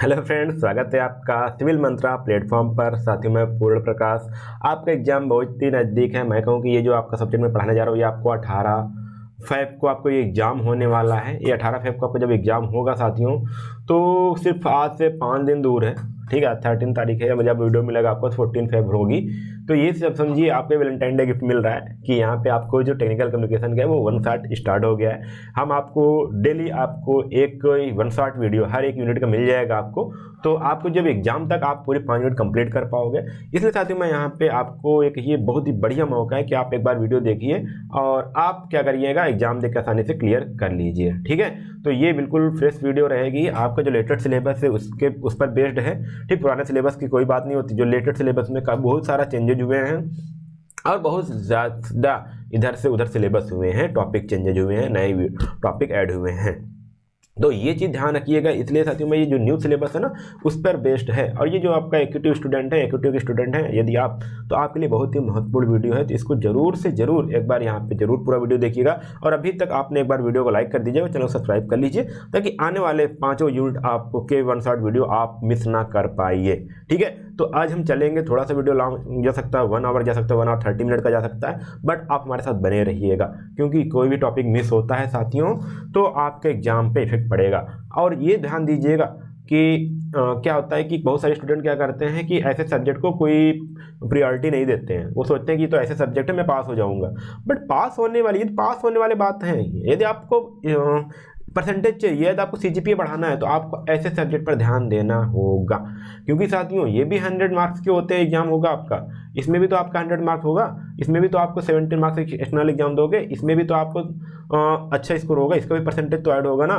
Hello friends, स्वागत है आपका सिविल मंत्रा प्लेटफॉर्म पर। साथियों मैं पूर्ण प्रकाश। आपका एग्जाम बहुत ही नज़दीक है। मैं कहूँ कि ये जो आपका सब्जेक्ट में पढ़ाने जा रहा हूँ ये आपको 18 फ़रवरी को आपको ये एग्ज़ाम होने वाला है। ये 18 फ़रवरी को आपको जब एग्ज़ाम होगा साथियों, तो सिर्फ आज से 5 दिन दूर है। ठीक है, 13 तारीख है, जब वीडियो मिलेगा आपको 14 फ़रवरी होगी। तो ये सब समझिए आपको वैलेंटाइन डे गिफ्ट मिल रहा है कि यहाँ पे आपको जो टेक्निकल कम्युनिकेशन का है वो 1 शॉट स्टार्ट हो गया है। हम आपको डेली आपको एक 1 शॉट वीडियो हर एक यूनिट का मिल जाएगा आपको। तो आपको जब एग्जाम तक आप पूरे 5 यूनिट कंप्लीट कर पाओगे। इसलिए साथियों मैं यहाँ पे आपको एक ये बहुत ही बढ़िया मौका है कि आप एक बार वीडियो देखिए और आप क्या करिएगा, एग्जाम देकर आसानी से क्लियर कर लीजिए। ठीक है, तो ये बिल्कुल फ्रेश वीडियो रहेगी। आपका जो लेटेस्ट सिलेबस है उस पर बेस्ड है। ठीक, पुराने सिलेबस की कोई बात नहीं होती। जो लेटेस्ट सिलेबस में का बहुत सारा चेंजेज हुए हैं और बहुत ज़्यादा इधर से उधर सिलेबस हुए हैं, टॉपिक चेंजेज हुए हैं, नए टॉपिक ऐड हुए हैं। तो ये चीज़ ध्यान रखिएगा। इसलिए साथियों में ये जो न्यू सिलेबस है ना उस पर बेस्ड है। और ये जो आपका एक्टिव स्टूडेंट है, एक्टिव के स्टूडेंट हैं यदि आप, तो आपके लिए बहुत ही महत्वपूर्ण वीडियो है। तो इसको जरूर से जरूर एक बार यहाँ पे जरूर पूरा वीडियो देखिएगा। और अभी तक आपने एक बार वीडियो को लाइक कर दीजिएगा, चैनल को सब्सक्राइब कर लीजिए, ताकि आने वाले 5 यूनिट आपके 1 शॉट वीडियो आप मिस ना कर पाइए। ठीक है, तो आज हम चलेंगे, थोड़ा सा वीडियो लॉन्ग जा सकता है, 1 आवर जा सकता है, 1 आवर 30 मिनट का जा सकता है, बट आप हमारे साथ बने रहिएगा। क्योंकि कोई भी टॉपिक मिस होता है साथियों तो आपके एग्जाम पे इफेक्ट पड़ेगा। और ये ध्यान दीजिएगा कि क्या होता है कि बहुत सारे स्टूडेंट क्या करते हैं कि ऐसे सब्जेक्ट को कोई प्रायोरिटी नहीं देते हैं। वो सोचते हैं कि तो ऐसे सब्जेक्ट है मैं पास हो जाऊंगा, बट पास होने वाली बात है। यदि आपको परसेंटेज चाहिए, यदि आपको CGPA बढ़ाना है तो आपको ऐसे सब्जेक्ट पर ध्यान देना होगा। क्योंकि साथियों ये भी 100 मार्क्स के होते हैं, एग्जाम होगा आपका, इसमें भी तो आपका 100 मार्क्स होगा, इसमें भी तो आपको 70 मार्क्स एक्सटर्नल एग्जाम दोगे, इसमें भी तो आपको अच्छा स्कोर होगा, इसका भी परसेंटेज तो ऐड होगा ना।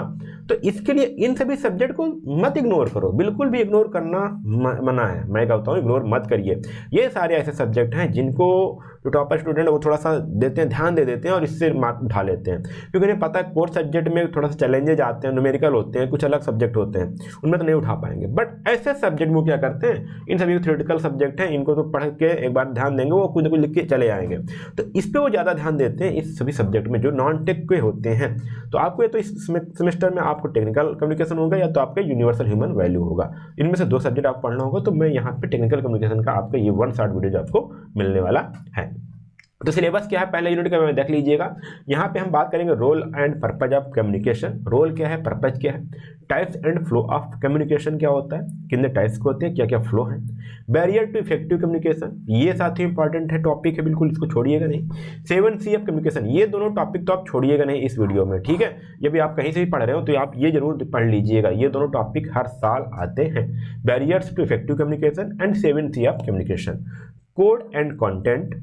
तो इसके लिए इन सभी सब्जेक्ट को मत इग्नोर करो, बिल्कुल भी इग्नोर करना मना है। मैं कहता हूँ इग्नोर मत करिए। ये सारे ऐसे सब्जेक्ट हैं जिनको जो टॉपर स्टूडेंट है वो थोड़ा सा देते हैं, ध्यान दे देते हैं और इससे मार्क उठा लेते हैं। क्योंकि उन्हें पता है कोर सब्जेक्ट में थोड़ा सा चैलेंजेज आते हैं, न्यूमेरिकल होते हैं, कुछ अलग सब्जेक्ट होते हैं, उनमें तो नहीं उठा पाएंगे। बट ऐसे सब्जेक्ट वो क्या करते हैं, इन सभी थ्योरेटिकल सब्जेक्ट हैं, इनको तो पढ़ के एक बार ध्यान देंगे, वो कुछ ना कुछ लिख के चले आएंगे। तो इस पर वो ज़्यादा ध्यान देते हैं इस सभी सब्जेक्ट में जो नॉन टेक के होते हैं। तो आपको ये तो इस सेमेस्टर में आपको टेक्निकल कम्युनिकेशन होगा या तो आपका यूनिवर्सल ह्यूमन वैल्यू होगा। इनमें से 2 सब्जेक्ट आपको पढ़ना होगा। तो मैं यहाँ पे टेक्निकल कम्युनिकेशन का आपका ये 1 शॉट वीडियो जो आपको मिलने वाला है। तो सिलेबस क्या है पहले यूनिट का देख लीजिएगा। यहाँ पे हम बात करेंगे role and purpose of communication. Role क्या है, पर्पज क्या है, types and flow of communication क्या होता है, कितने टाइप्स के होते हैं, क्या क्या फ्लो है, बैरियर टू इफेक्टिव कम्युनिकेशन, ये साथ ही इंपॉर्टेंट है, टॉपिक है, बिल्कुल इसको छोड़िएगा नहीं। 7C ऑफ कम्युनिकेशन, ये दोनों टॉपिक तो आप छोड़िएगा नहीं इस वीडियो में। ठीक है, ये भी आप कहीं से भी पढ़ रहे हो तो आप ये जरूर पढ़ लीजिएगा, ये दोनों टॉपिक हर साल आते हैं। Barriers to effective communication and 7C of communication, code and content,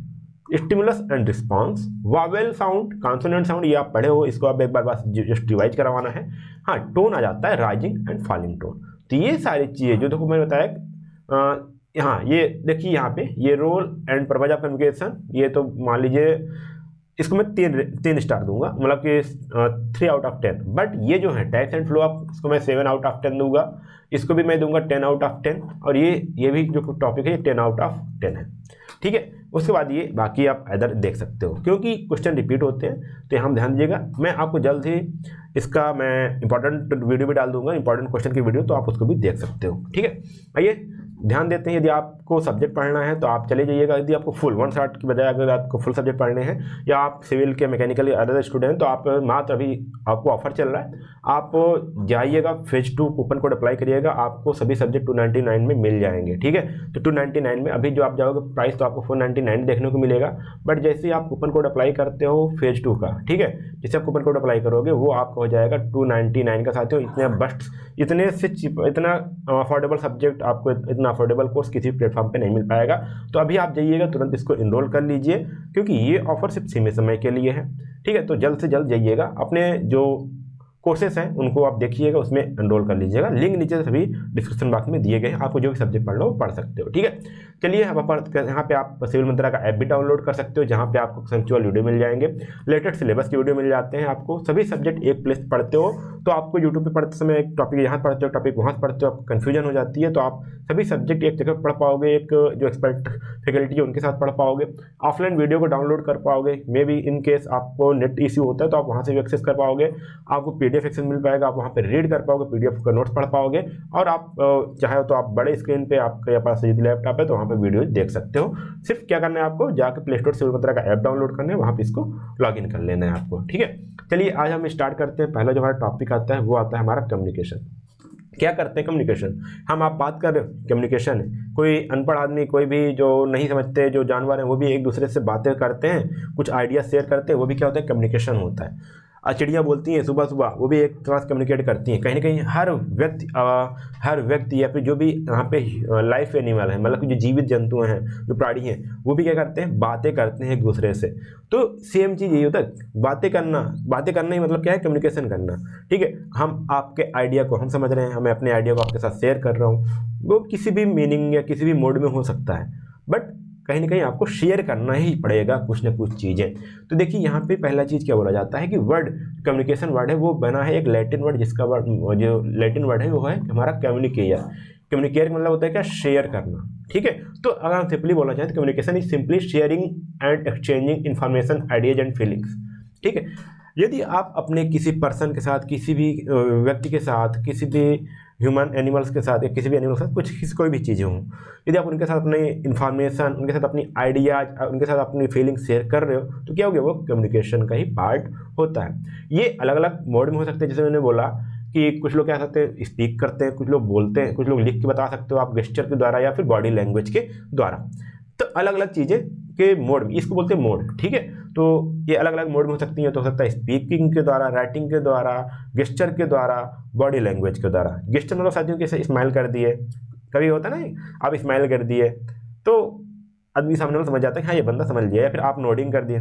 stimulus and response, vowel sound, consonant sound, ये आप पढ़े हो, इसको आप एक बार बस जस्ट रिवाइज करवाना है। हाँ, टोन आ जाता है राइजिंग एंड फॉलिंग टोन। तो ये सारी चीज़ें जो देखो मैंने बताया, हाँ ये देखिए यहाँ पे ये role and purpose of communication, ये तो मान लीजिए इसको मैं 3 स्टार दूंगा, मतलब कि 3 आउट ऑफ 10। बट ये जो है टाइप्स एंड फ्लो ऑफ, इसको मैं 7 आउट ऑफ 10 दूंगा, इसको भी मैं दूंगा 10 आउट ऑफ 10, और ये भी जो टॉपिक है ये 10 आउट ऑफ 10 है। ठीक है, उसके बाद ये बाकी आप इधर देख सकते हो क्योंकि क्वेश्चन रिपीट होते हैं, तो हम ध्यान दीजिएगा। मैं आपको जल्द ही इसका मैं इंपॉर्टेंट वीडियो भी डाल दूंगा, इंपॉर्टेंट क्वेश्चन की वीडियो, तो आप उसको भी देख सकते हो। ठीक है, आइए ध्यान देते हैं। यदि आपको सब्जेक्ट पढ़ना है तो आप चले जाइएगा। यदि आपको फुल 1 शॉट की बजाय अगर आपको फुल सब्जेक्ट पढ़ने हैं, या आप सिविल के मैकेनिकल या अदर स्टूडेंट, तो आप मात्र अभी आपको ऑफर चल रहा है, आप जाइएगा फेज 2 कूपन कोड अप्लाई करिएगा, आपको सभी सब्जेक्ट 299 में मिल जाएंगे। ठीक है, तो 299 में अभी जो आप जाओगे प्राइस तो आपको 499 देखने को मिलेगा। बट जैसे ही आप कूपन कोड अप्लाई करते हो फेज 2 का, ठीक है, जैसे आप कूपन कोड अप्लाई करोगे वो आपका हो जाएगा 299 का। साथियों इतना अफोर्डेबल सब्जेक्ट, आपको इतना अफोर्डेबल कोर्स किसी प्लेटफॉर्म पे नहीं मिल पाएगा। तो अभी आप जाइएगा, तुरंत इसको इनरोल कर लीजिए, क्योंकि ये ऑफर सिर्फ सीमित समय के लिए है। ठीक है, तो जल्द से जल्द जाइएगा, अपने जो कोर्सेस हैं उनको आप देखिएगा, उसमें एनरोल कर लीजिएगा। लिंक नीचे सभी डिस्क्रिप्शन बॉक्स में दिए गए हैं, आपको जो भी सब्जेक्ट पढ़ना हो पढ़ सकते हो। ठीक है, चलिए यहाँ पे आप सिविल मंत्रा का ऐप भी डाउनलोड कर सकते हो, जहाँ पे आपको कंसेप्चुअल वीडियो मिल जाएंगे, लेटेस्ट सिलेबस के वीडियो मिल जाते हैं। आपको सभी सब्जेक्ट एक प्लेस पढ़ते हो तो आपको यूट्यूब पे पढ़ते समय एक टॉपिक यहाँ पढ़ते हो, टॉपिक वहाँ पढ़ते हो, आपको कन्फ्यूजन हो जाती है, तो आप सभी सब्जेक्ट एक जगह पढ़ पाओगे, एक जो एक्सपर्ट फैकल्टी है उनके साथ पढ़ पाओगे, ऑफलाइन वीडियो को डाउनलोड कर पाओगे। मे बी इन केस आपको नेट इश्यू होता है तो आप वहाँ से भी एक्सेस कर पाओगे, आपको PDF एक्सेस मिल पाएगा, आप वहाँ पे रीड कर पाओगे, PDF का नोट्स पढ़ पाओगे, और आप चाहे तो आप बड़े स्क्रीन पे आपके पास यदि लैपटॉप है तो वहाँ पे वीडियो देख सकते हो। सिर्फ क्या करना है आपको, जाके प्ले स्टोर सिविल मंत्रा का ऐप डाउनलोड करना है, वहाँ पे इसको लॉगिन कर लेना है आपको। ठीक है, चलिए आज हम स्टार्ट करते हैं। पहला जो हमारा टॉपिक आता है वो आता है हमारा कम्युनिकेशन। क्या करते हैं कम्युनिकेशन, हम आप बात कर रहे हो कम्युनिकेशन है, कोई अनपढ़ आदमी, कोई भी जो नहीं समझते, जो जानवर हैं वो भी एक दूसरे से बातें करते हैं, कुछ आइडिया शेयर करते हैं, वो भी क्या होता है, कम्युनिकेशन होता है। चिड़िया बोलती हैं सुबह सुबह, वो भी एक तरह से कम्युनिकेट करती हैं। कहीं ना कहीं हर व्यक्ति या फिर जो भी यहाँ पे लाइफ एनिमल है, मतलब कि जो जीवित जंतु हैं, जो प्राणी हैं, वो भी क्या करते हैं, बातें करते हैं एक दूसरे से। तो सेम चीज़ यही होता है, बातें करना ही मतलब क्या है, कम्युनिकेशन करना। ठीक है, हम आपके आइडिया को हम समझ रहे हैं, मैं अपने आइडिया को आपके साथ शेयर कर रहा हूँ, वो किसी भी मीनिंग या किसी भी मोड में हो सकता है, बट कहीं ना कहीं आपको शेयर करना ही पड़ेगा कुछ ना कुछ चीज़ें। तो देखिए यहाँ पे पहला चीज़ क्या बोला जाता है कि वर्ड, कम्युनिकेशन वर्ड है वो बना है एक लैटिन वर्ड, जिसका वर्ड, जो लैटिन वर्ड है वो है हमारा कम्युनिकेयर। कम्युनिकेयर मतलब होता है क्या, शेयर करना। ठीक है, तो अगर हम सिंपली बोलना चाहें तो communication is simply sharing and exchanging information, ideas and feelings. ठीक है, यदि आप अपने किसी पर्सन के साथ, किसी भी व्यक्ति के साथ, किसी भी ह्यूमन एनिमल्स के साथ या किसी भी एनिमल के साथ कोई भी चीज़ें हों, यदि आप उनके साथ अपनी इन्फॉर्मेशन, उनके साथ अपनी आइडियाज, उनके साथ अपनी फीलिंग्स शेयर कर रहे हो, तो क्या हो गया, वो कम्युनिकेशन का ही पार्ट होता है। ये अलग अलग मोड में हो सकते हैं, जैसे मैंने बोला कि कुछ लोग क्या करते हैं, स्पीक करते हैं, कुछ लोग बोलते हैं, कुछ लोग लिख के बता सकते हो आप, गेस्चर के द्वारा या फिर बॉडी लैंग्वेज के द्वारा। तो अलग अलग चीज़ें के मोड, इसको बोलते हैं मोड। ठीक है, तो ये अलग अलग मोड में हो सकती हैं। तो हो सकता है स्पीकिंग के द्वारा, राइटिंग के द्वारा, गेस्चर के द्वारा, बॉडी लैंग्वेज के द्वारा। गेस्चर मतलब साथियों कैसे, स्माइल कर दिए, कभी होता है ना, आप स्माइल कर दिए तो आदमी सामने वाला समझ जाता है कि हाँ ये बंदा समझ लिया, या फिर आप नोडिंग कर दिए,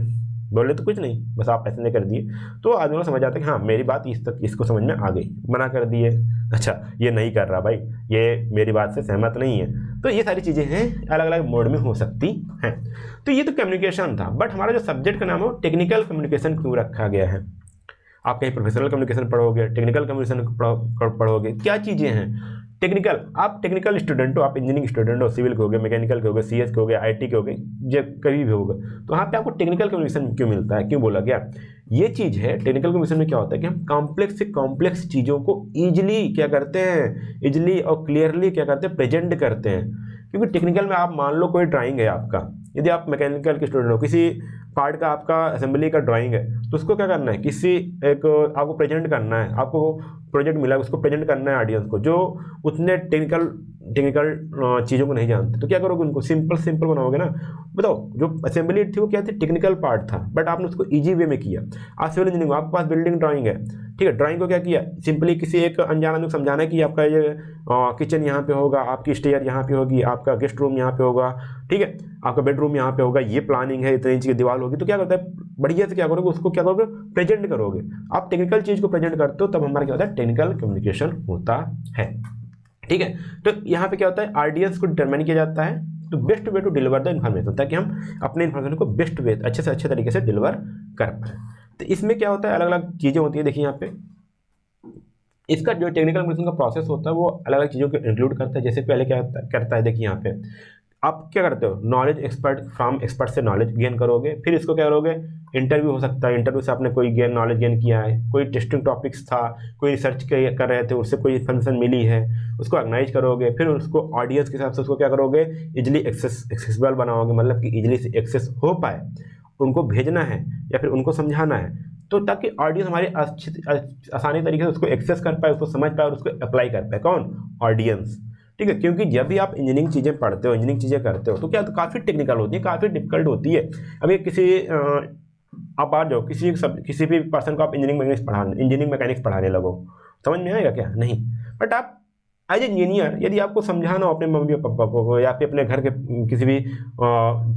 बोले तो कुछ नहीं, बस आप ऐसे नहीं कर दिए, तो आदमी वाला समझ जाता है कि हाँ मेरी बात इसको समझ में आ गई। मना कर दिए, अच्छा ये नहीं कर रहा भाई, ये मेरी बात से सहमत नहीं है। तो ये सारी चीज़ें हैं, अलग अलग मोड में हो सकती हैं। तो ये तो कम्युनिकेशन था, बट हमारा जो सब्जेक्ट का नाम है वो टेक्निकल कम्युनिकेशन क्यों रखा गया है। आप कहीं प्रोफेशनल कम्युनिकेशन पढ़ोगे, टेक्निकल कम्युनिकेशन पढ़ोगे, क्या चीज़ें हैं टेक्निकल। आप टेक्निकल स्टूडेंट हो, आप इंजीनियरिंग स्टूडेंट हो, सिविल के होगे, मैकेनिकल के होगे, CS के होगे, IT के होगे, जब कभी भी होगा, तो वहाँ पे आपको टेक्निकल कम्युनिकेशन क्यों मिलता है, क्यों बोला गया, ये चीज़ है। टेक्निकल कम्युनिकेशन में क्या होता है कि हम कॉम्प्लेक्स से कॉम्प्लेक्स चीज़ों को ईजिली क्या करते हैं, ईजिली और क्लियरली क्या करते हैं, प्रेजेंट करते हैं। क्योंकि टेक्निकल में आप मान लो कोई ड्राइंग है आपका, यदि आप मैकेनिकल के स्टूडेंट हो, किसी पार्ट का आपका असेंबली का ड्राइंग है, तो उसको क्या करना है, किसी एक आपको प्रेजेंट करना है, आपको प्रोजेक्ट मिला है, उसको प्रेजेंट करना है ऑडियंस को, जो उतने टेक्निकल चीज़ों को नहीं जानते। तो क्या करोगे, उनको सिंपल बनाओगे ना। बताओ, जो असेंबली थी वो क्या थी, टेक्निकल पार्ट था, बट आपने उसको ईजी वे में किया। आज सिविल इंजीनियरिंग, आपके पास बिल्डिंग ड्राइंग है, ठीक है, ड्राइंग को क्या किया, सिंपली किसी एक अनजान आदमी को समझाना है कि आपका ये किचन यहाँ पे होगा, आपकी स्टेयर यहाँ पे होगी, आपका गेस्ट रूम यहाँ पे होगा, ठीक है, आपका बेडरूम यहाँ पे होगा, ये प्लानिंग है, इतनी इंच की दीवार होगी। तो क्या करता है, बढ़िया से क्या करोगे, उसको क्या करोगे, प्रेजेंट करोगे। आप टेक्निकल चीज़ को प्रेजेंट करते हो, तब हमारा क्या होता है, टेक्निकल कम्युनिकेशन होता है। ठीक है, तो यहाँ पे क्या होता है, ऑडियंस को डिटरमाइन किया जाता है, तो best way to deliver the information, ताकि हम अपने इन्फॉर्मेशन को बेस्ट वे, अच्छे से अच्छे तरीके से डिलीवर कर पाए। तो इसमें क्या होता है, अलग अलग चीज़ें होती है। देखिए यहाँ पे इसका जो टेक्निकल कम्युनिकेशन का प्रोसेस होता है वो अलग अलग चीज़ों को इंक्लूड करता है। जैसे पहले क्या करता है, देखिए यहाँ पे आप क्या करते हो, नॉलेज एक्सपर्ट से नॉलेज गेन करोगे, फिर इसको क्या करोगे, इंटरव्यू हो सकता है, इंटरव्यू से आपने कोई नॉलेज गेन किया है, कोई टेस्टिंग टॉपिक्स था, कोई रिसर्च कर रहे थे, उससे कोई इन्फॉर्मेशन मिली है, उसको ऑर्गेनाइज करोगे, फिर उसको ऑडियंस के हिसाब से उसको क्या करोगे, इजिली एक्सेसिबल बनाओगे, मतलब कि इजिली से एक्सेस हो पाए, उनको भेजना है या फिर उनको समझाना है, तो ताकि ऑडियंस हमारी आसानी तरीके से उसको एक्सेस कर पाए, उसको समझ पाए और उसको अप्लाई कर पाए। कौन, ऑडियंस। ठीक है, क्योंकि जब भी आप इंजीनियरिंग चीज़ें पढ़ते हो, इंजीनियरिंग चीज़ें करते हो, तो क्या, तो काफ़ी टेक्निकल होती है, काफ़ी डिफिकल्ट होती है। अभी आप आ जाओ किसी भी पर्सन को आप इंजीनियरिंग मैकेनिक्स पढ़ाने लगो, समझ में आएगा क्या, नहीं। बट आप एज इंजीनियर यदि आपको समझाना हो अपने मम्मी पापा को या फिर अपने घर के किसी भी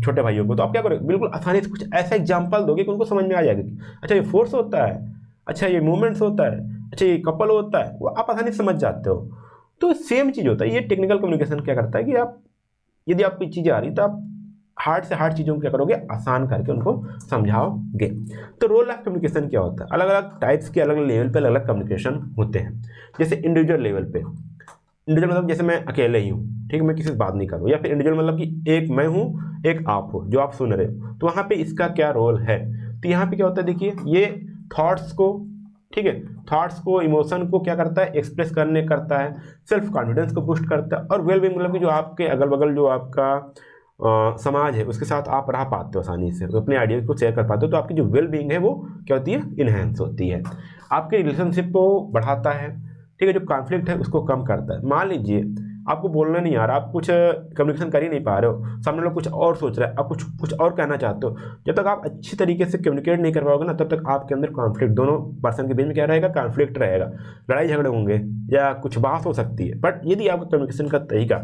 छोटे भाइयों को, तो आप क्या करोगे, बिल्कुल आसानी से कुछ ऐसा एग्जाम्पल दोगे कि उनको समझ में आ जाएगा। अच्छा ये फोर्स होता है, अच्छा ये मूवमेंट्स होता है, अच्छा ये कपल होता है, वो आप आसानी से समझ जाते हो। तो सेम चीज़ होता है, ये टेक्निकल कम्युनिकेशन क्या करता है कि आप यदि आपको चीज़ें आ रही तो आप हार्ड से हार्ड चीज़ों को क्या करोगे, आसान करके उनको समझाओगे। तो रोल ऑफ कम्युनिकेशन क्या होता है, अलग अलग टाइप्स के, अलग अलग लेवल पे अलग अलग कम्युनिकेशन होते हैं। जैसे इंडिविजुअल लेवल पे, इंडिविजुअल मतलब जैसे मैं अकेले ही हूँ, ठीक है, मैं किसी से बात नहीं करूँ, या फिर इंडिविजुअल मतलब कि एक मैं हूँ, एक आप हो जो आप सुन रहे हो, तो वहाँ पे इसका क्या रोल है। तो यहाँ पे क्या होता है, देखिए ये थॉट्स को, ठीक है। थॉट्स को, इमोशन को क्या करता है, एक्सप्रेस करता है, सेल्फ कॉन्फिडेंस को बूस्ट करता है, और वेल बीइंग मतलब कि जो आपके अगल बगल जो आपका समाज है उसके साथ आप रह पाते हो आसानी से, तो अपने आइडियाज़ को शेयर कर पाते हो, तो आपकी जो वेल बीइंग है वो क्या होती है, इन्हेंस होती है। आपके रिलेशनशिप को बढ़ाता है, ठीक है। जो कॉन्फ्लिक्ट है उसको कम करता है। मान लीजिए आपको बोलना नहीं आ रहा, आप कुछ कम्युनिकेशन कर ही नहीं पा रहे हो, सामने लोग कुछ और सोच रहा है, आप कुछ और कहना चाहते हो, जब तक आप अच्छी तरीके से कम्युनिकेट नहीं कर पाओगे ना, तब तक आपके अंदर कॉन्फ्लिक्ट, दोनों पर्सन के बीच में क्या रहेगा, कॉन्फ्लिक्ट रहेगा, लड़ाई झगड़े होंगे या कुछ बात हो सकती है। बट यदि आपका कम्युनिकेशन का तरीका,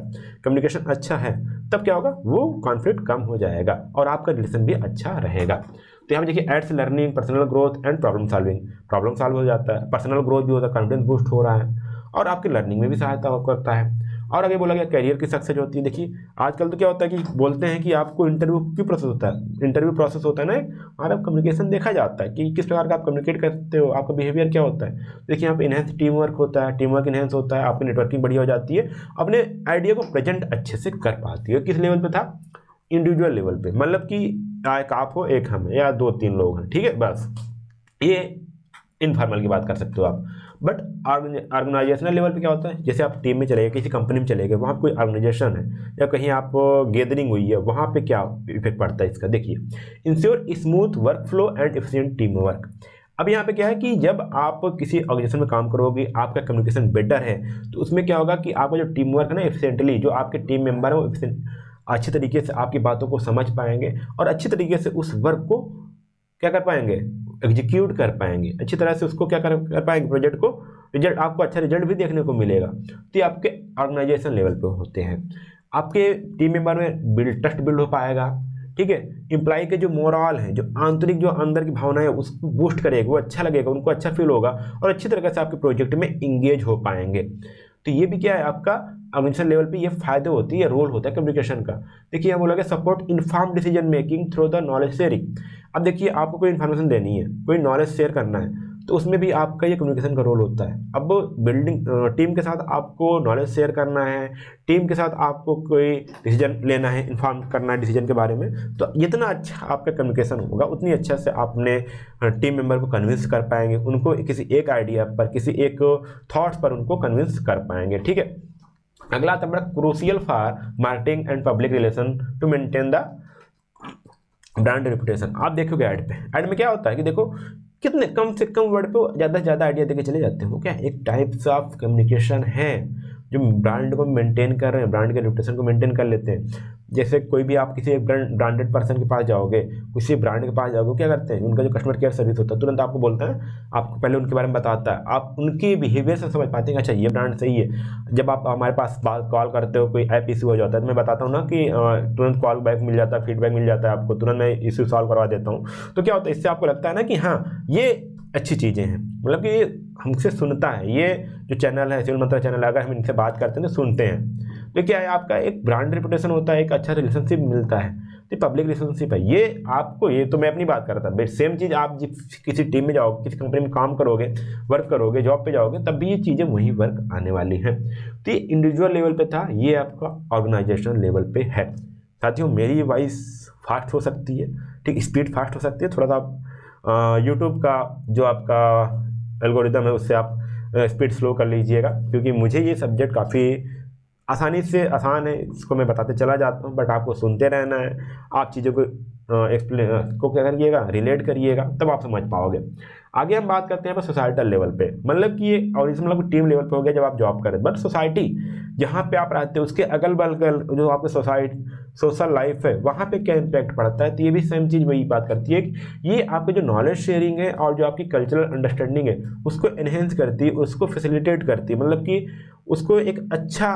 कम्युनिकेशन अच्छा है, तब क्या होगा, वो कॉन्फ्लिक्ट कम हो जाएगा और आपका रिलेशन भी अच्छा रहेगा। तो यहाँ देखिए aids learning, personal growth and problem solving, problem solve हो जाता है, पर्सनल ग्रोथ भी होता है, कॉन्फिडेंस बूस्ट हो रहा है, और आपकी लर्निंग में भी सहायता करता है। और आगे बोला गया करियर की सक्सेस होती है। देखिए आजकल तो क्या होता है कि बोलते हैं कि आपको इंटरव्यू भी प्रोसेस होता है, इंटरव्यू प्रोसेस होता है ना, वहाँ पर कम्युनिकेशन देखा जाता है कि किस प्रकार का आप कम्युनिकेट करते हो, आपका बिहेवियर क्या होता है। देखिए यहाँ पे इनहेंस टीम वर्क होता है, टीम वर्क इनहेंस होता है, आपकी नेटवर्किंग बढ़िया हो जाती है, अपने आइडिया को प्रेजेंट अच्छे से कर पाती है। किस लेवल पे था, इंडिविजुअल लेवल पे, मतलब कि एक आप हो एक हम या 2-3 लोग हैं, ठीक है, बस ये इनफॉर्मल की बात कर सकते हो आप। बट ऑर्गेनाइजेशनल लेवल पे क्या होता है, जैसे आप टीम में चले गए, किसी कंपनी में चले गए, वहाँ कोई ऑर्गेनाइजेशन है या कहीं आप गैदरिंग हुई है, वहाँ पे क्या इफेक्ट पड़ता है इसका। देखिए ensure smooth work flow and efficient team work. अब यहाँ पे क्या है कि जब आप किसी ऑर्गेनाइजेशन में काम करोगे, आपका कम्युनिकेशन बेटर है, तो उसमें क्या होगा कि आपका जो टीम वर्क है ना, एफिशिएंटली जो आपके टीम मेंबर है वो अच्छी तरीके से आपकी बातों को समझ पाएंगे और अच्छी तरीके से उस वर्क को क्या कर पाएंगे, एग्जीक्यूट कर पाएंगे, अच्छी तरह से उसको क्या कर पाएंगे, प्रोजेक्ट को, रिजल्ट, आपको अच्छा रिजल्ट भी देखने को मिलेगा। तो ये आपके ऑर्गेनाइजेशन लेवल पे होते हैं। आपके टीम मेंबर में ट्रस्ट बिल्ड हो पाएगा, ठीक है। एम्प्लॉय के जो मोरल है, जो आंतरिक जो अंदर की भावना है, उसको बूस्ट करेगा, वो अच्छा लगेगा, उनको अच्छा फील होगा और अच्छी तरीके से आपके प्रोजेक्ट में इंगेज हो पाएंगे। तो ये भी क्या है, आपका ऑर्गेनाइजेशन लेवल पे ये फायदे होती है, रोल होता है कम्युनिकेशन का। देखिए यहाँ बोला गया support inform decision making through the knowledge sharing. अब देखिए आपको कोई इन्फॉर्मेशन देनी है, कोई नॉलेज शेयर करना है, तो उसमें भी आपका ये कम्युनिकेशन का रोल होता है। अब बिल्डिंग टीम के साथ आपको नॉलेज शेयर करना है, टीम के साथ आपको कोई डिसीजन लेना है, इन्फॉर्म करना है डिसीजन के बारे में, तो जितना अच्छा आपका कम्युनिकेशन होगा उतनी अच्छा से आप अपने टीम मेंबर को कन्विंस कर पाएंगे, उनको किसी एक आइडिया पर, किसी एक थॉट्स पर उनको कन्विंस कर पाएंगे, ठीक है। अगला आता है crucial for marketing and public relation to maintain the brand reputation. आप देखोगे ऐड में क्या होता है कि देखो कितने कम से कम वर्ड पे ज़्यादा से ज़्यादा आइडिया देके चले जाते हैं। वो क्या एक टाइप्स ऑफ कम्युनिकेशन है जो ब्रांड को मेंटेन कर रहे हैं, ब्रांड के रेपुटेशन को मेंटेन कर लेते हैं। जैसे कोई भी आप किसी एक ब्रांडेड पर्सन के पास जाओगे, किसी ब्रांड के पास जाओगे, क्या करते हैं, उनका जो कस्टमर केयर सर्विस होता है तुरंत आपको बोलता है, आपको पहले उनके बारे में बताता है, आप उनके बिहेवियर से समझ पाते हैं अच्छा ये ब्रांड सही है। जब आप हमारे पास कॉल करते हो, कोई ऐप इशू हो जाता है, तो मैं बताता हूँ ना कि तुरंत कॉल बैक मिल जाता है, फीडबैक मिल जाता है आपको, तुरंत मैं इशू सॉल्व करवा देता हूँ। तो क्या होता है, इससे आपको लगता है ना कि हाँ ये अच्छी चीज़ें हैं, मतलब कि ये हमसे सुनता है, ये जो चैनल है सिविल मंत्रा चैनल, अगर हम इनसे बात करते हैं तो सुनते हैं। तो क्या है, आपका एक ब्रांड रेपुटेशन होता है, एक अच्छा रिलेशनशिप मिलता है, तो पब्लिक रिलेशनशिप है ये आपको। ये तो मैं अपनी बात कर रहा था, बट सेम चीज़ आप किसी टीम में जाओगे, किसी कंपनी में काम करोगे, वर्क करोगे, जॉब पे जाओगे, तब भी ये चीज़ें वही वर्क आने वाली हैं। तो ये इंडिविजुअल लेवल पे था, ये आपका ऑर्गेनाइजेशनल लेवल पे है। साथियों मेरी वॉइस फास्ट हो सकती है, ठीक, स्पीड फास्ट हो सकती है, थोड़ा सा यूट्यूब का जो आपका एल्गोरिदम है उससे आप स्पीड स्लो कर लीजिएगा, क्योंकि मुझे ये सब्जेक्ट काफ़ी आसानी से आसान है, इसको मैं बताते चला जाता हूँ, बट आपको सुनते रहना है, आप चीज़ों को एक्सप्लेन को क्या करिएगा, रिलेट करिएगा, तब आप समझ पाओगे। आगे हम बात करते हैं पर सोसाइटल लेवल पे, मतलब कि ये और इसमें मतलब टीम लेवल पे हो गया जब आप जॉब करें, बट सोसाइटी जहाँ पे आप रहते हो उसके अगल बगल जो आपके सोशल लाइफ है वहाँ पे क्या इम्पैक्ट पड़ता है। तो ये भी सेम चीज़ वही बात करती है कि ये आपके जो नॉलेज शेयरिंग है और जो आपकी कल्चरल अंडरस्टैंडिंग है उसको एनहेंस करती है, उसको फैसिलिटेट करती है, मतलब कि उसको एक अच्छा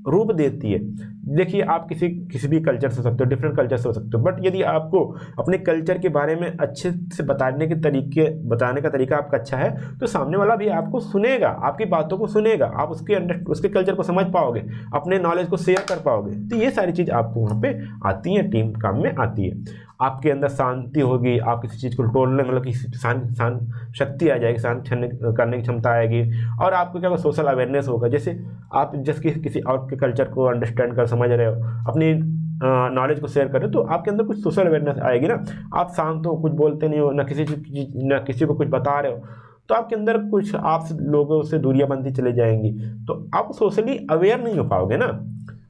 रूप देती है। देखिए आप किसी भी कल्चर से हो सकते हो, डिफरेंट कल्चर से हो सकते हो, बट यदि आपको अपने कल्चर के बारे में अच्छे से बताने का तरीका आपका अच्छा है, तो सामने वाला भी आपको सुनेगा, आपकी बातों को सुनेगा, आप उसके कल्चर को समझ पाओगे, अपने नॉलेज को शेयर कर पाओगे। तो ये सारी चीज़ आपको वहाँ पे आती है, टीम काम में आती है। आपके अंदर शांति होगी, आप किसी चीज़ को तोड़ने, मतलब कि शांत शक्ति आ जाएगी, शांत करने की क्षमता आएगी, और आपको क्या होगा, सोशल अवेयरनेस होगा। जैसे आप किसी और के कल्चर को अंडरस्टैंड कर समझ रहे हो, अपनी नॉलेज को शेयर कर रहे हो, तो आपके अंदर कुछ सोशल अवेयरनेस आएगी ना। आप शांत हो, कुछ बोलते नहीं हो, ना किसी को कुछ बता रहे हो, तो आपके अंदर कुछ आप लोगों से दूरियां बनती चली जाएंगी, तो आप सोशली अवेयर नहीं हो पाओगे ना।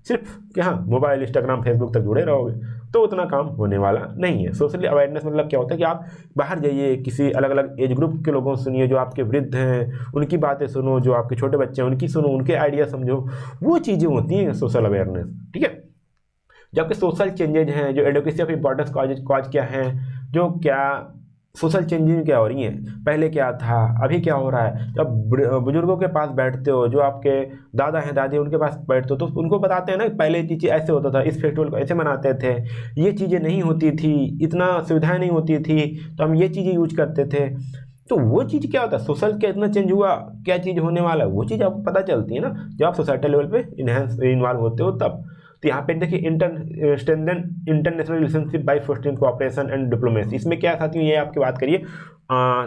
सिर्फ क्या मोबाइल, इंस्टाग्राम, फेसबुक तक जुड़े रहोगे तो उतना काम होने वाला नहीं है। सोशली अवेयरनेस मतलब क्या होता है कि आप बाहर जाइए, किसी अलग अलग एज ग्रुप के लोगों से सुनिए, जो आपके वृद्ध हैं उनकी बातें सुनो, जो आपके छोटे बच्चे हैं उनकी सुनो, उनके आइडिया समझो, वो चीज़ें होती हैं सोशल अवेयरनेस। ठीक है, जो आपके सोशल चेंजेज हैं, जो एडवोकेसी ऑफ इम्पोर्टेंस कॉज क्या हैं, जो क्या सोशल चेंजिंग क्या हो रही हैं, पहले क्या था अभी क्या हो रहा है। जब बुजुर्गों के पास बैठते हो, जो आपके दादा हैं दादी उनके पास बैठते हो, तो उनको बताते हैं ना पहले ये चीज़ें ऐसे होता था, इस फेस्टिवल को ऐसे मनाते थे, ये चीज़ें नहीं होती थी, इतना सुविधाएं नहीं होती थी, तो हम ये चीज़ें यूज करते थे। तो वो चीज़ क्या होता है, सोशल क्या इतना चेंज हुआ, क्या चीज़ होने वाला है, वो चीज़ आपको पता चलती है ना जब आप सोसाइटी लेवल पे इन्वॉल्व होते हो तब। तो यहाँ पे देखिए international relationship by fostering cooperation and diplomacy, इसमें क्या साथियों ये आपकी बात करिए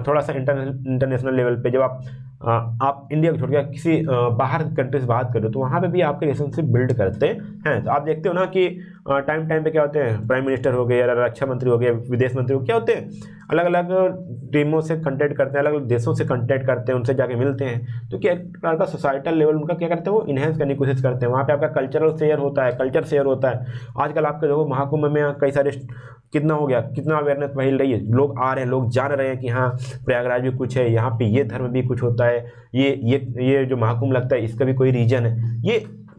थोड़ा सा इंटरनेशनल लेवल पे, जब आप इंडिया को छोड़ के किसी बाहर कंट्री से बात करो तो वहाँ पे भी आपके रिलेशनशिप बिल्ड करते हैं। तो आप देखते हो ना कि टाइम टाइम पे क्या होते हैं, प्राइम मिनिस्टर हो गए या रक्षा मंत्री हो गए, विदेश मंत्री हो, क्या होते हैं अलग अलग टीमों से कंटेक्ट करते हैं, अलग अलग देशों से कंटेक्ट करते हैं, उनसे जाके मिलते हैं। तो क्या प्रकार का सोसाइटल लेवल उनका क्या करते हैं, वो इन्हेंस करने की कोशिश करते हैं। वहाँ पे आपका कल्चरल शेयर होता है, कल्चर शेयर होता है। आजकल आपके देखो महाकुंभ में कई सारे कितना हो गया, कितना अवेयरनेस फैल रही है, लोग आ रहे हैं, लोग जान रहे हैं कि हाँ प्रयागराज भी कुछ है, यहाँ पे ये धर्म भी कुछ होता है, ये जो महाकुंभ लगता है इसका भी कोई रीजन है, ये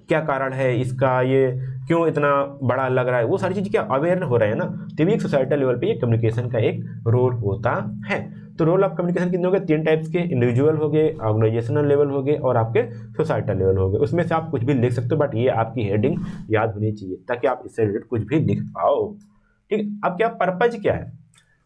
क्या कारण है इसका, ये क्यों इतना बड़ा लग रहा है, वो सारी चीज़ क्या अवेयर हो रहे हैं ना। तो भी एक सोसाइटल लेवल पे ये कम्युनिकेशन का एक रोल होता है। तो रोल ऑफ कम्युनिकेशन कितने हो गए, 3 टाइप्स के, इंडिविजुअल हो गए, ऑर्गेनाइजेशनल लेवल हो गए और आपके सोसाइटल लेवल हो गए। उसमें से आप कुछ भी लिख सकते हो, बट ये आपकी हेडिंग याद होनी चाहिए ताकि आप इससे रिलेटेड कुछ भी लिख पाओ। ठीक है, अब क्या पर्पज क्या है,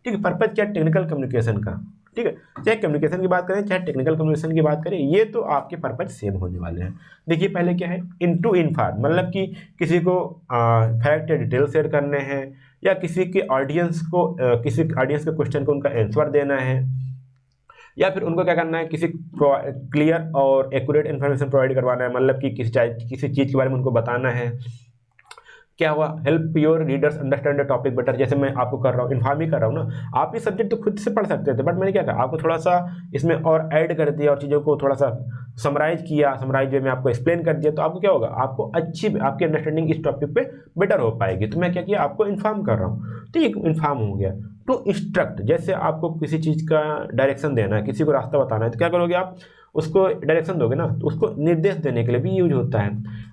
ठीक है, पर्पज क्या है टेक्निकल कम्युनिकेशन का। ठीक है, चाहे कम्युनिकेशन की बात करें चाहे टेक्निकल कम्युनिकेशन की बात करें, ये तो आपके पर्पज सेम होने वाले हैं। देखिए पहले क्या है, इनटू इन्फॉर्म, मतलब कि किसी को फैक्ट या डिटेल शेयर करने हैं, या किसी के ऑडियंस को किसी ऑडियंस के क्वेश्चन को उनका आंसर देना है, या फिर उनको क्या करना है, किसी क्लियर और एक्यूरेट इन्फॉर्मेशन प्रोवाइड करवाना है, मतलब कि किसी चीज़ के बारे में उनको बताना है। क्या हुआ, help your readers understand the topic better, जैसे मैं आपको कर रहा हूँ, इन्फॉर्म ही कर रहा हूँ ना। आप ये सब्जेक्ट तो खुद से पढ़ सकते थे, बट मैंने क्या कहा, आपको थोड़ा सा इसमें और ऐड कर दिया और चीज़ों को थोड़ा सा समराइज किया, समराइज वे में आपको एक्सप्लेन कर दिया, तो आपको क्या होगा, आपको आपकी अंडरस्टैंडिंग इस टॉपिक पे बेटर हो पाएगी। तो मैं क्या किया, आपको इन्फॉर्म कर रहा हूँ, तो ये इन्फॉर्म हो गया। टू इंस्ट्रक्ट, जैसे आपको किसी चीज़ का डायरेक्शन देना है, किसी को रास्ता बताना है, तो क्या करोगे आप, उसको डायरेक्शन दोगे ना, तो उसको निर्देश देने के लिए भी यूज होता है।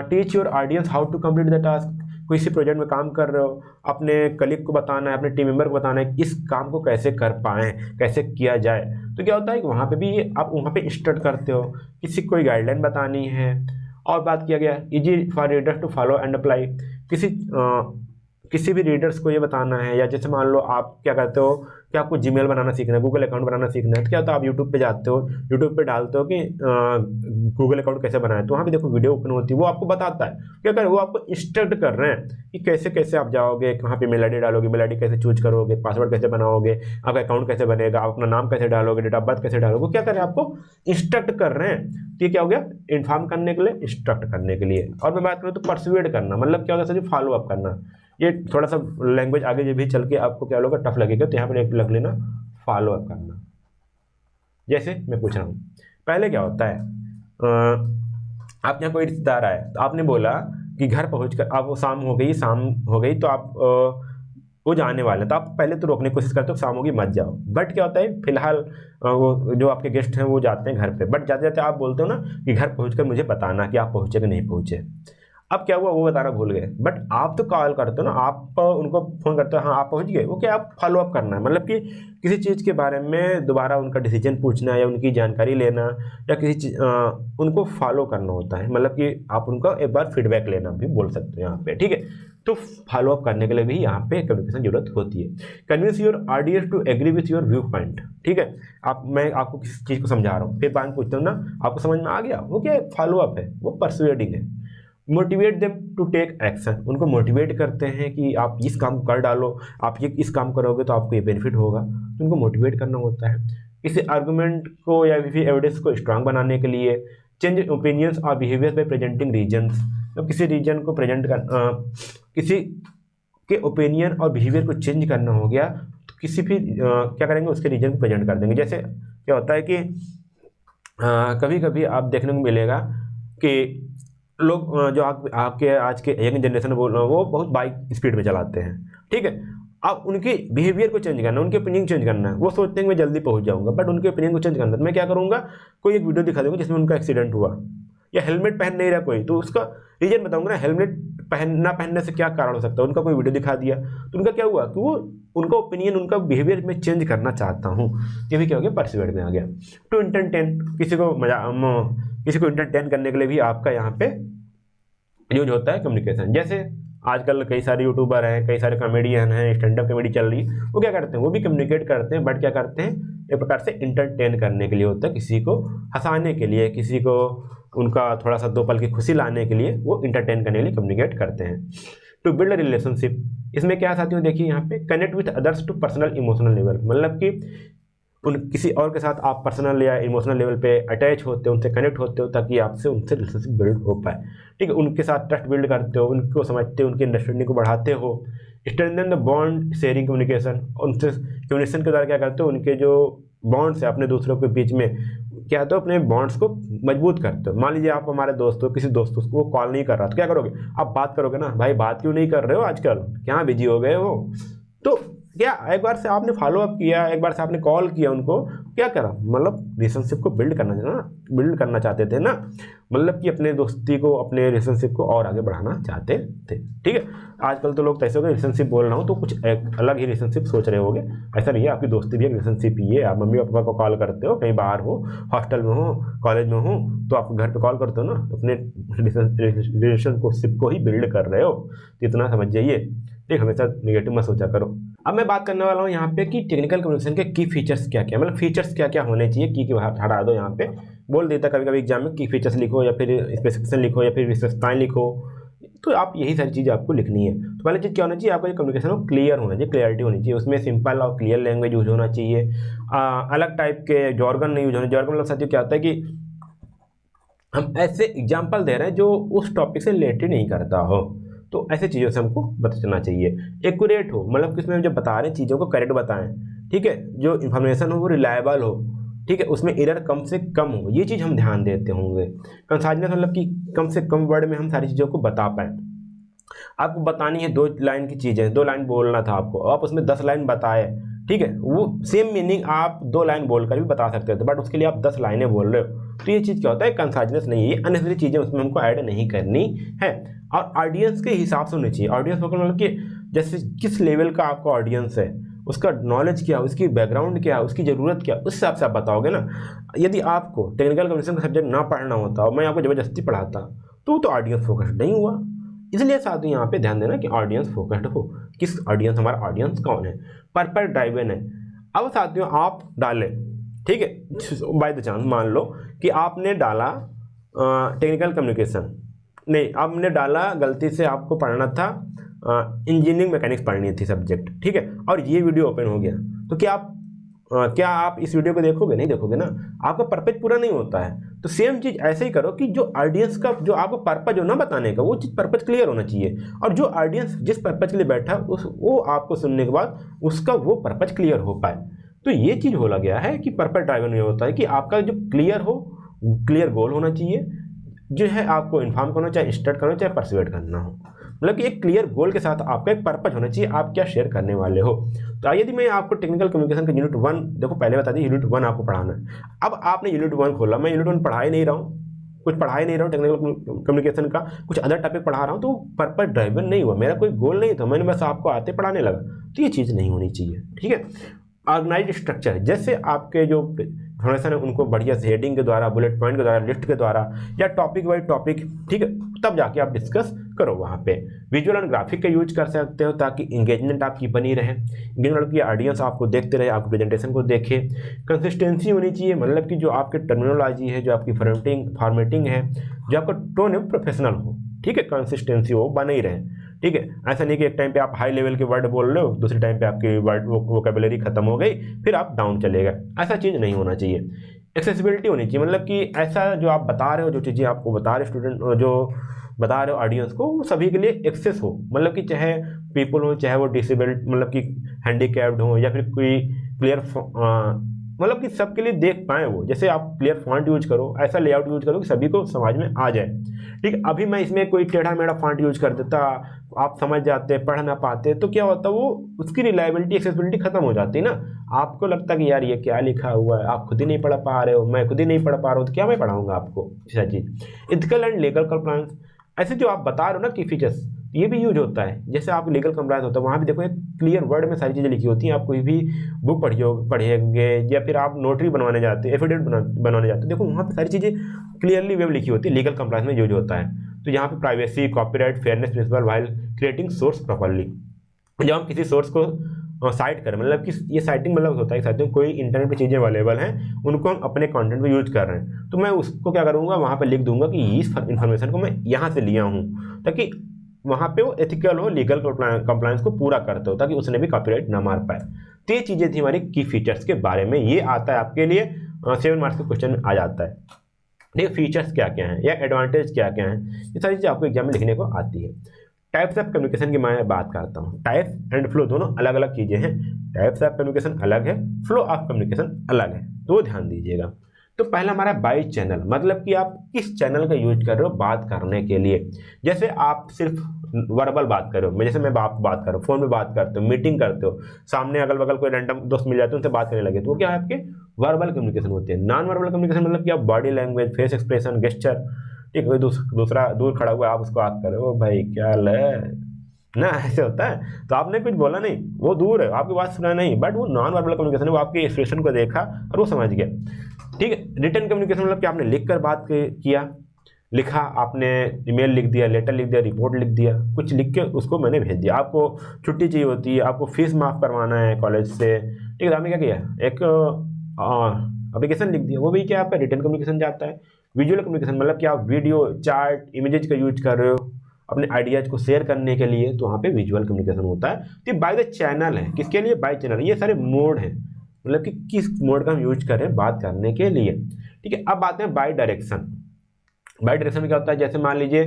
Teach your audience how to complete the task, किसी प्रोजेक्ट में काम कर रहे हो, अपने कलीग को बताना है, अपने टीम मेंबर को बताना है कि इस काम को कैसे कर पाएँ, कैसे किया जाए। तो क्या होता है कि वहाँ पे भी आप वहाँ पे इंस्ट्रक्ट करते हो, किसी को कोई गाइडलाइन बतानी है। और बात किया गया easy for readers to follow and apply, किसी भी रीडर्स को ये बताना है, या जैसे मान लो आप क्या करते हो कि आपको जीमेल बनाना सीखना है, गूगल अकाउंट बनाना सीखना है, तो क्या होता है आप यूट्यूब पे जाते हो, यूट्यूब पे डालते हो कि गूगल अकाउंट कैसे बनाए, तो वहाँ पे देखो वीडियो ओपन होती है, वो आपको बताता है क्या कर, वो आपको इंस्ट्रक्ट कर रहे हैं कि कैसे कैसे आप जाओगे, कहाँ पे मेल आई डालोगे, मेल आई कैसे चूज करोगे, पासवर्ड कैसे बनाओगे, आपका अकाउंट कैसे बनेगा, आप अपना नाम कैसे डालोगे, डेट ऑफ बर्थ कैसे डालोगे, क्या करें आपको इंस्ट्रक्ट कर रहे हैं। तो ये क्या हो गया, इन्फॉर्म करने के लिए, इंस्ट्रक्ट करने के लिए। और मैं बात करूँ तो परसुएड करना, मतलब क्या होता है, फॉलो अप करना। ये थोड़ा सा लैंग्वेज आगे जो भी चल के आपको क्या होगा, टफ लगेगा, तो यहाँ पर एक लग लेना फॉलो अप करना। जैसे मैं पूछ रहा हूँ, पहले क्या होता है, आपके यहाँ कोई रिश्तेदार आए, तो आपने बोला कि घर पहुँचकर, आप वो शाम हो गई तो आप वो जाने वाले हैं, तो आप पहले तो रोकने की कोशिश करते हो शाम होगी मत जाओ। बट क्या होता है, फिलहाल वो जो आपके गेस्ट हैं वो जाते हैं घर पे, बट जाते जाते आप बोलते हो ना कि घर पहुँचकर मुझे बताना कि आप पहुँचे कि नहीं पहुँचे। अब क्या हुआ, वो बताना भूल गए, बट आप तो कॉल करते हो ना, आप उनको फ़ोन करते हो, हाँ आप पहुंच गए, वो क्या आप फॉलो अप करना है, मतलब कि किसी चीज़ के बारे में दोबारा उनका डिसीजन पूछना या उनकी जानकारी लेना, या किसी चीज़ उनको फॉलो करना होता है, मतलब कि आप उनका एक बार फीडबैक लेना भी बोल सकते हो यहाँ पे। ठीक है, तो फॉलो अप करने के लिए भी यहाँ पे कम्युनिकेशन जरूरत होती है। Convince your audience to agree with your view point. ठीक है, मैं आपको किसी चीज़ को समझा रहा हूँ, फिर बात पूछता हूँ ना, आपको समझ में आ गया, वो क्या है, फॉलो अप है, वो परसुएडिंग है। Motivate them to take action, उनको मोटिवेट करते हैं कि आप इस काम को कर डालो, आप ये इस काम करोगे तो आपको ये बेनिफिट होगा, तो उनको मोटिवेट करना होता है। किसी आर्गूमेंट को या किसी एविडेंस को स्ट्रांग बनाने के लिए चेंज ओपिनियंस और बिहेवियर बाय प्रेजेंटिंग रीजन्स, तो किसी रीजन को प्रेजेंट कर किसी के ओपिनियन और बिहेवियर को चेंज करना हो गया, तो किसी भी क्या करेंगे, उसके रीजन को प्रेजेंट कर देंगे। जैसे क्या होता है कि कभी कभी आप देखने को मिलेगा कि लोग जो आपके आज के यंग जनरेशन बोल रहे हो, वो बहुत बाइक स्पीड में चलाते हैं, ठीक है। अब उनके बिहेवियर को चेंज करना है, उनके ओपिनियन चेंज करना है। वो सोचते हैं मैं जल्दी पहुंच जाऊंगा, बट उनके ओपिनियन को चेंज करना है। तो मैं क्या करूंगा, कोई एक वीडियो दिखा दूंगा जिसमें उनका एक्सीडेंट हुआ, या हेलमेट पहन नहीं रहा कोई, तो उसका रीजन बताऊंगा ना, हेलमेट ना पहनने से क्या कारण हो सकता है। उनका कोई वीडियो दिखा दिया, तो उनका क्या हुआ कि वो उनका ओपिनियन, उनका बिहेवियर में चेंज करना चाहता हूँ। ये भी क्या हो गया, परसुएड में आ गया। टू एंटरटेन, किसी को एंटरटेन करने के लिए भी आपका यहाँ पे यूज होता है कम्युनिकेशन। जैसे आजकल कई सारे यूट्यूबर हैं, कई सारे कॉमेडियन हैं, स्टैंड अप कॉमेडी चल रही है, वो क्या करते हैं, वो भी कम्युनिकेट करते हैं, बट क्या करते हैं, एक प्रकार से इंटरटेन करने के लिए होता है, किसी को हंसाने के लिए, किसी को उनका थोड़ा सा 2 पल की खुशी लाने के लिए वो इंटरटेन करने के लिए कम्युनिकेट करते हैं। टू बिल्ड अ रिलेशनशिप, इसमें क्या साथियों देखिए यहाँ पे, connect with others to personal emotional level, मतलब कि किसी और के साथ आप पर्सनल या इमोशनल लेवल पे अटैच होते हो, उनसे कनेक्ट होते हो, ताकि आपसे उनसे रिलेशनशिप बिल्ड हो पाए, ठीक है। उनके साथ ट्रस्ट बिल्ड करते हो, उनको समझते हो, उनकी अंडरस्टैंडिंग को बढ़ाते हो। Strengthen the bond sharing communication, उनसे कम्युनिकेशन के द्वारा क्या करते हो, उनके जो बॉन्ड्स है अपने दूसरों के बीच में, क्या तो अपने बॉन्ड्स को मजबूत करते हो। मान लीजिए आप हमारे दोस्त हो, किसी दोस्त को वो कॉल नहीं कर रहा, तो क्या करोगे, आप बात करोगे ना, भाई बात क्यों नहीं कर रहे हो आजकल, क्या बिजी हो गए हो। तो क्या एक बार से आपने फॉलो अप किया, एक बार से आपने कॉल किया उनको, क्या करा, मतलब रिलेशनशिप को बिल्ड करना चाहते थे ना, मतलब कि अपने दोस्ती को, अपने रिलेशनशिप को और आगे बढ़ाना चाहते थे, ठीक है। आजकल तो लोग ऐसे हो गए, रिलेशनशिप बोल रहा हूँ तो कुछ एक अलग ही रिलेशनशिप सोच रहे होगे, ऐसा नहीं है। आपकी दोस्ती भी एक रिलेशनशिप ही है। आप मम्मी पापा को कॉल करते हो, कहीं बाहर हो, हॉस्टल में हो, कॉलेज में हो, तो आप घर पे कॉल करते हो ना, अपने रिलेशनशिप को ही बिल्ड कर रहे हो। तो इतना समझ जाइए, ठीक, हमेशा निगेटिव मत सोचा करो। अब मैं बात करने वाला हूँ यहाँ पे कि टेक्निकल कम्युनिकेशन के की फीचर्स क्या क्या, मतलब फीचर्स क्या क्या होने चाहिए। की हटा दो, यहाँ पे बोल देता कभी कभी एग्जाम में की फीचर्स लिखो, या फिर स्पेसिफिकेशन लिखो, या फिर विशेषताएं लिखो, तो आप यही सारी चीज़ें आपको लिखनी है। तो पहले चीज़ क्या होना चाहिए, आपका जो कम्युनिकेशन हो क्लियर होना चाहिए, क्लियरिटी होनी चाहिए, उसमें सिंपल और क्लियर लैंग्वेज यूज होना चाहिए। अलग टाइप के जॉर्गन नहीं यूज होने। जॉर्गन मतलब साथियों क्या होता है कि हम ऐसे एग्जाम्पल दे रहे हैं जो उस टॉपिक से रिलेटेड नहीं करता हो, तो ऐसे चीज़ों से हमको बचना चाहिए। एक्यूरेट हो, मतलब कि उसमें हम जब बता रहे हैं चीज़ों को करेक्ट बताएं, ठीक है। जो इन्फॉर्मेशन हो वो रिलायबल हो, ठीक है, उसमें एरर कम से कम हो, ये चीज़ हम ध्यान देते होंगे। कंसाइजनेस मतलब कि कम से कम वर्ड में हम सारी चीज़ों को बता पाएँ। आपको बतानी है 2 लाइन की चीज़ें, 2 लाइन बोलना था आपको, आप उसमें 10 लाइन बताए, ठीक है। वो सेम मीनिंग आप 2 लाइन बोलकर भी बता सकते थे, बट उसके लिए आप 10 लाइनें बोल रहे हो, तो ये चीज़ क्या होता है, कंसाइजनेस नहीं है। अननेसेसरी चीज़ें उसमें हमको ऐड नहीं करनी है, और ऑडियंस के हिसाब से होनी चाहिए। ऑडियंस मतलब कि जैसे किस लेवल का आपका ऑडियंस है, उसका नॉलेज क्या, उसकी बैकग्राउंड क्या, उसकी ज़रूरत क्या, उस हिसाब से आप बताओगे ना। यदि आपको टेक्निकल कम्युनिकेशन का सब्जेक्ट ना पढ़ना होता और मैं आपको ज़बरदस्ती पढ़ाता, तो ऑडियंस फोकस्ड नहीं हुआ। इसलिए साथियों यहाँ पे ध्यान देना कि ऑडियंस फोकस्ड हो, किस ऑडियंस, हमारा ऑडियंस कौन है, पर्पस ड्राइवन है। अब साथियों आप डालें, ठीक है, बाय द चांस मान लो कि आपने डाला टेक्निकल कम्युनिकेशन, नहीं आपने डाला गलती से, आपको पढ़ना था इंजीनियरिंग मैकेनिक्स पढ़नी थी सब्जेक्ट, ठीक है, और ये वीडियो ओपन हो गया, तो क्या आप इस वीडियो को देखोगे, नहीं देखोगे ना, आपका पर्पज पूरा नहीं होता है। तो सेम चीज़ ऐसे ही करो कि जो ऑडियंस का, जो आपका पर्पज हो ना बताने का, वो चीज़ पर्पज क्लियर होना चाहिए, और जो ऑडियंस जिस पर्पज के लिए बैठा वो आपको सुनने के बाद उसका वो पर्पज क्लियर हो पाए। तो ये चीज़ बोला गया है कि पर्पज ड्राइवन ये होता है कि आपका जो क्लियर गोल होना चाहिए, जो है आपको इन्फॉर्म करना, चाहे इंस्ट्रक्ट करना, चाहे परसुएट करना हो, मतलब कि एक क्लियर गोल के साथ आपका एक पर्पज होना चाहिए, आप क्या शेयर करने वाले हो। तो यदि मैं आपको टेक्निकल कम्युनिकेशन का यूनिट 1, देखो पहले बता दी यूनिट 1 आपको पढ़ाना है। अब आपने यूनिट 1 खोला, मैं यूनिट 1 पढ़ा ही नहीं रहा हूँ, कुछ पढ़ा ही नहीं रहा हूँ टेक्निकल कम्युनिकेशन का, कुछ अदर टॉपिक पढ़ा रहा हूँ, तो पर्पज ड्राइवन नहीं हुआ, मेरा कोई गोल नहीं था, मैंने बस आपको आते पढ़ाने लगा। तो ये चीज़ नहीं होनी चाहिए, ठीक है। ऑर्गेनाइज स्ट्रक्चर, जैसे आपके जो इन्फॉर्मेशन है उनको बढ़िया से हेडिंग के द्वारा, बुलेट पॉइंट के द्वारा, लिस्ट के द्वारा, या टॉपिक वाइज टॉपिक, ठीक है, तब जाके आप डिस्कस करो वहाँ पे। विजुअल एंड ग्राफिक का यूज कर सकते हो ताकि इंगेजमेंट आपकी बनी रहे, इंगेजमेंट की ऑडियंस आपको देखते रहे, आपको प्रेजेंटेशन को देखे। कंसिस्टेंसी होनी चाहिए, मतलब कि जो आपकी टर्मिनोलॉजी है, जो आपकी फॉर्मेटिंग है, जो आपका टोन है प्रोफेशनल हो, ठीक है, कंसिस्टेंसी हो बने ही रहे, ठीक है। ऐसा नहीं कि एक टाइम पे आप हाई लेवल के वर्ड बोल रहे हो, दूसरे टाइम पे आपकी वर्ड वोकैबुलरी खत्म हो गई, फिर आप डाउन चले गए, ऐसा चीज़ नहीं होना चाहिए। एक्सेसिबिलिटी होनी चाहिए, मतलब कि ऐसा जो आप बता रहे हो, जो चीज़ें आपको बता रहे स्टूडेंट, जो बता रहे हो ऑडियंस को, वो सभी के लिए एक्सेस हो, मतलब कि चाहे पीपल हो, चाहे वो डिसेबल्ड मतलब कि हैंडीकैप्ड हो, या फिर कोई क्लियर मतलब कि सबके लिए देख पाए वो। जैसे आप क्लियर फॉन्ट यूज करो, ऐसा लेआउट यूज करो कि सभी को समझ में आ जाए। ठीक है, अभी मैं इसमें कोई टेढ़ा मेढ़ा फॉन्ट यूज कर देता, आप समझ जाते, पढ़ ना पाते, तो क्या होता, वो उसकी रिलायबिलिटी, एक्सेसिबिलिटी खत्म हो जाती ना। आपको लगता कि यार ये क्या लिखा हुआ है, आप खुद ही नहीं पढ़ पा रहे हो, मैं खुद ही नहीं पढ़ पा रहा हूँ, तो क्या मैं पढ़ाऊंगा आपको ऐसा चीज़। इथिकल एंड लीगल कंप्लायंस, ऐसे जो आप बता रहे हो ना की फीचर्स, ये भी यूज होता है। जैसे आप लीगल कंप्लायंस होता है, वहाँ भी देखो एक क्लियर वर्ड में सारी चीज़ें लिखी होती हैं। आप कोई भी बुक पढ़ेंगे या फिर आप नोटरी बनवाने जाते हैं, एफिडेविट बनवाने जाते हैं, देखो वहाँ पे सारी चीज़ें क्लियरली वे लिखी होती है। लीगल कंप्लायंस में यूज होता है। तो यहाँ पे privacy, copyright, fairness principle while creating source properly. जब हम किसी सोर्स को साइट करें, मतलब कि ये साइटिंग मतलब होता है कि कोई इंटरनेट पे चीज़ें अवेलेबल हैं, उनको हम अपने कंटेंट में यूज कर रहे हैं, तो मैं उसको क्या करूँगा, वहाँ पे लिख दूंगा कि इस इन्फॉर्मेशन को मैं यहाँ से लिया हूँ, ताकि वहाँ पे वो एथिकल हो, लीगल कंप्लायंस को पूरा करते हो, ताकि उसने भी कॉपीराइट ना मार पाए। तो ये चीज़ें थी हमारी की फीचर्स के बारे में। ये आता है आपके लिए 7 मार्क्स के क्वेश्चन में आ जाता है। ठीक है, फीचर्स क्या क्या हैं या एडवांटेज क्या क्या हैं, ये सारी चीज़ें आपको एग्जाम में लिखने को आती है। टाइप्स ऑफ कम्युनिकेशन की मैं बात करता हूँ। टाइप एंड फ्लो दोनों अलग अलग चीज़ें हैं। टाइप्स ऑफ कम्युनिकेशन अलग है, फ्लो ऑफ कम्युनिकेशन अलग है, तो ध्यान दीजिएगा। तो पहला हमारा बाई चैनल, मतलब कि आप किस चैनल का यूज कर रहे हो बात करने के लिए। जैसे आप सिर्फ वर्बल बात कर रहे हो, जैसे मैं बात कर रहा हूँ, फोन में बात करते हो, मीटिंग करते हो, सामने अगल बगल कोई रैंडम दोस्त मिल जाते हैं, उनसे बात करने लगे, तो वो क्या है, आपके वर्बल कम्युनिकेशन होते हैं। नॉन वर्बल कम्युनिकेशन मतलब कि आप body language, face expression, gesture, ठीक है, दूसरा दूर खड़ा हुआ है, आप उसको बात कर रहे हो, भाई क्या है ना, ऐसे होता है। तो आपने कुछ बोला नहीं, वो दूर है, आपकी बात सुना नहीं, बट वो नॉन वर्बल कम्युनिकेशन है, वो आपके एक्सप्रेशन को देखा और वो समझ गया। ठीक है, रिटन कम्युनिकेशन मतलब कि आपने लिख कर बात किया, लिखा, आपने ईमेल लिख दिया, लेटर लिख दिया, रिपोर्ट लिख दिया, कुछ लिख के उसको मैंने भेज दिया। आपको छुट्टी चाहिए होती है, आपको फीस माफ़ करवाना है कॉलेज से, ठीक है, आपने क्या किया, एक एप्लीकेशन लिख दिया, वो भी क्या आपका रिटन कम्युनिकेशन जाता है। विजुअल कम्युनिकेशन मतलब कि आप वीडियो, चार्ट, इमेजेज का यूज कर रहे हो अपने आइडियाज को शेयर करने के लिए, तो वहाँ पे विजुअल कम्युनिकेशन होता है। तो बाय द चैनल है, किसके लिए, बाय चैनल। ये सारे मोड हैं, मतलब कि किस मोड का हम यूज कर रहे हैं बात करने के लिए। ठीक है, अब आते हैं बाय डायरेक्शन। बाय डायरेक्शन में क्या होता है, जैसे मान लीजिए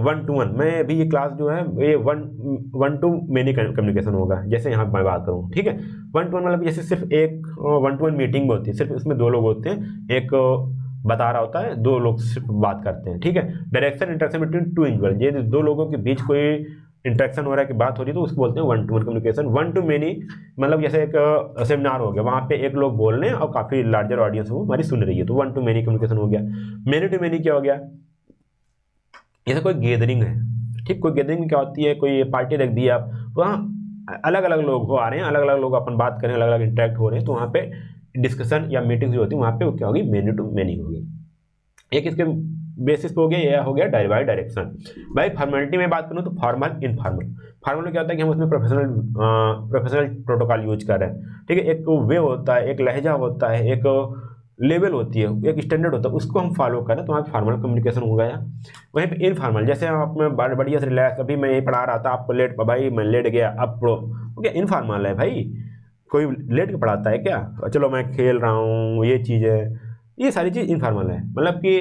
1 to 1, मैं अभी ये क्लास जो है ये वन टू मेनी कम्युनिकेशन होगा। जैसे यहाँ मैं बात करूँ, ठीक है, 1 to 1 मतलब जैसे सिर्फ एक 1 to 1 मीटिंग होती है, सिर्फ उसमें 2 लोग होते हैं, एक बता रहा होता है, 2 लोग सिर्फ बात करते हैं। ठीक है, डायरेक्शन इंटरेक्शन बिटवीन 2 इंडिविजुअल, ये 2 लोगों के बीच कोई इंटरेक्शन हो रहा है कि बात हो रही है, तो उसको बोलते हैं 1 to 1 कम्युनिकेशन। 1 to मेनी मतलब जैसे एक सेमिनार हो गया, वहाँ पे एक लोग बोल रहे हैं और काफ़ी लार्जर ऑडियंस वो हमारी सुन रही है, तो 1 to मेनी कम्युनिकेशन हो गया। मेनी टू मेनी क्या हो गया, जैसे कोई गैदरिंग है, ठीक, कोई गैदरिंग में क्या होती है, कोई पार्टी रख दी आप, वहाँ अलग अलग लोग हो आ रहे हैं, अलग अलग लोग अपन बात करें, अलग अलग इंटरेक्ट हो रहे हैं, तो वहाँ पे डिस्कशन या मीटिंग जो होती है वहाँ पे वो क्या होगी, मेनी टू मेनी होगी। एक इसके बेसिस पे हो गया, यह हो गया बाय डायरेक्शन। भाई फॉर्मेलिटी में बात करूँ तो फॉर्मल, इनफॉर्मल। फॉर्मल में क्या होता है कि हम उसमें प्रोफेशनल प्रोटोकॉल यूज कर रहे हैं। ठीक है, एक वे होता है, एक लहजा होता है, एक लेवल होती है, एक स्टैंडर्ड होता है, उसको हम फॉलो करें तो वहाँ फॉर्मल कम्युनिकेशन हो गया। वहीं पे इनफॉर्मल, जैसे आप में बढ़िया से रिलैक्स, अभी मैं ये पढ़ा रहा था, आपको लेट, भाई मैं लेट गया, अब पढ़ो, वो क्या इनफॉर्मल है भाई, कोई लेट के पढ़ाता है क्या, चलो मैं खेल रहा हूँ, ये चीज़ है, ये सारी चीज़ इनफॉर्मल है, मतलब कि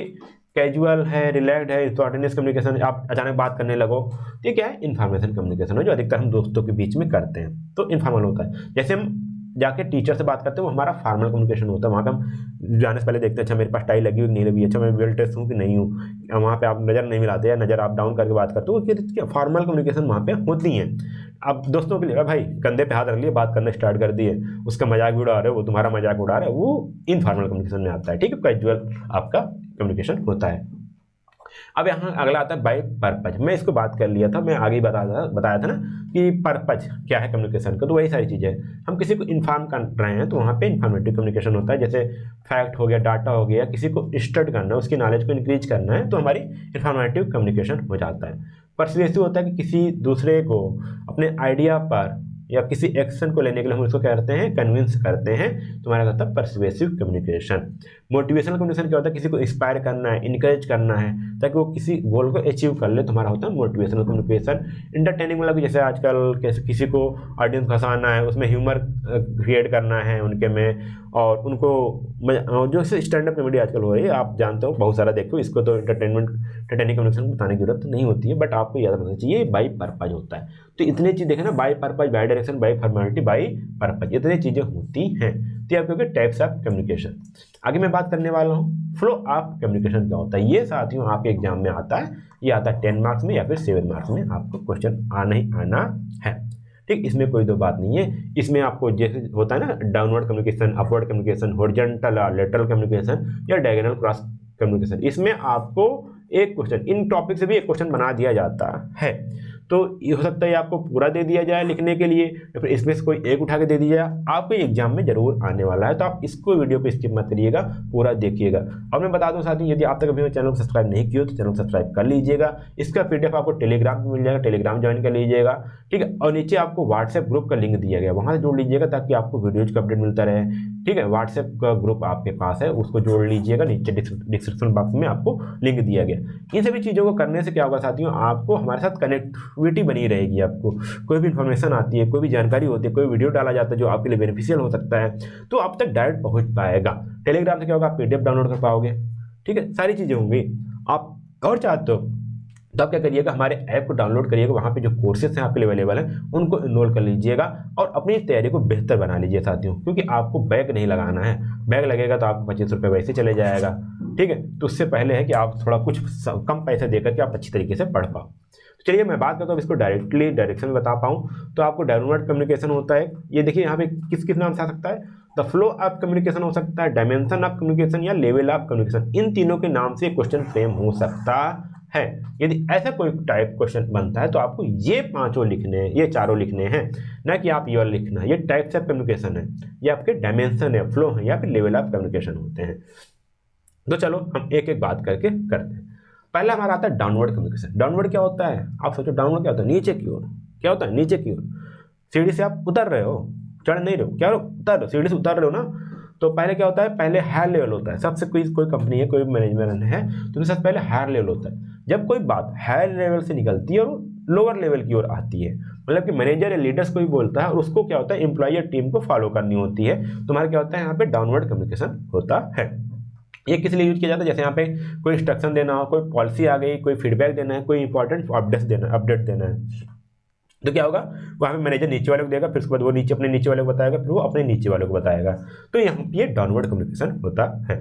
कैजुअल है, रिलैक्स्ड है, स्पॉन्टेनियस कम्युनिकेशन, आप अचानक बात करने लगो, तो ये क्या है, इन्फॉर्मेशन कम्युनिकेशन है, जो अधिकतर हम दोस्तों के बीच में करते हैं, तो इनफॉर्मल होता है। जैसे हम जाके टीचर से बात करते हैं, वो हमारा फॉर्मल कम्युनिकेशन होता है, वहाँ पे हम जाने से पहले देखते हैं, अच्छा मेरे पास टाई लगी हुई नहीं लगी, अच्छा मैं वेल ड्रेस हूँ कि नहीं हूँ, वहाँ पे आप नज़र नहीं मिलाते या नज़र आप डाउन करके बात करते हो, तो फॉर्मल कम्युनिकेशन वहाँ पे होती हैं। अब दोस्तों के लिए भाई कंधे पे हाथ रख लिए, बात करना स्टार्ट कर दिए, उसका मजाक भी उड़ा रहे हो, वो तुम्हारा मजाक उड़ा रहा है, वो इनफॉर्मल कम्युनिकेशन में आता है। ठीक है, कैजुअल आपका कम्युनिकेशन होता है। अब यहाँ अगला आता है बाय पर्पज। मैं इसको बात कर लिया था, मैं आगे ही बताया था ना कि पर्पज क्या है कम्युनिकेशन का, तो वही सारी चीज़ें हम किसी को इन्फॉर्म कर रहे हैं, तो वहाँ पे इन्फॉर्मेटिव कम्युनिकेशन होता है। जैसे फैक्ट हो गया, डाटा हो गया, किसी को स्टडी करना है, उसकी नॉलेज को इंक्रीज करना है, तो हमारी इन्फॉर्मेटिव कम्युनिकेशन हो जाता है। पर्सुएसिव होता है कि किसी दूसरे को अपने आइडिया पर या किसी एक्शन को लेने के लिए हम उसको क्या करते हैं, कन्विंस करते हैं। तुम्हारा होता है परसुएसिव कम्युनिकेशन। मोटिवेशनल कम्युनिकेशन क्या होता है, किसी को इंस्पायर करना है, इनकरेज करना है ताकि वो किसी गोल को अचीव कर ले, तुम्हारा होता है मोटिवेशनल कम्युनिकेशन। इंटरटेनिंग मतलब जैसे आजकल किसी को ऑडियंस फंसाना है, उसमें ह्यूमर क्रिएट करना है उनके में, और उनको जो स्टैंड अप कॉमेडी आजकल हो रही है, आप जानते हो बहुत सारा देखो, इसको तो एंटरटेनिंग कम्युनिकेशन बताने की जरूरत नहीं होती है, बट आपको याद रखना चाहिए बाई पर्पज होता है। तो इतनी चीज़ देखें ना, by purpose, by direction, by formality, by purpose, इतनी चीज़ें होती हैं। तो आप क्योंकि टाइप्स ऑफ कम्युनिकेशन। आगे मैं बात करने वाला हूँ फ्लो ऑफ कम्युनिकेशन क्या होता है। ये साथियों आपके एग्जाम में आता है, ये आता है 10 मार्क्स में या फिर 7 मार्क्स में, आपको क्वेश्चन आना ही आना है। ठीक, इसमें कोई दो बात नहीं है। इसमें आपको जैसे होता है ना downward communication, upward communication, horizontal और लेटरल कम्युनिकेशन या डायगोनल क्रॉस कम्युनिकेशन, इसमें आपको एक क्वेश्चन, इन टॉपिक से भी एक क्वेश्चन बना दिया जाता है। तो ये हो सकता है आपको पूरा दे दिया जाए लिखने के लिए, या फिर इसमें से कोई एक उठा के दे दिया जाए, आपको एग्जाम में जरूर आने वाला है। तो आप इसको वीडियो को स्किप मत करिएगा, पूरा देखिएगा। और मैं बता दूं साथियों, यदि आप तक अभी मेरे चैनल को सब्सक्राइब नहीं किया तो चैनल को सब्सक्राइब कर लीजिएगा। इसका पीडीएफ आपको टेलीग्राम पर मिल जाएगा, टेलीग्राम ज्वाइन कर लीजिएगा। ठीक है, और नीचे आपको व्हाट्सएप ग्रुप का लिंक दिया गया, वहाँ से जोड़ लीजिएगा ताकि आपको वीडियोज का अपडेट मिलता रहे। ठीक है, व्हाट्सएप का ग्रुप आपके पास है, उसको जोड़ लीजिएगा, नीचे डिस्क्रिप्शन बॉक्स में आपको लिंक दिया गया। इन सभी चीज़ों को करने से क्या होगा साथियों, आपको हमारे साथ कनेक्टिविटी बनी रहेगी। आपको कोई भी इन्फॉर्मेशन आती है, कोई भी जानकारी होती है, कोई वीडियो डाला जाता है जो आपके लिए बेनिफिशियल हो सकता है, तो आप तक डायरेक्ट पहुंच पाएगा। टेलीग्राम से क्या होगा, आप पीडीएफ डाउनलोड कर पाओगे। ठीक है, सारी चीज़ें होंगी। आप और चाहते हो तो आप क्या करिएगा, हमारे ऐप को डाउनलोड करिएगा, वहाँ पे जो कोर्सेज हैं आपके लिए अवेलेबल हैं उनको इनरोल कर लीजिएगा और अपनी तैयारी को बेहतर बना लीजिए साथियों, क्योंकि आपको बैग नहीं लगाना है। बैग लगेगा तो आपको 25 रुपये वैसे चले जाएगा। ठीक है, तो उससे पहले है कि आप थोड़ा कुछ कम पैसे देकर के आप अच्छी तरीके से पढ़ पाओ। तो चलिए मैं बात करता हूँ इसको डायरेक्शन में बता पाऊँ। तो आपको डाउनवर्ड कम्युनिकेशन होता है, ये देखिए यहाँ पे किस किस नाम से आ सकता है, द फ्लो ऑफ कम्युनिकेशन हो सकता है, डायमेंशन ऑफ कम्युनिकेशन या लेवल ऑफ कम्युनिकेशन। इन तीनों के नाम से क्वेश्चन फ्रेम हो सकता है। यदि ऐसा कोई टाइप क्वेश्चन बनता है तो आपको ये पांचों लिखने हैं, ये चारों लिखने हैं, ना कि आप ये वाला लिखना है। ये टाइप्स ऑफ कम्युनिकेशन है, ये आपके डायमेंशन है, फ्लो है या फिर लेवल ऑफ कम्युनिकेशन होते हैं। तो चलो हम एक एक बात करके करते हैं। पहला हमारा आता है डाउनवर्ड कम्युनिकेशन। डाउनवर्ड क्या होता है, आप सोचो डाउनवर्ड क्या होता है, नीचे की ओर। क्या होता है, नीचे की ओर। सीढ़ी से आप उतर रहे हो, चढ़ नहीं रहे हो, क्या उतर रहे हो, सीढ़ी से उतर रहे हो ना। तो पहले क्या होता है, पहले हायर लेवल होता है। सबसे कोई कंपनी है, कोई मैनेजमेंट है तो सबसे पहले हायर लेवल होता है। जब कोई बात हायर लेवल से निकलती है और लोअर लेवल की ओर आती है, मतलब कि मैनेजर या लीडर्स को भी बोलता है और उसको क्या होता है, एम्प्लॉय या टीम को फॉलो करनी होती है। तुम्हारा क्या होता है, यहाँ पे डाउनवर्ड कम्युनिकेशन होता है। ये किस लिए यूज किया जाता है, जैसे यहाँ पे कोई इंस्ट्रक्शन देना हो, कोई पॉलिसी आ गई, कोई फीडबैक देना है, कोई इंपॉर्टेंट अपडेट देना है, तो क्या होगा, वहाँ पे मैनेजर नीचे वाले को देगा, फिर उसके बाद वो नीचे अपने नीचे वाले को बताएगा, फिर वो अपने नीचे वाले को बताएगा। तो यहाँ ये डाउनवर्ड कम्युनिकेशन होता है।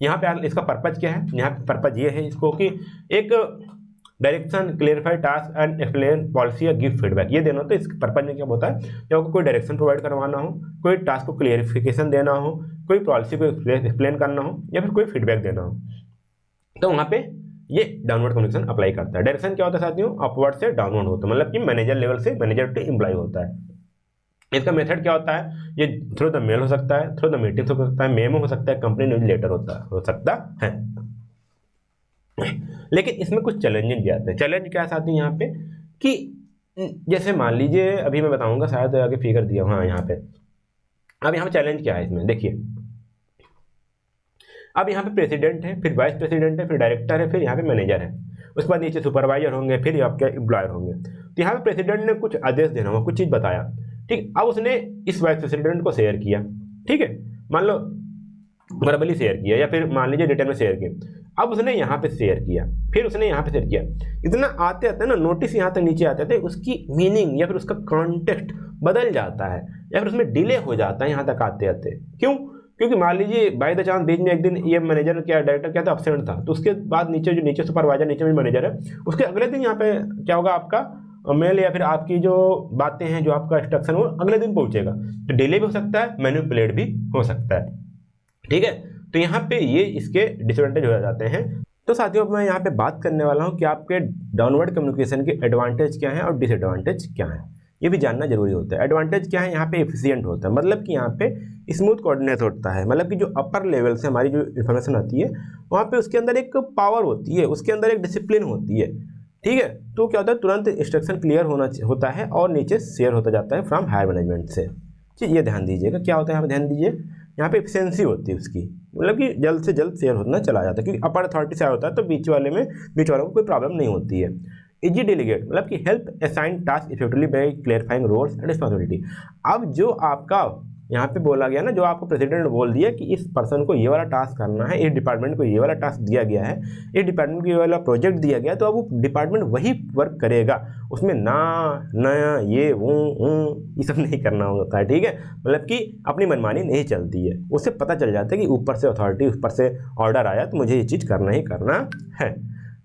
यहाँ पे इसका पर्पज क्या है, यहाँ पे पर्पज ये है इसको कि एक direction, clarify task and explain policy या गिव फीडबैक, ये देना। तो इस पर्पज में क्या होता है, जब आपको कोई डायरेक्शन प्रोवाइड करवाना हो, कोई टास्क को क्लियरिफिकेशन देना हो, कोई पॉलिसी को एक्सप्लेन करना हो या फिर कोई फीडबैक देना हो, तो वहाँ पे ये डाउनवर्ड कम्युनिकेशन अप्लाई करता है। डायरेक्शन क्या होता है साथियों, अपवर्ड से डाउनवर्ड होता है, मतलब कि मैनेजर लेवल से मैनेजर टू एम्प्लॉय होता है। इसका मेथड क्या होता है, ये थ्रू द मेल हो सकता है, थ्रू द मीटिंग हो सकता है, मेमो हो सकता है, कंपनी न्यूज लेटर हो सकता है। लेकिन इसमें कुछ चैलेंजेस भी आते हैं। चैलेंज क्या है साथियों यहाँ पे, कि जैसे मान लीजिए, अभी मैं बताऊंगा, शायद आगे फिगर दिया, हाँ यहाँ पे। अब यहाँ पे चैलेंज क्या है इसमें, देखिए अब यहाँ पे प्रेसिडेंट है, फिर वाइस प्रेसिडेंट है, फिर डायरेक्टर है, फिर यहाँ पे मैनेजर है, उसके बाद नीचे सुपरवाइजर होंगे, फिर आपके एम्प्लॉयर होंगे। तो यहाँ पे प्रेसिडेंट ने कुछ आदेश देना हुआ, कुछ चीज़ बताया, ठीक। अब उसने इस वाइस प्रेसिडेंट को शेयर किया, ठीक है, मान लो वर्बली शेयर किया या फिर मान लीजिए रिटर्न में शेयर किया। अब उसने यहाँ पे शेयर किया, फिर उसने यहाँ पे शेयर किया। इतना आते आते ना नोटिस यहाँ तक नीचे आते थे, उसकी मीनिंग या फिर उसका कॉन्टेक्स्ट बदल जाता है या फिर उसमें डिले हो जाता है यहाँ तक आते आते। क्यों? क्योंकि मान लीजिए बाय द चांस बीच में एक दिन ये मैनेजर क्या, डायरेक्टर क्या था, अब्सेंट था, तो उसके बाद नीचे सुपरवाइजर, नीचे में मैनेजर है, उसके अगले दिन यहाँ पे क्या होगा, आपका मेल या फिर आपकी जो बातें हैं, जो आपका इंस्ट्रक्शन वो अगले दिन पहुंचेगा। तो डिले भी हो सकता है, मैनिपुलेट भी हो सकता है, ठीक है। तो यहाँ पे ये इसके डिसएडवांटेज हो जाते हैं। तो साथियों मैं यहाँ पे बात करने वाला हूँ कि आपके डाउनवर्ड कम्युनिकेशन के एडवांटेज क्या है और डिसएडवांटेज क्या है, ये भी जानना जरूरी होता है। एडवांटेज क्या है, यहाँ पे एफिशिएंट होता है, मतलब कि यहाँ पे स्मूथ कोऑर्डिनेट होता है, मतलब कि जो अपर लेवल से हमारी जो इन्फॉर्मेशन आती है वहाँ पे उसके अंदर एक पावर होती है, उसके अंदर एक डिसिप्लिन होती है, ठीक है। तो क्या होता है, तुरंत इंस्ट्रक्शन क्लियर होता है और नीचे शेयर होता जाता है फ्रॉम हायर मैनेजमेंट से। ठीक, ये ध्यान दीजिएगा। क्या होता है यहाँ पे, ध्यान दीजिए, यहाँ पे एफिशिएंसी होती है उसकी, मतलब कि जल्द से जल्द शेयर होना चला जाता है, क्योंकि अपर अथॉरिटी से होता है तो बीच वालों को कोई प्रॉब्लम नहीं होती है। इजी डेलीगेट मतलब कि help assign task effectively by clarifying roles and responsibility. अब जो आपका यहाँ पे बोला गया ना, जो आपको प्रेसिडेंट ने बोल दिया कि इस पर्सन को ये वाला टास्क करना है, इस डिपार्टमेंट को ये वाला टास्क दिया गया है, इस डिपार्टमेंट को ये वाला प्रोजेक्ट दिया गया है, तो अब वो डिपार्टमेंट वही वर्क करेगा, उसमें नया ये वो ये सब नहीं करना होता है। ठीक है, मतलब कि अपनी मनमानी नहीं चलती है, उससे पता चल जाता है कि ऊपर से अथॉरिटी, ऊपर से ऑर्डर आया तो मुझे ये चीज़ करना ही करना है।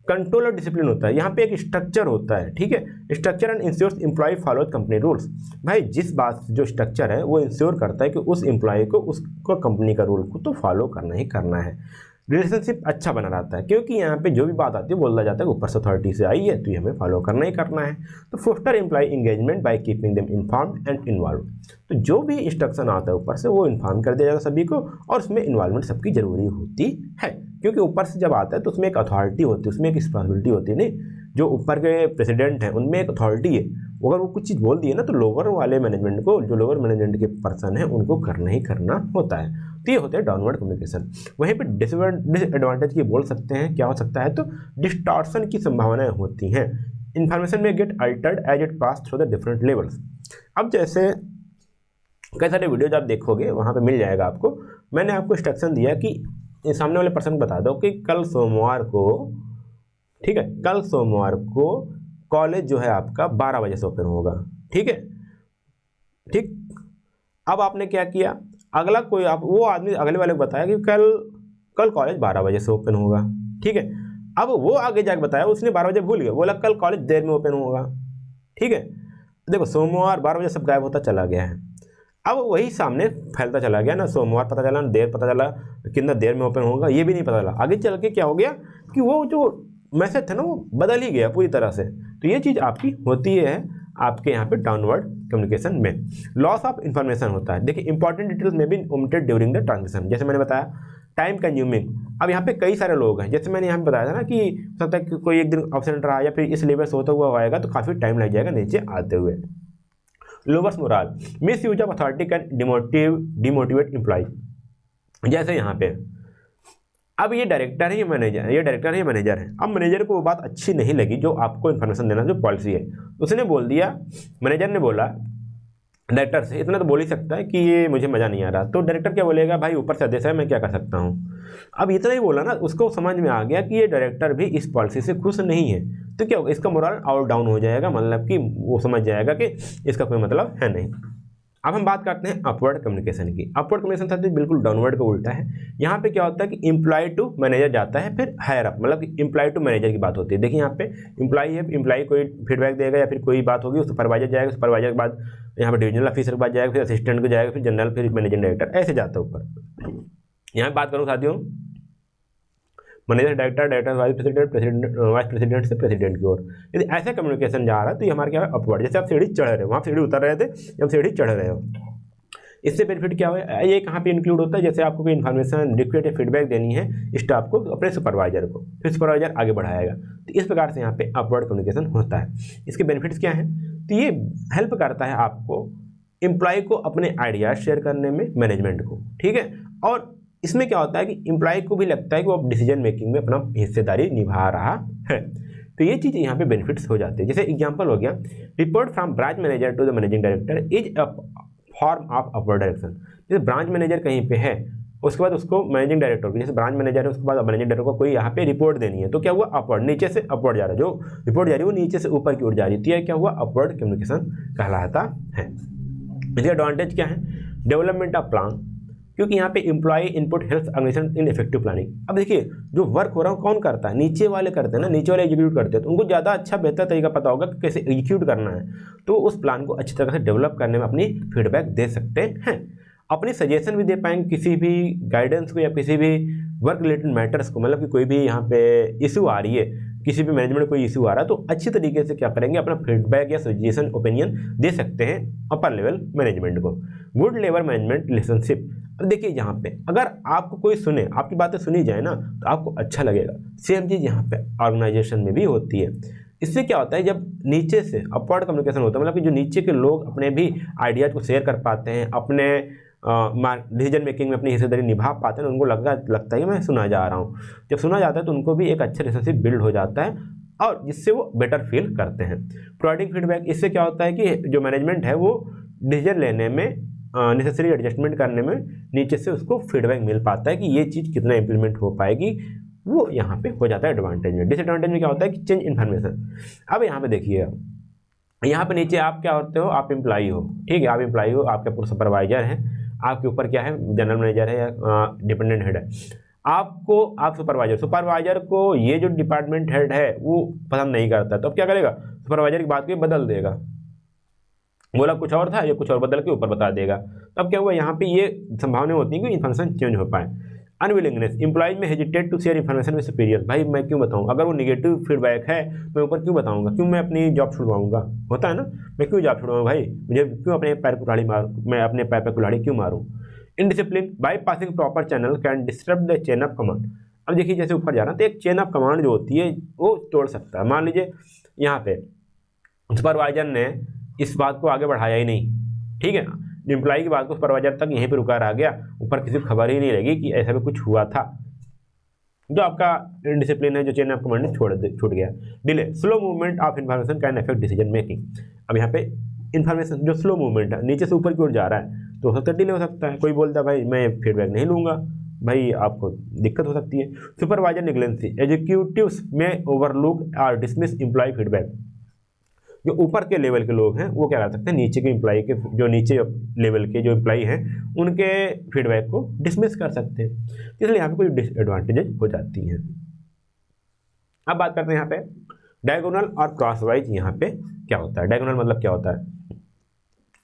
कंट्रोल और डिसिप्लिन होता है, यहाँ पे एक स्ट्रक्चर होता है। ठीक है, structure and ensures employ follow company rules. भाई जिस बात जो स्ट्रक्चर है वो इंश्योर करता है कि उस एम्प्लॉय को उसको कंपनी का रूल को तो फॉलो करना ही करना है। रिलेशनशिप अच्छा बना रहता है, क्योंकि यहाँ पे जो भी बात आती है बोला जाता है ऊपर से अथॉरिटी से आई है तो ये हमें फॉलो करना ही करना है। तो foster employ engagement by keeping them informed and involve. तो जो भी इंस्ट्रक्शन आता है ऊपर से वो इन्फॉर्म कर दिया जाता है सभी को, और उसमें इन्वॉल्वमेंट सबकी जरूरी होती है, क्योंकि ऊपर से जब आता है तो उसमें एक अथॉरिटी होती है, उसमें एक रिस्पॉन्सिबिलिटी होती है। नहीं, जो ऊपर के प्रेसिडेंट हैं उनमें एक अथॉरिटी है, अगर वो कुछ चीज़ बोल दी है ना तो लोअर वाले मैनेजमेंट को, जो लोअर मैनेजमेंट के पर्सन है उनको करना ही करना होता है। तो ये होते हैं डाउनवर्ड कम्युनिकेशन। वहीं पे डिसएडवांटेज की बोल सकते हैं, क्या हो सकता है, तो डिस्टॉर्शन की संभावनाएं होती हैं। Information may get altered as it pass through the different levels. अब जैसे कई सारे वीडियोज आप देखोगे वहाँ पे मिल जाएगा आपको, मैंने आपको इंस्ट्रक्शन दिया कि सामने वाले पर्सन को बता दो कि कल सोमवार को, ठीक है, कल सोमवार को कॉलेज जो है आपका 12 बजे से ओपन होगा। ठीक है, ठीक। अब आपने क्या किया, अगला कोई आप वो आदमी अगले वाले को बताया कि कल कॉलेज 12 बजे से ओपन होगा। ठीक है, अब वो आगे जाके बताया, उसने 12 बजे भूल गया, बोला कल कॉलेज देर में ओपन होगा। ठीक है, देखो सोमवार 12 बजे सब गायब होता चला गया है। अब वही सामने फैलता चला गया ना, सोमवार पता चला, देर पता चला, कितना देर में ओपन होगा ये भी नहीं पता चला। आगे चल के क्या हो गया कि वो जो मैसेज था ना वो बदल ही गया पूरी तरह से। तो ये चीज़ आपकी होती है आपके यहाँ पे डाउनवर्ड कम्युनिकेशन में। लॉस ऑफ इन्फॉर्मेशन होता है। देखिए इंपॉर्टेंट डिटेल्स में भी ओमिटेड ड्यूरिंग द ट्रांजेक्शन, जैसे मैंने बताया टाइम कंज्यूमिंग। अब यहाँ पे कई सारे लोग हैं, जैसे मैंने यहाँ पे बताया था ना कि हो सकता है कि कोई एक दिन एब्सेंट रहा या फिर इस लेवल से होता हुआ आएगा तो काफ़ी टाइम लग जाएगा नीचे आते हुए। Lowers morale, misuse of authority can demotivate employ. जैसे यहाँ पे अब ये डायरेक्टर है, ये मैनेजर, ये डायरेक्टर है, ये मैनेजर है। अब मैनेजर को वो बात अच्छी नहीं लगी जो आपको इन्फॉर्मेशन देना जो पॉलिसी है, उसने बोल दिया, मैनेजर ने बोला डायरेक्टर से, इतना तो बोल ही सकता है कि ये मुझे मज़ा नहीं आ रहा। तो डायरेक्टर क्या बोलेगा, भाई ऊपर से आदेश है मैं क्या कर सकता हूँ। अब इतना ही बोला ना, उसको समझ में आ गया कि ये डायरेक्टर भी इस पॉलिसी से खुश नहीं है, तो क्या होगा, इसका मोरल और डाउन हो जाएगा, मतलब कि वो समझ जाएगा कि इसका कोई मतलब है नहीं। अब हम बात करते हैं अपवर्ड कम्युनिकेशन की। अपवर्ड कम्युनिकेशन था तो बिल्कुल डाउनवर्ड का उल्टा है। यहाँ पे क्या होता है कि एम्प्लॉय टू मैनेजर जाता है, फिर हायर अप, मतलब कि एम्प्लॉय टू मैनेजर की बात होती है। देखिए यहाँ पे एम्प्लॉय है, एम्प्लॉय कोई फीडबैक देगा या फिर कोई बात होगी, सुपरवाइजर जाएगा, सुपरवाइजर के बाद यहाँ पे डिविजनल ऑफिसर के बाद जाएगा, फिर असिस्टेंट को जाएगा, फिर जनरल, फिर मैनेजिंग डायरेक्टर, ऐसे जाता है ऊपर। यहाँ बात करूँ साथियों, manager director, director vice president, president vice president से प्रेसिडेंट की ओर, यदि ऐसा कम्युनिकेशन जा रहा है तो ये हमारे क्या है अपवर्ड। जैसे आप सीढ़ी चढ़ रहे हो, वहाँ सीढ़ी उतर रहे थे, जब सीढ़ी चढ़ रहे हो, इससे बेनिफिट क्या है, ये कहाँ पे इंक्लूड होता है, जैसे आपको कोई इन्फॉर्मेशन रिक्वेस्ट या फीडबैक देनी है स्टाफ को अपने सुपरवाइजर को, फिर सुपरवाइजर आगे बढ़ाएगा। तो इस प्रकार से यहाँ पे अपवर्ड कम्युनिकेशन होता है। इसके बेनिफिट्स क्या हैं, तो ये हेल्प करता है आपको एम्प्लॉय को अपने आइडियाज शेयर करने में मैनेजमेंट को। ठीक है, और इसमें क्या होता है कि एम्प्लॉय को भी लगता है कि वो डिसीजन मेकिंग में अपना हिस्सेदारी निभा रहा है। तो ये चीज़ यहाँ पे बेनिफिट्स हो जाते हैं। जैसे एग्जांपल हो गया, report from branch manager to the managing director is a form of upward direction. जैसे ब्रांच मैनेजर कहीं पे है, उसके बाद उसको मैनेजिंग डायरेक्टर, जैसे ब्रांच मैनेजर है उसके बाद मैनेजिंग डायरेक्टर को कोई यहाँ पे रिपोर्ट देनी है, तो क्या हुआ अपवर्ड, नीचे से अपवर्ड जा रहा है, जो रिपोर्ट जा रही है वो नीचे से ऊपर की ओर जा रही है, तो यह क्या हुआ अपवर्ड कम्युनिकेशन कहलाता है। इसका एडवांटेज क्या है, डेवलपमेंट ऑफ प्लान, क्योंकि यहाँ पे employ input help organisation in effective planning. अब देखिए जो वर्क हो रहा है कौन करता है, नीचे वाले करते हैं ना, नीचे वाले एग्जीक्यूट करते हैं, तो उनको ज़्यादा अच्छा बेहतर तरीका पता होगा कि कैसे एग्जीक्यूट करना है, तो उस प्लान को अच्छी तरह से डेवलप करने में अपनी फीडबैक दे सकते हैं, अपनी सजेशन भी दे पाएंगे किसी भी गाइडेंस को या किसी भी वर्क रिलेटेड मैटर्स को, मतलब कि कोई भी यहाँ पे इशू आ रही है, किसी भी मैनेजमेंट कोई इशू आ रहा है, तो अच्छी तरीके से क्या करेंगे, अपना फीडबैक या सजेशन ओपिनियन दे सकते हैं अपर लेवल मैनेजमेंट को। गुड लेबर मैनेजमेंट रिलेशनशिप, अब देखिए यहाँ पे अगर आपको कोई सुने, आपकी बातें सुनी जाए ना तो आपको अच्छा लगेगा। सेम चीज़ यहाँ पे ऑर्गेनाइजेशन में भी होती है। इससे क्या होता है, जब नीचे से अपवर्ड कम्युनिकेशन होता है, मतलब कि जो नीचे के लोग अपने भी आइडियाज़ को शेयर कर पाते हैं, अपने डिसीजन मेकिंग में अपनी हिस्सेदारी निभा पाते हैं, उनको लगता है कि मैं सुना जा रहा हूँ। जब सुना जाता है तो उनको भी एक अच्छा रिलेशनशिप बिल्ड हो जाता है और जिससे वो बेटर फील करते हैं। प्रोवाइडिंग फीडबैक, इससे क्या होता है कि जो मैनेजमेंट है वो डिसीजन लेने में नेसेसरी एडजस्टमेंट करने में नीचे से उसको फीडबैक मिल पाता है कि ये चीज़ कितना इंप्लीमेंट हो पाएगी, वो यहाँ पे हो जाता है एडवांटेज में। डिसएडवांटेज में क्या होता है कि चेंज इन्फॉर्मेशन। अब यहाँ पे देखिएगा, यहाँ पे नीचे आप क्या होते हो, आप एम्प्लॉई हो, ठीक है, आप एम्प्लॉई हो, आपके ऊपर सुपरवाइजर है, आपके ऊपर क्या है, जनरल मैनेजर है या डिपेंडेंट हेड है। आप सुपरवाइजर को ये जो डिपार्टमेंट हेड है वो पसंद नहीं करता, तो अब क्या करेगा, सुपरवाइजर की बात को बदल देगा, बोला कुछ और था, ये कुछ और बदल के ऊपर बता देगा। तब क्या हुआ, यहाँ पे ये संभावना होती है कि इन्फॉर्मेशन चेंज हो पाए। Unwillingness, employees may hesitate to share information with superior. भाई मैं क्यों बताऊँ, अगर वो निगेटिव फीडबैक है मैं ऊपर क्यों बताऊँगा, क्यों मैं अपनी जॉब छुड़वाऊँगा, होता है ना, मैं क्यों जॉब छुड़वाऊँ भाई, मुझे क्यों अपने पैर कुल्हाड़ी मारूँ, मैं अपने पैर पर कुल्हाड़ी क्यों मारूँ। Indiscipline, bypassing proper channel can disturb the chain of command. अब देखिए जैसे ऊपर जा रहा है तो एक चेन ऑफ कमांड जो होती है वो तोड़ सकता है। मान लीजिए यहाँ पे सुपरवाइजर ने इस बात को आगे बढ़ाया ही नहीं, ठीक है, एम्प्लॉई की बात को सुपरवाइजर तक यहीं पर रुका रह गया, ऊपर किसी को खबर ही नहीं लगी कि ऐसा भी कुछ हुआ था, जो आपका डिसिप्लिन है, जो चेन ऑफ कमांड छूट गया। Delay, slow movement of information can affect decision making. अब यहाँ पे इन्फॉर्मेशन जो स्लो मूवमेंट है, नीचे से ऊपर की ओर जा रहा है, तो हो सकता है डिले हो सकता है। कोई बोलता है भाई मैं फीडबैक नहीं लूँगा, भाई आपको दिक्कत हो सकती है। सुपरवाइजर निगलेंसी, एग्जीक्यूटिव्स में ओवरलुक और डिसमिस एम्प्लॉय फीडबैक। जो ऊपर के लेवल के लोग हैं वो क्या कर सकते हैं, नीचे के एम्प्लॉई के, जो नीचे लेवल के जो एम्प्लॉई हैं उनके फीडबैक को डिसमिस कर सकते हैं, इसलिए यहाँ पे कुछ डिसएडवांटेजेस हो जाती हैं। अब बात करते हैं यहाँ पे डायगोनल और क्रॉसवाइज। यहाँ पे क्या होता है, डायगोनल मतलब क्या होता है,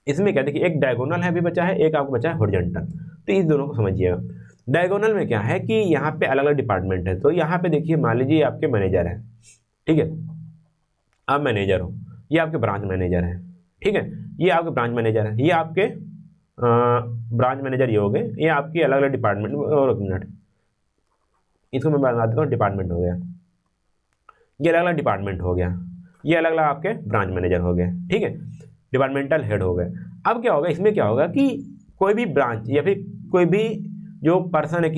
इसमें क्या, देखिए एक डायगोनल है अभी बचा है, एक आपको बचा है हॉरिजॉन्टल, तो इस दोनों को समझिएगा। डायगोनल में क्या है कि यहाँ पे अलग अलग डिपार्टमेंट है, तो यहाँ पे देखिए मान लीजिए आपके मैनेजर हैं, ठीक है, आप मैनेजर हो, ये आपके ब्रांच मैनेजर हैं, ठीक है, ये आपके ब्रांच मैनेजर है, ये आपके ब्रांच मैनेजर ये हो गए, ये आपकी अलग अलग डिपार्टमेंट। और एक मिनट, इसको मैं बता देता हूँ, डिपार्टमेंट हो गया, ये अलग अलग डिपार्टमेंट हो गया, ये अलग अलग आपके ब्रांच मैनेजर हो गए, ठीक है, डिपार्टमेंटल हेड हो गए। अब क्या होगा, इसमें क्या होगा कि कोई भी ब्रांच या फिर कोई भी जो पर्सन है,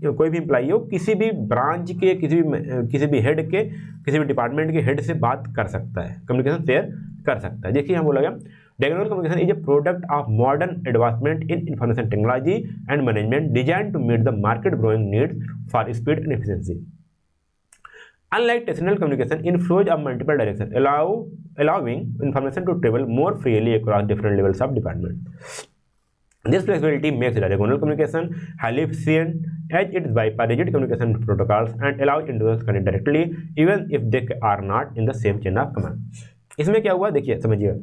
कोई भी एम्प्लॉई हो, किसी भी ब्रांच के किसी भी हेड के, किसी भी डिपार्टमेंट के हेड से बात कर सकता है, कम्युनिकेशन शेयर कर सकता है। देखिए यहाँ बोला गया diagonal communication is a product of modern advancement in information technology and management design to meet the market growing needs for speed and efficiency. Unlike traditional communication, in flows of multiple directions, allowing information to travel more freely across different levels of department. This flexibility makes diagonal communication highly efficient as it bypasses rigid communication protocols and allows individuals to connect directly even if they are not in the same chain of command. इसमें क्या हुआ देखिए समझिए,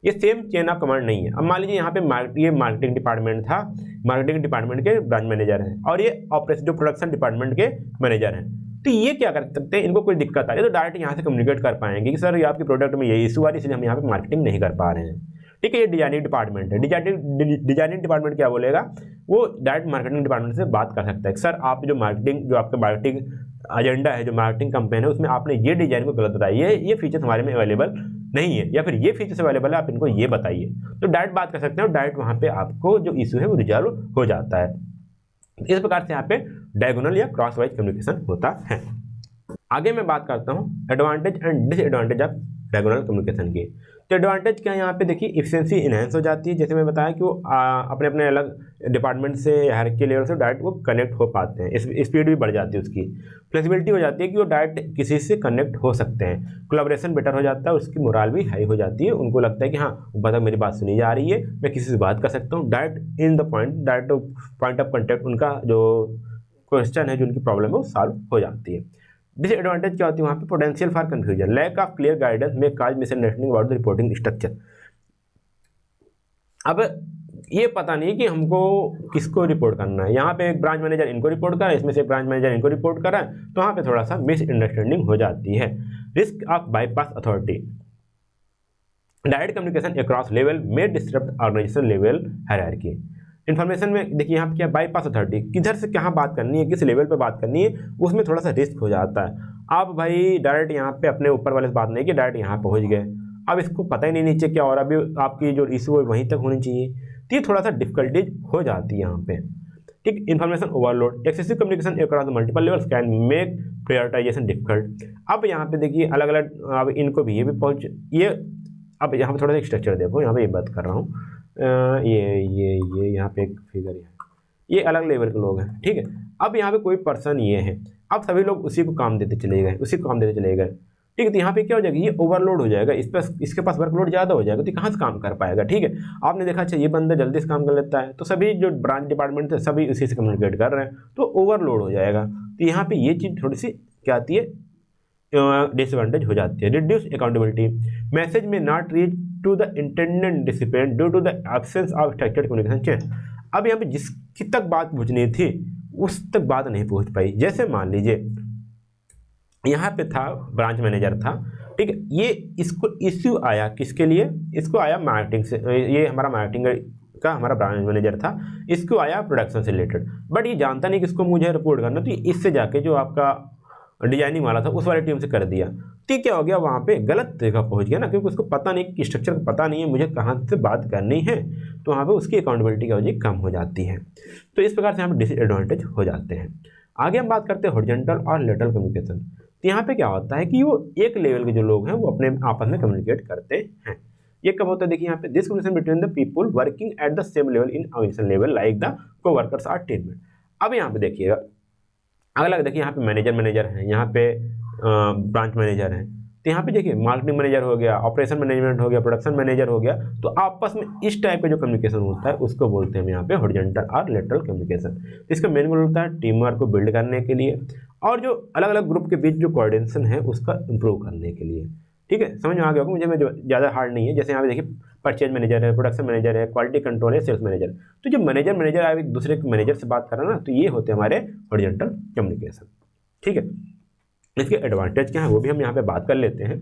ये same chain of command नहीं है। अब मान लीजिए यहाँ पे ये मार्केटिंग डिपार्टमेंट था, मार्केटिंग डिपार्टमेंट के ब्रांच मैनेजर हैं और ये ऑपरेशन जो प्रोडक्शन डिपार्टमेंट के मैनेजर हैं, तो ये क्या कर सकते हैं, इनको कोई दिक्कत आई तो डायरेक्ट यहाँ से कम्युनिकेट कर पाएंगे कि सर ये आपके प्रोडक्ट में ये इशू आ रही है, इसलिए हम यहाँ पे मार्केटिंग नहीं कर पा रहे हैं, ठीक है। ये डिजाइनिंग डिपार्टमेंट है, डिजाइनिंग डिपार्टमेंट क्या बोलेगा, वो डायरेक्ट मार्केटिंग डिपार्टमेंट से बात कर सकता है कि सर आप जो आपका मार्केटिंग एजेंडा है, जो मार्केटिंग कैंपेन है, उसमें आपने ये डिजाइन को गलत बताई है, ये फीचर्स हमारे में अवेलेबल नहीं है, या फिर ये फीचर्स अवेलेबल है, आप इनको ये बताइए, तो डायरेक्ट बात कर सकते हैं और डायरेक्ट वहाँ पे आपको जो इशू है वो रिजॉल्व हो जाता है। इस प्रकार से यहाँ पे डायगोनल या क्रॉस वाइज कम्युनिकेशन होता है। आगे मैं बात करता हूँ advantage and disadvantage of diagonal communication की। तो एडवांटेज क्या है, यहाँ पे देखिए एफिशिएंसी इनहेंस हो जाती है, जैसे मैं बताया कि वो अपने अपने अलग डिपार्टमेंट से हायरार्की लेवल से डायरेक्ट वो कनेक्ट हो पाते हैं, स्पीड भी बढ़ जाती है उसकी, फ्लेक्सिबिलिटी हो जाती है कि वो डायरेक्ट किसी से कनेक्ट हो सकते हैं, कोलैबोरेशन बेटर हो जाता है, उसकी मोरल भी हाई हो जाती है, उनको लगता है कि हाँ बता मेरी बात सुनी जा रही है, मैं किसी से बात कर सकता हूँ, direct in the point, direct point of contact, उनका जो क्वेश्चन है, जो उनकी प्रॉब्लम है वो सॉल्व हो जाती है। डिसएडवांटेज क्या होती है, वहाँ पे potential for confusion, lack of clear guidance में cause misunderstanding about the reporting structure. अब ये पता नहीं कि हमको किसको रिपोर्ट करना है, यहाँ पे एक ब्रांच मैनेजर इनको रिपोर्ट कर रहा है, इसमें से ब्रांच मैनेजर इनको रिपोर्ट कर रहा है, तो वहाँ पे थोड़ा सा मिसअंडरस्टैंडिंग हो जाती है। Risk of bypass authority, direct communication across level में disturb organisation level hierarchy. Information में देखिए यहाँ पे क्या बाईपास अथॉरिटी, किधर से कहाँ बात करनी है, किस लेवल पे बात करनी है, उसमें थोड़ा सा रिस्क हो जाता है। आप भाई डायरेक्ट यहाँ पे अपने ऊपर वाले से बात नहीं की, डायरेक्ट यहाँ पहुँच गए, अब इसको पता ही नहीं नीचे क्या हो रहा, अभी आपकी जो इशू है वहीं तक होनी चाहिए, तो ये थोड़ा सा डिफिकल्टीज हो जाती है यहाँ पे। ठीक, information overload, excessive communication across multiple levels can make prioritisation difficult. अब यहाँ पे देखिए अलग अलग, अब इनको भी ये भी पहुँच ये, अब यहाँ पे थोड़ा सा स्ट्रक्चर देखो, यहाँ पे ये बात कर रहा हूँ, ये यहाँ पे एक फिगर है, ये अलग लेवल के लोग हैं, ठीक है। अब यहाँ पे कोई पर्सन ये है, अब सभी लोग उसी को काम देते चले गए, उसी को काम देते चले गए, ठीक है। तो यहाँ पे क्या हो जाएगा, ये ओवरलोड हो जाएगा, इस पर इसके पास वर्कलोड ज़्यादा हो जाएगा, तो कहाँ से काम कर पाएगा, ठीक है। आपने देखा अच्छा ये बंदा जल्दी से काम कर लेता है, तो सभी जो ब्रांच डिपार्टमेंट थे सभी उसी से कम्युनिकेट कर रहे हैं, तो ओवरलोड हो जाएगा। तो यहाँ पे ये चीज़ थोड़ी सी क्या आती है, डिसएडवांटेज हो जाती है। Reduce accountability, message may not reach to the intended discipline due to the absence of structured communication chain. अब यहाँ पे जिसकी तक बात पहुँचनी थी उस तक बात नहीं पहुँच पाई। जैसे मान लीजिए यहाँ पे था ब्रांच मैनेजर था, ठीक है, ये इसको इश्यू आया किसके लिए, इसको आया मार्केटिंग से, ये हमारा मार्केटिंग का हमारा ब्रांच मैनेजर था, इसको आया प्रोडक्शन से रिलेटेड, बट ये जानता नहीं कि इसको मुझे रिपोर्ट करना, तो इससे जाके जो आपका डिजाइनिंग वाला था उस वाले टीम से कर दिया, तो क्या हो गया, वहाँ पे गलत जगह पहुँच गया ना, क्योंकि उसको पता नहीं कि स्ट्रक्चर को पता नहीं है मुझे कहाँ से बात करनी है, तो वहाँ पे उसकी अकाउंटेबिलिटी क्या हो जाएगी, कम हो जाती है। तो इस प्रकार से यहाँ पे डिसएडवांटेज हो जाते हैं। आगे हम बात करते हैं हॉरिजॉन्टल और लेटरल कम्युनिकेशन। तो यहाँ पे क्या होता है कि वो एक लेवल के जो लोग हैं वो अपने आपस में कम्युनिकेट करते हैं। ये कब होता है, देखिए यहाँ पे this communication between the people working at the same level in organisation level like the coworkers or teammate. अब यहाँ पे देखिएगा अगला, देखिए यहाँ पे मैनेजर है, यहाँ पे ब्रांच मैनेजर है, तो यहाँ पे देखिए मार्केटिंग मैनेजर हो गया, ऑपरेशन मैनेजमेंट हो गया, प्रोडक्शन मैनेजर हो गया, तो आपस में इस टाइप का जो कम्युनिकेशन होता है उसको बोलते हैं हम यहाँ पे हॉरिजॉन्टल और लेटरल कम्युनिकेशन। इसका मेन गोल होता है टीम वर्क को बिल्ड करने के लिए और जो अलग अलग ग्रुप के बीच जो कोऑर्डिनेशन है उसका इंप्रूव करने के लिए, ठीक है। समझ में आ गया होगा मुझे, में जो ज़्यादा हार्ड नहीं है। जैसे यहाँ पे देखिए परचेज मैनेजर है, प्रोडक्शन मैनेजर है, क्वालिटी कंट्रोल है, सेल्स मैनेजर, तो जो मैनेजर आप एक दूसरे के मैनेजर से बात कर रहे हैं ना, तो ये होते हैं हमारे हॉरिजॉन्टल कम्युनिकेशन, ठीक है। इसके एडवांटेज क्या है वो भी हम यहाँ पे बात कर लेते हैं।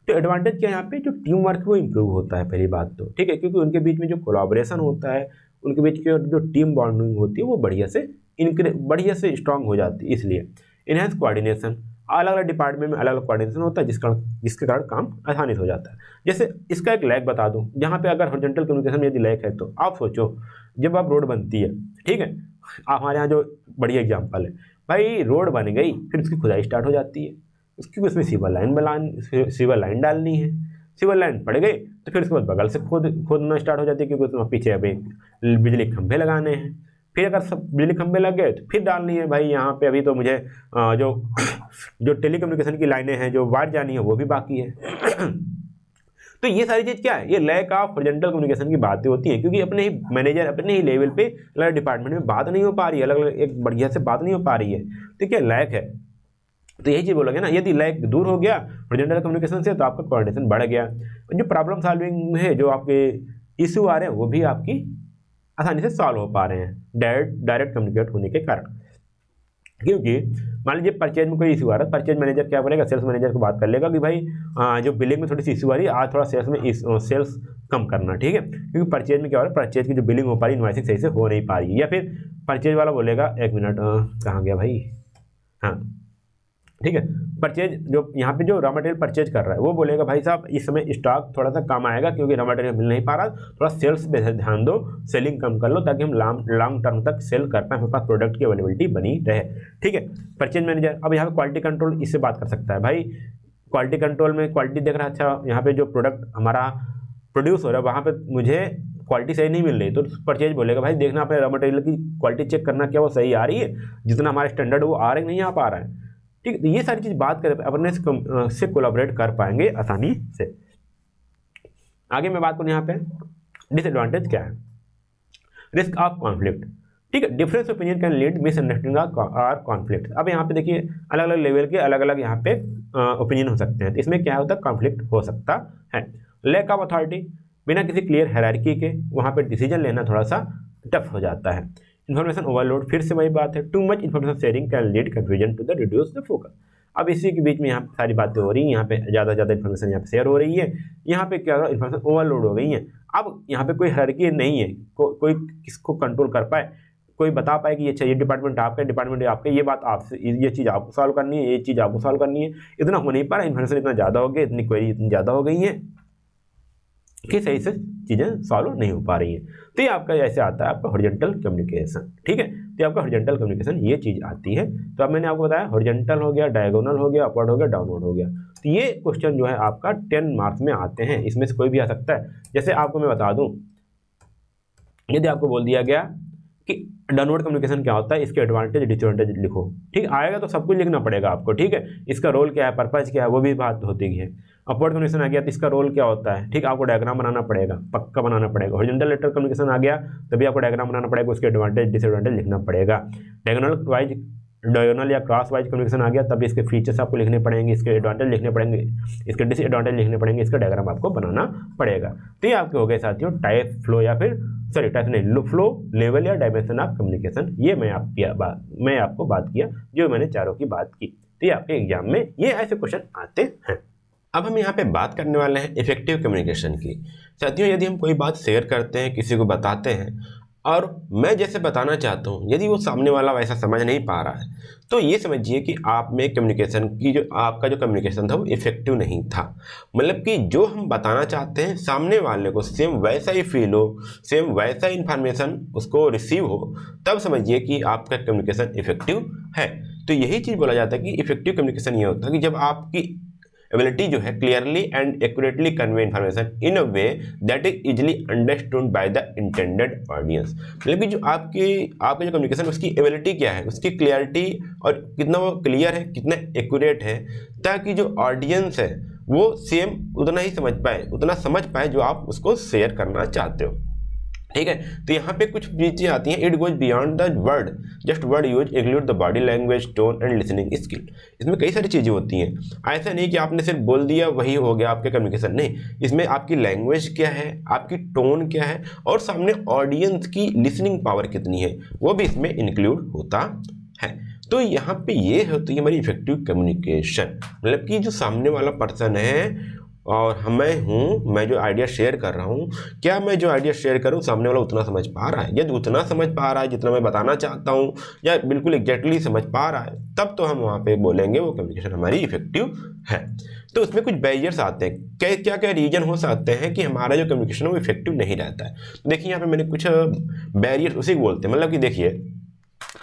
तो एडवांटेज क्या है, यहाँ पे जो टीम वर्क वो इंप्रूव होता है पहली बात तो, ठीक है, क्योंकि उनके बीच में जो कोलैबोरेशन होता है, उनके बीच की जो टीम बॉन्डिंग होती है वो बढ़िया से स्ट्रांग हो जाती है। इसलिए इनहेंस कोऑर्डिनेशन, अलग अलग डिपार्टमेंट में अलग अलग कोऑर्डिनेशन होता है जिसके कारण काम आसानी से हो जाता है। जैसे इसका एक लैग बता दूं, जहाँ पे अगर हॉरिजॉन्टल कम्युनिकेशन में यदि लैग है तो आप सोचो जब आप रोड बनती है, ठीक है, हमारे यहाँ जो बढ़िया एग्जाम्पल है भाई, रोड बन गई फिर उसकी खुदाई स्टार्ट हो जाती है, उसमें सीवर लाइन डालनी है, सीवर लाइन पड़ गई तो फिर उसके बाद बगल से खोदना स्टार्ट हो जाती है, क्योंकि उसमें पीछे अभी बिजली के खंभे लगाने हैं, फिर अगर सब बिजली खंभे लग गए तो फिर डालनी है भाई यहाँ पे, अभी तो मुझे जो टेलीकम्युनिकेशन की लाइनें हैं जो वायर जानी है वो भी बाकी है। तो ये सारी चीज़ क्या है, ये लैक ऑफ हॉरिजॉन्टल कम्युनिकेशन की बातें होती हैं, क्योंकि अपने ही मैनेजर अपने ही लेवल पे अलग डिपार्टमेंट में बात नहीं हो पा रही है, अलग अलग एक बढ़िया से बात नहीं हो पा रही है, तो क्या लैक है। तो यही चीज़ बोलोगे ना, यदि लैक दूर हो गया हॉरिजॉन्टल कम्युनिकेशन से तो आपका कोऑर्डिनेशन बढ़ गया, जो प्रॉब्लम सॉल्विंग है, जो आपके इशू आ रहे हैं वो भी आपकी आसानी से सॉल्व हो पा रहे हैं डायरेक्ट कम्युनिकेट होने के कारण। क्योंकि मान लीजिए परचेज में कोई इशू आ रहा है, परचेज मैनेजर क्या बोलेगा, सेल्स मैनेजर को बात कर लेगा कि भाई जो बिलिंग में थोड़ी सी इशू आ रही है, आज थोड़ा सेल्स में सेल्स कम करना, ठीक है, क्योंकि परचेज में क्या हो रहा है, परचेज की जो बिलिंग हो पा रही है, इनवॉइसिंग सही से हो नहीं पा रही है, या फिर परचेज वाला बोलेगा एक मिनट कहाँ गया भाई, हाँ ठीक है, परचेज जो यहाँ पे जो रॉ मटेरियल परचेज कर रहा है वो बोलेगा भाई साहब इस समय स्टॉक थोड़ा सा कम आएगा क्योंकि रॉ मटेरियल मिल नहीं पा रहा, थोड़ा सेल्स पे ध्यान दो, सेलिंग कम कर लो ताकि हम लॉन्ग टर्म तक सेल कर पाए, हमारे पास प्रोडक्ट की अवेलेबिलिटी बनी रहे, ठीक है। परचेज मैनेजर अब यहाँ पे क्वालिटी कंट्रोल इससे बात कर सकता है, भाई क्वालिटी कंट्रोल में क्वालिटी देख रहा है, अच्छा यहाँ पे जो प्रोडक्ट हमारा प्रोड्यूस हो रहा है वहाँ पे मुझे क्वालिटी सही नहीं मिल रही, तो परचेज बोलेगा भाई देखना अपने रॉ मटेरियल की क्वालिटी चेक करना क्या वो सही आ रही है, जितना हमारे स्टैंडर्ड वो आ रहा है नहीं आ पा रहा है, ठीक। तो ये सारी चीज़ बात कर अपने से कोलैबोरेट कर पाएंगे आसानी से। आगे मैं बात करूँ यहाँ पे डिसएडवांटेज क्या है, रिस्क ऑफ कॉन्फ्लिक्ट, ठीक है, difference opinion can lead misunderstanding और कॉन्फ्लिक्ट। अब यहाँ पे देखिए अलग अलग लेवल के अलग अलग यहाँ पे ओपिनियन हो सकते हैं, तो इसमें क्या होता है, कॉन्फ्लिक्ट हो सकता है। लैक ऑफ अथॉरिटी, बिना किसी क्लियर हायरार्की के वहाँ पे डिसीजन लेना थोड़ा सा टफ हो जाता है। इन्फॉर्मेशन ओवरलोड, फिर से वही बात है, too much information sharing can lead confusion to the reduce the focus. अब इसी के बीच में यहाँ पे सारी बातें हो रही हैं, यहाँ पे ज़्यादा से ज़्यादा इन्फॉर्मेशन यहाँ पे शेयर हो रही है, यहाँ पे क्या होगा, इन्फॉर्मेशन ओवरलोड हो गई है। अब यहाँ पे कोई हायरार्की नहीं है, कोई किसको कंट्रोल कर पाए, कोई बता पाए कि अच्छा ये डिपार्टमेंट आपका, डिपार्टमेंट आपका, ये बात आपसे, ये चीज़ आपको सॉल्व करनी है, ये चीज़ आपको सॉल्व करनी है, इतना हो नहीं पा रहा। इन्फॉर्मेशन इतना ज़्यादा हो गया, इतनी क्वेरी इतनी ज़्यादा हो गई है कि सही से चीज़ें सॉल्व नहीं हो पा रही हैं। तो ये आपका ऐसे आता है आपका हॉरिजॉन्टल कम्युनिकेशन, ठीक है। तो आपका हॉरिजॉन्टल कम्युनिकेशन ये चीज़ आती है। तो अब मैंने आपको बताया हॉरिजॉन्टल हो गया, डायगोनल हो गया, अपवर्ड हो गया, डाउनवर्ड हो गया। तो ये क्वेश्चन जो है आपका 10 मार्क्स में आते हैं, इसमें से कोई भी आ सकता है। जैसे आपको मैं बता दूं, यदि आपको बोल दिया गया कि डाउनवर्ड कम्युनिकेशन क्या होता है, इसके एडवांटेज डिसएडवांटेज लिखो, ठीक आएगा तो सब कुछ लिखना पड़ेगा आपको, ठीक है। इसका रोल क्या है, पर्पज क्या है, वो भी बात होती है। अपवर्ड कम्युनिकेशन आ गया तो इसका रोल क्या होता है, ठीक, आपको डायग्राम बनाना पड़ेगा, पक्का बनाना पड़ेगा। हॉरिजॉन्टल लेटरल कम्युनिकेशन आ गया तभी आपको डायग्राम बनाना पड़ेगा, उसके एडवांटेज डिसएडवांटेज लिखना पड़ेगा। डायगोनल या क्रॉस वाइज कम्युनिकेशन आ गया तब इसके फीचर्स आपको लिखने पड़ेंगे, इसके एडवांटेज लिखने पड़ेंगे, इसके डिसएडवांटेज लिखने पड़ेंगे, इसका डायग्राम आपको बनाना पड़ेगा। तो ये आपके हो गए साथियों टाइप, फ्लो या फिर टाइप नहीं, फ्लो, लेवल या डायमेंशन ऑफ कम्युनिकेशन। ये मैं आपको बात किया, जो मैंने चारों की बात की। तो ये आपके एग्जाम में ये ऐसे क्वेश्चन आते हैं। अब हम यहाँ पे बात करने वाले हैं इफेक्टिव कम्युनिकेशन की। साथियों, यदि हम कोई बात शेयर करते हैं, किसी को बताते हैं, और मैं जैसे बताना चाहता हूँ, यदि वो सामने वाला वैसा समझ नहीं पा रहा है, तो ये समझिए कि आप में कम्युनिकेशन की आपका जो कम्युनिकेशन था वो इफेक्टिव नहीं था। मतलब कि जो हम बताना चाहते हैं सामने वाले को सेम वैसा ही फील हो, सेम वैसा इन्फॉर्मेशन उसको रिसीव हो, तब समझिए कि आपका कम्युनिकेशन इफेक्टिव है। तो यही चीज़ बोला जाता है कि इफेक्टिव कम्युनिकेशन ये होता है कि जब आपकी एबिलिटी जो है clearly and accurately convey information in a way that is easily understood by the intended audience. मतलब कि जो आपका जो कम्युनिकेशन उसकी एबिलिटी क्या है, उसकी क्लियरिटी और कितना वो क्लियर है, कितना एक्यूरेट है, ताकि जो ऑडियंस है वो सेम उतना ही समझ पाए जो आप उसको शेयर करना चाहते हो, ठीक है। तो यहाँ पे कुछ चीज़ें आती हैं, it goes beyond the word, just word use, include the body language, tone and listening skill. इसमें कई सारी चीज़ें होती हैं, ऐसा नहीं कि आपने सिर्फ बोल दिया वही हो गया आपके कम्युनिकेशन, नहीं, इसमें आपकी लैंग्वेज क्या है, आपकी टोन क्या है, और सामने ऑडियंस की लिसनिंग पावर कितनी है, वो भी इसमें इंक्लूड होता है। तो यहाँ पे ये होती है हमारी इफेक्टिव कम्युनिकेशन। मतलब कि जो सामने वाला पर्सन है और मैं जो आइडिया शेयर कर रहा हूँ, क्या मैं जो आइडिया शेयर करूँ सामने वाला उतना समझ पा रहा है, यदि उतना समझ पा रहा है जितना मैं बताना चाहता हूँ, या बिल्कुल एग्जैक्टली समझ पा रहा है, तब तो हम वहाँ पे बोलेंगे वो कम्युनिकेशन हमारी इफेक्टिव है। तो उसमें कुछ बैरियर्स आते हैं, क्या रीजन हो सकते हैं कि हमारा जो कम्युनिकेशन है वो इफेक्टिव नहीं रहता है। तो देखिए यहाँ पे मैंने कुछ बैरियर्स उसी को बोलते हैं। मतलब कि देखिए,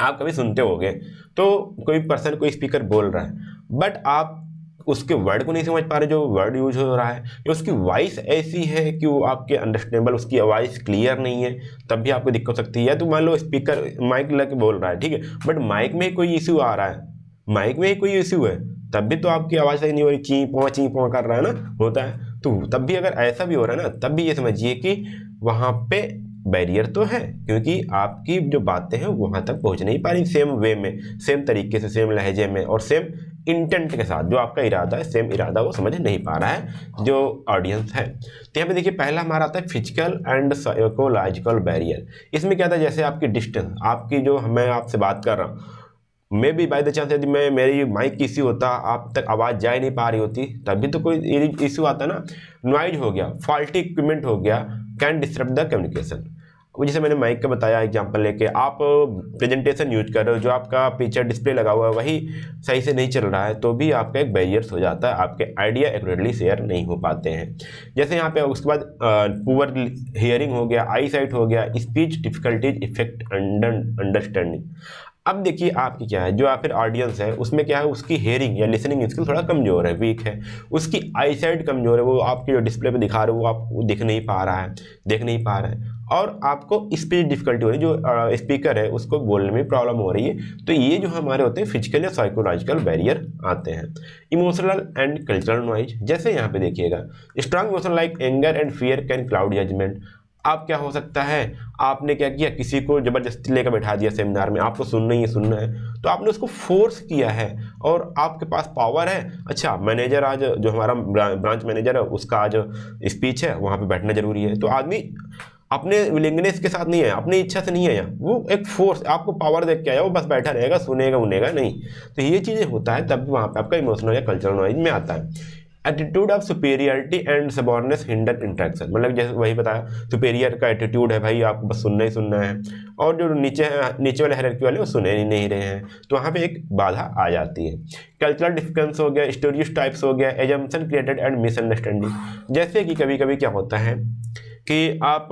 आप कभी सुनते होंगे तो कोई पर्सन कोई स्पीकर बोल रहा है, बट आप उसके वर्ड को नहीं समझ पा रहे, जो वर्ड यूज हो रहा है, या उसकी वॉइस ऐसी है कि वो आपके अंडरस्टैंडेबल, उसकी वॉइस क्लियर नहीं है, तब भी आपको दिक्कत हो सकती है। या तो मान लो स्पीकर माइक लगा के बोल रहा है, ठीक है, बट माइक में कोई इशू आ रहा है, माइक में ही कोई इशू है, तब भी तो आपकी आवाज़ सही नहीं हो रही, ची पॉँ कर रहा है ना, होता है। तो तब भी अगर ऐसा भी हो रहा है ना, तब भी ये समझिए कि वहाँ पे बैरियर तो है, क्योंकि आपकी जो बातें हैं वहाँ तक पहुँच नहीं पा रही सेम वे में, सेम तरीके से, सेम लहजे में, और सेम इंटेंट के साथ। जो आपका इरादा है, सेम इरादा वो समझ नहीं पा रहा है जो ऑडियंस है। तो यहाँ पे देखिए, पहला हमारा आता है फिजिकल एंड साइकोलॉजिकल बैरियर। इसमें क्या था, जैसे आपकी डिस्टेंस, आपकी जो मैं आपसे बात कर रहा हूँ, may be by the chance यदि मेरी माइक की इश्यू होता, आप तक आवाज़ जा ही नहीं पा रही होती, तभी तो कोई इशू आता ना। नॉइज हो गया, फॉल्टी इक्विपमेंट हो गया, कैन डिस्टर्ब द कम्युनिकेशन। जैसे मैंने माइक का बताया एग्जांपल लेके, आप प्रेजेंटेशन यूज कर रहे हो, जो आपका पिक्चर डिस्प्ले लगा हुआ है वही सही से नहीं चल रहा है, तो भी आपका एक बैरियर्स हो जाता है, आपके आइडिया एक्यूरेटली शेयर नहीं हो पाते हैं। जैसे यहाँ पे उसके बाद पुअर हियरिंग हो गया, आई साइट हो गया, स्पीच डिफिकल्टीज इफेक्ट अंडरस्टैंडिंग। अब देखिए आपकी क्या है, जो आप फिर ऑडियंस है उसमें क्या है, उसकी हेयरिंग या लिसनिंग स्किल थोड़ा कमज़ोर है, वीक है, उसकी आई साइट कमज़ोर है, वो आपके जो डिस्प्ले पे दिखा रहे हो वो आप देख नहीं पा रहा है, और आपको स्पीच डिफिकल्टी हो रही है, जो स्पीकर है उसको बोलने में प्रॉब्लम हो रही है। तो ये जो हमारे होते हैं फिजिकल या साइकोलॉजिकल बैरियर आते हैं। इमोशनल एंड कल्चरल नॉइज, जैसे यहाँ पे देखिएगा, strong emotion like anger and fear can cloud judgement. आप क्या हो सकता है, आपने क्या किया, किसी को ज़बरदस्ती लेकर बैठा दिया सेमिनार में, आपको सुनना है, तो आपने उसको फोर्स किया है, और आपके पास पावर है। अच्छा, मैनेजर आज जो हमारा ब्रांच मैनेजर है उसका आज स्पीच है, वहाँ पे बैठना जरूरी है, तो आदमी अपने विलिंगनेस के साथ नहीं आया, अपनी इच्छा से नहीं आया, वो एक फोर्स आपको पावर देख के आया, वो बस बैठा रहेगा, सुनेगा उनेगा नहीं। तो ये चीज़ें होता है तब वहाँ पे आपका इमोशनल या कल्चरल नॉलेज में आता है। Attitude of superiority and subordinance hinder interaction, मतलब जैसे वही बताया, सुपेरियर का एटीट्यूड है भाई, आपको बस सुनना ही सुनना है, और जो नीचे वाले हायरार्की वाले वो सुने ही नहीं रहे हैं, तो वहाँ पे एक बाधा आ जाती है। कल्चरल डिफरेंस हो गया, स्टीरियोटाइप्स हो गया, एजम्पशन क्रिएटेड एंड मिसअंडरस्टैंडिंग। जैसे कि कभी कभी क्या होता है कि आप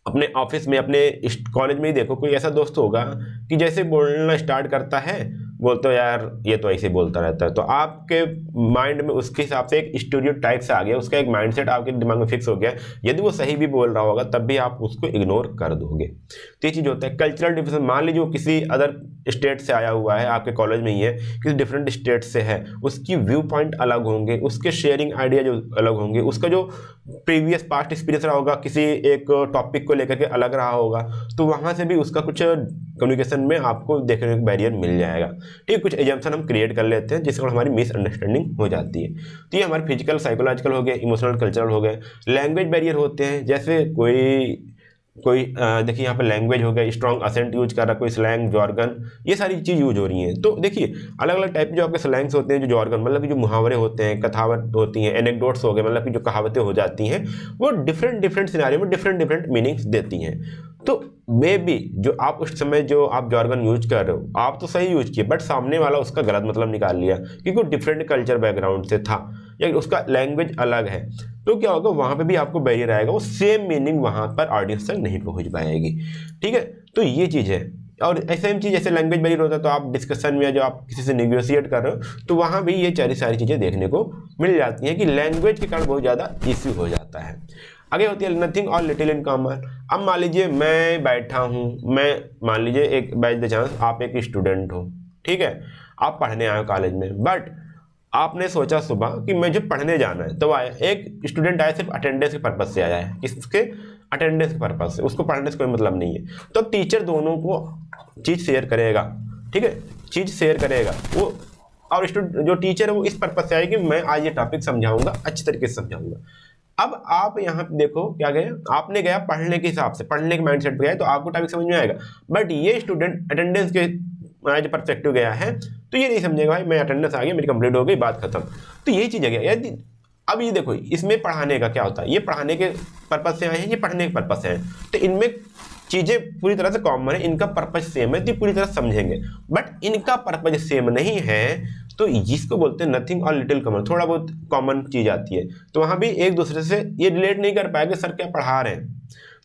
अपने ऑफिस में, अपने कॉलेज में ही देखो, कोई ऐसा दोस्त होगा कि जैसे बोलना स्टार्ट करता है, बोलते हो यार ये तो ऐसे बोलता रहता है, तो आपके माइंड में उसके हिसाब से एक स्टीरियोटाइप से आ गया, उसका एक माइंडसेट आपके दिमाग में फिक्स हो गया। यदि वो सही भी बोल रहा होगा तब भी आप उसको इग्नोर कर दोगे। तो ये चीज़ होता है। कल्चरल डिफरेंस, मान लीजिए वो किसी अदर स्टेट से आया हुआ है, आपके कॉलेज में ही है, किसी डिफरेंट स्टेट से है, उसकी व्यू पॉइंट अलग होंगे, उसके शेयरिंग आइडिया जो अलग होंगे, उसका जो प्रीवियस पास्ट एक्सपीरियंस रहा होगा किसी एक टॉपिक को लेकर के अलग रहा होगा, तो वहाँ से भी उसका कुछ कम्युनिकेशन में आपको देखने को बैरियर मिल जाएगा। ठीक है, कुछ एजम्पशन हम क्रिएट कर लेते हैं जिससे हमारी मिसअंडरस्टैंडिंग हो जाती है। तो ये हमारे फिजिकल, साइकोलॉजिकल हो गए, इमोशनल, कल्चरल हो गए। लैंग्वेज बैरियर होते हैं, जैसे कोई देखिए यहाँ पे लैंग्वेज हो गया, स्ट्रॉन्ग असेंट यूज कर रहा, कोई स्लैंग, जॉर्गन, ये सारी चीज़ यूज हो रही हैं। तो देखिए अलग अलग टाइप के जो आपके स्लैंग्स होते हैं, जो जॉर्गन मतलब कि जो मुहावरे होते हैं, कथावत होती हैं, एनेक्डोट्स हो गए, मतलब कि जो कहावतें हो जाती हैं, वो डिफरेंट सिनेरियो में डिफरेंट मीनिंग्स देती हैं। तो मे बी जो आप उस समय जो आप जॉर्गन यूज कर रहे हो, आप तो सही यूज किए, बट सामने वाला उसका गलत मतलब निकाल लिया क्योंकि वो डिफरेंट कल्चर बैकग्राउंड से था या उसका लैंग्वेज अलग है, तो क्या होगा, वहाँ पे भी आपको बैरियर आएगा, वो सेम मीनिंग वहाँ पर ऑडियंस तक नहीं पहुँच पाएगी। ठीक है, तो ये चीज़ है। और सेम चीज़ जैसे लैंग्वेज बैरियर होता है, तो आप डिस्कशन में जो आप किसी से निगोशिएट कर रहे हो, तो वहाँ भी ये सारी चीज़ें देखने को मिल जाती हैं कि लैंग्वेज के कारण बहुत ज़्यादा इश्यू हो जाता है। आगे होती है नथिंग और लिटिल इन कॉमन। अब मान लीजिए मैं बैठा हूँ, मान लीजिए एक बाय द चांस आप एक स्टूडेंट हो, ठीक है, आप पढ़ने आए हो कॉलेज में, बट आपने सोचा सुबह कि मुझे पढ़ने जाना है, तो आया एक स्टूडेंट आया, सिर्फ अटेंडेंस के पर्पज से आया है, किसके, अटेंडेंस के पर्पज से, उसको पढ़ने से कोई मतलब नहीं है। तो अब टीचर दोनों को चीज़ शेयर करेगा, ठीक है, चीज़ शेयर करेगा वो, और जो टीचर है वो इस पर्पज से आएगी, मैं आज ये टॉपिक समझाऊंगा, अच्छी तरीके से समझाऊंगा। अब आप यहाँ पे देखो क्या गए, आपने गया पढ़ने के हिसाब से, पढ़ने के माइंडसेट पे गए, तो आपको टॉपिक समझ में आएगा, बट ये स्टूडेंट अटेंडेंस के जो परस्पेक्टिव गया है, तो ये नहीं समझेगा भाई मैं अटेंडेंस आ गई, मेरी कंप्लीट हो गई, बात खत्म। तो यही चीज़ है। यदि अब ये देखो, इसमें पढ़ाने का क्या होता है, ये पढ़ाने के पर्पज से आए हैं, ये पढ़ने के पर्पज से आए हैं, तो इनमें चीज़ें पूरी तरह से कॉमन है, इनका पर्पज सेम है, तो पूरी तरह समझेंगे। बट इनका पर्पज सेम नहीं है, तो जिसको बोलते हैं नथिंग और लिटिल कॉमन, थोड़ा बहुत कॉमन चीज़ आती है, तो वहाँ भी एक दूसरे से ये रिलेट नहीं कर पाएंगे, सर क्या पढ़ा रहे हैं।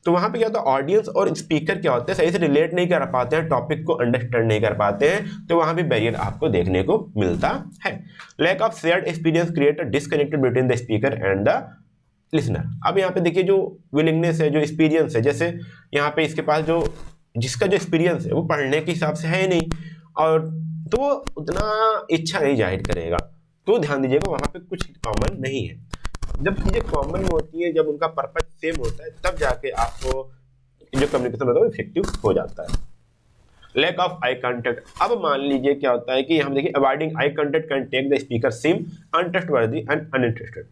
तो वहाँ पे क्या होता है, ऑडियंस और स्पीकर क्या होते हैं, सही से रिलेट नहीं कर पाते हैं, टॉपिक को अंडरस्टैंड नहीं कर पाते हैं, तो वहाँ भी बैरियर आपको देखने को मिलता है। Lack of shared experience create a disconnected between the speaker and the listener. अब यहाँ पे देखिए जो विलिंगनेस है, जो एक्सपीरियंस है, जैसे यहाँ पे इसके पास जो जिसका जो एक्सपीरियंस है वो पढ़ने के हिसाब से है नहीं, और तो वो उतना इच्छा नहीं जाहिर करेगा। तो ध्यान दीजिएगा वहाँ पे कुछ कॉमन नहीं है। जब चीज़ें कॉमन होती है, जब उनका पर्पज सेम होता है, तब जाके आपको जो कम्युनिकेशन होता है वो इफेक्टिव हो जाता है। Lack of eye contact. अब मान लीजिए क्या होता है कि हम देखिए avoiding eye contact can take the speaker seem untrustworthy and uninterested.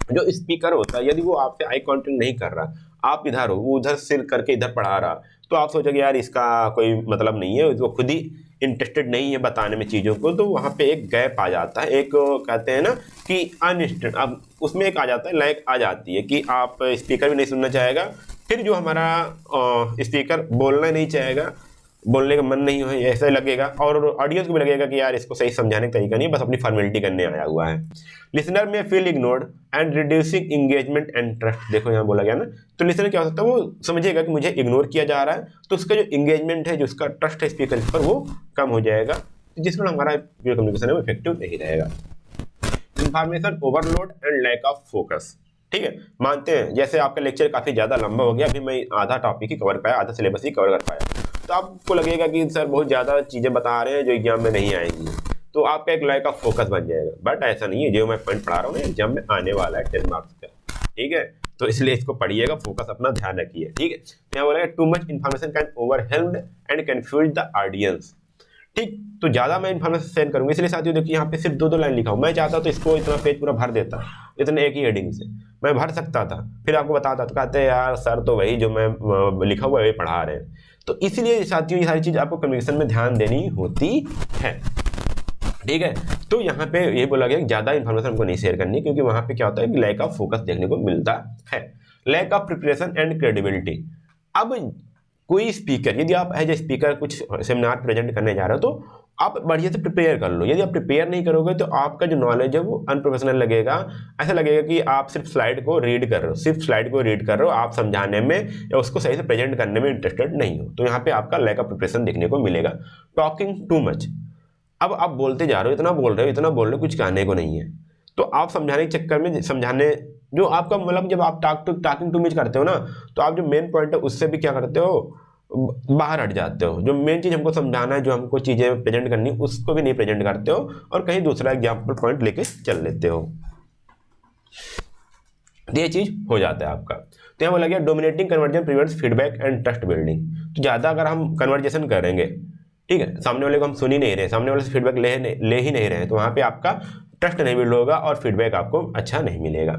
जो स्पीकर होता है, यदि वो आपसे आई कॉन्टेक्ट नहीं कर रहा, आप इधर हो, वो उधर सिर करके इधर पढ़ा रहा, तो आप सोचोगे यार इसका कोई मतलब नहीं है, वो खुद ही इंटरेस्टेड नहीं है बताने में चीज़ों को, तो वहाँ पे एक गैप आ जाता है, एक कहते हैं ना कि अनइंटरेस्टेड, अब उसमें एक आ जाता है, लाइक आ जाती है कि आप स्पीकर भी नहीं सुनना चाहेगा, फिर जो हमारा स्पीकर बोलना नहीं चाहेगा, बोलने का मन नहीं हो, ऐसा लगेगा, और ऑडियंस को भी लगेगा कि यार इसको सही समझाने का तरीका नहीं, बस अपनी फॉर्मेलिटी करने आया हुआ है। लिसनर में feel ignored and reducing engagement and trust. देखो यहाँ बोला गया ना, तो लिसनर क्या हो सकता है, वो समझेगा कि मुझे इग्नोर किया जा रहा है, तो उसका जो इंगेजमेंट है, जो उसका ट्रस्ट है स्पीकर पर, वो कम हो जाएगा, जिसमें हमारा जो कम्युनिकेशन है वो इफेक्टिव नहीं रहेगा। Information overload and lack of focus. ठीक है, मानते हैं जैसे आपका लेक्चर काफ़ी ज़्यादा लंबा हो गया, अभी मैं आधा टॉपिक ही कवर पाया, आधा सिलेबस ही कवर कर पाया, तो आपको लगेगा कि सर बहुत ज़्यादा चीज़ें बता रहे हैं जो एग्जाम में नहीं आएंगी, तो आपका एक लैक ऑफ फोकस बन जाएगा। बट ऐसा नहीं है, जो मैं पॉइंट पढ़ा रहा हूँ ना एग्जाम में आने वाला है 10 मार्क्स का, ठीक है, तो इसलिए इसको पढ़िएगा, फोकस अपना ध्यान रखिए। ठीक है, यहाँ बोला to much information can overwhelmed and confuse the audience. ठीक। तो ज़्यादा मैं इन्फॉर्मेशन सेंड करूँगा, इसलिए साथियों देखिए यहाँ पे सिर्फ 2 लाइन लिखा हूँ। मैं चाहता तो इसको इतना पेज पूरा भर देता, इतने एक ही हेडिंग से मैं भर सकता था, फिर आपको बताता। तो कहते हैं यार सर तो वही जो मैं लिखा हुआ है वही पढ़ा रहे हैं। तो इसलिए साथियों ये सारी चीज़ आपको कम्युनिकेशन में ध्यान देनी होती है, ठीक है। तो यहाँ पे ये बोला गया कि ज़्यादा इन्फॉर्मेशन हमको नहीं शेयर करनी, क्योंकि वहाँ पे क्या होता है कि लैक ऑफ फोकस देखने को मिलता है, lack of preparation and credibility. अब कोई स्पीकर, यदि आप एज ए स्पीकर कुछ सेमिनार प्रेजेंट करने जा रहे हो तो आप बढ़िया से प्रिपेयर कर लो। यदि आप प्रिपेयर नहीं करोगे तो आपका जो नॉलेज है वो अनप्रोफेशनल लगेगा। ऐसा लगेगा कि आप सिर्फ स्लाइड को रीड कर रहे हो, सिर्फ स्लाइड को रीड कर रहे हो, आप समझाने में या उसको सही से प्रेजेंट करने में इंटरेस्टेड नहीं हो। तो यहाँ पे आपका लैक ऑफ प्रिपरेशन देखने को मिलेगा। टॉकिंग टू मच, अब आप बोलते जा रहे हो, इतना बोल रहे हो, इतना बोल रहे हो, कुछ कहने को नहीं है। तो आप समझाने के चक्कर में समझाने जो आपका मतलब जब आप टॉकिंग टू मच करते हो ना, तो आप जो मेन पॉइंट है उससे भी क्या करते हो, बाहर हट जाते हो। जो मेन चीज़ हमको समझाना है, जो हमको चीज़ें प्रेजेंट करनी, उसको भी नहीं प्रेजेंट करते हो और कहीं दूसरा एग्जाम्पल पॉइंट लेके चल लेते हो। ये चीज़ हो जाता है आपका। तो यहाँ बोला गया dominating conversion prevents feedback and trust building. तो ज़्यादा अगर हम कन्वर्जेशन करेंगे, ठीक है, सामने वाले को हम सुन ही नहीं रहे, सामने वाले से फीडबैक ले ही नहीं रहे, तो वहाँ पे आपका ट्रस्ट नहीं बिल्ड होगा और फीडबैक आपको अच्छा नहीं मिलेगा,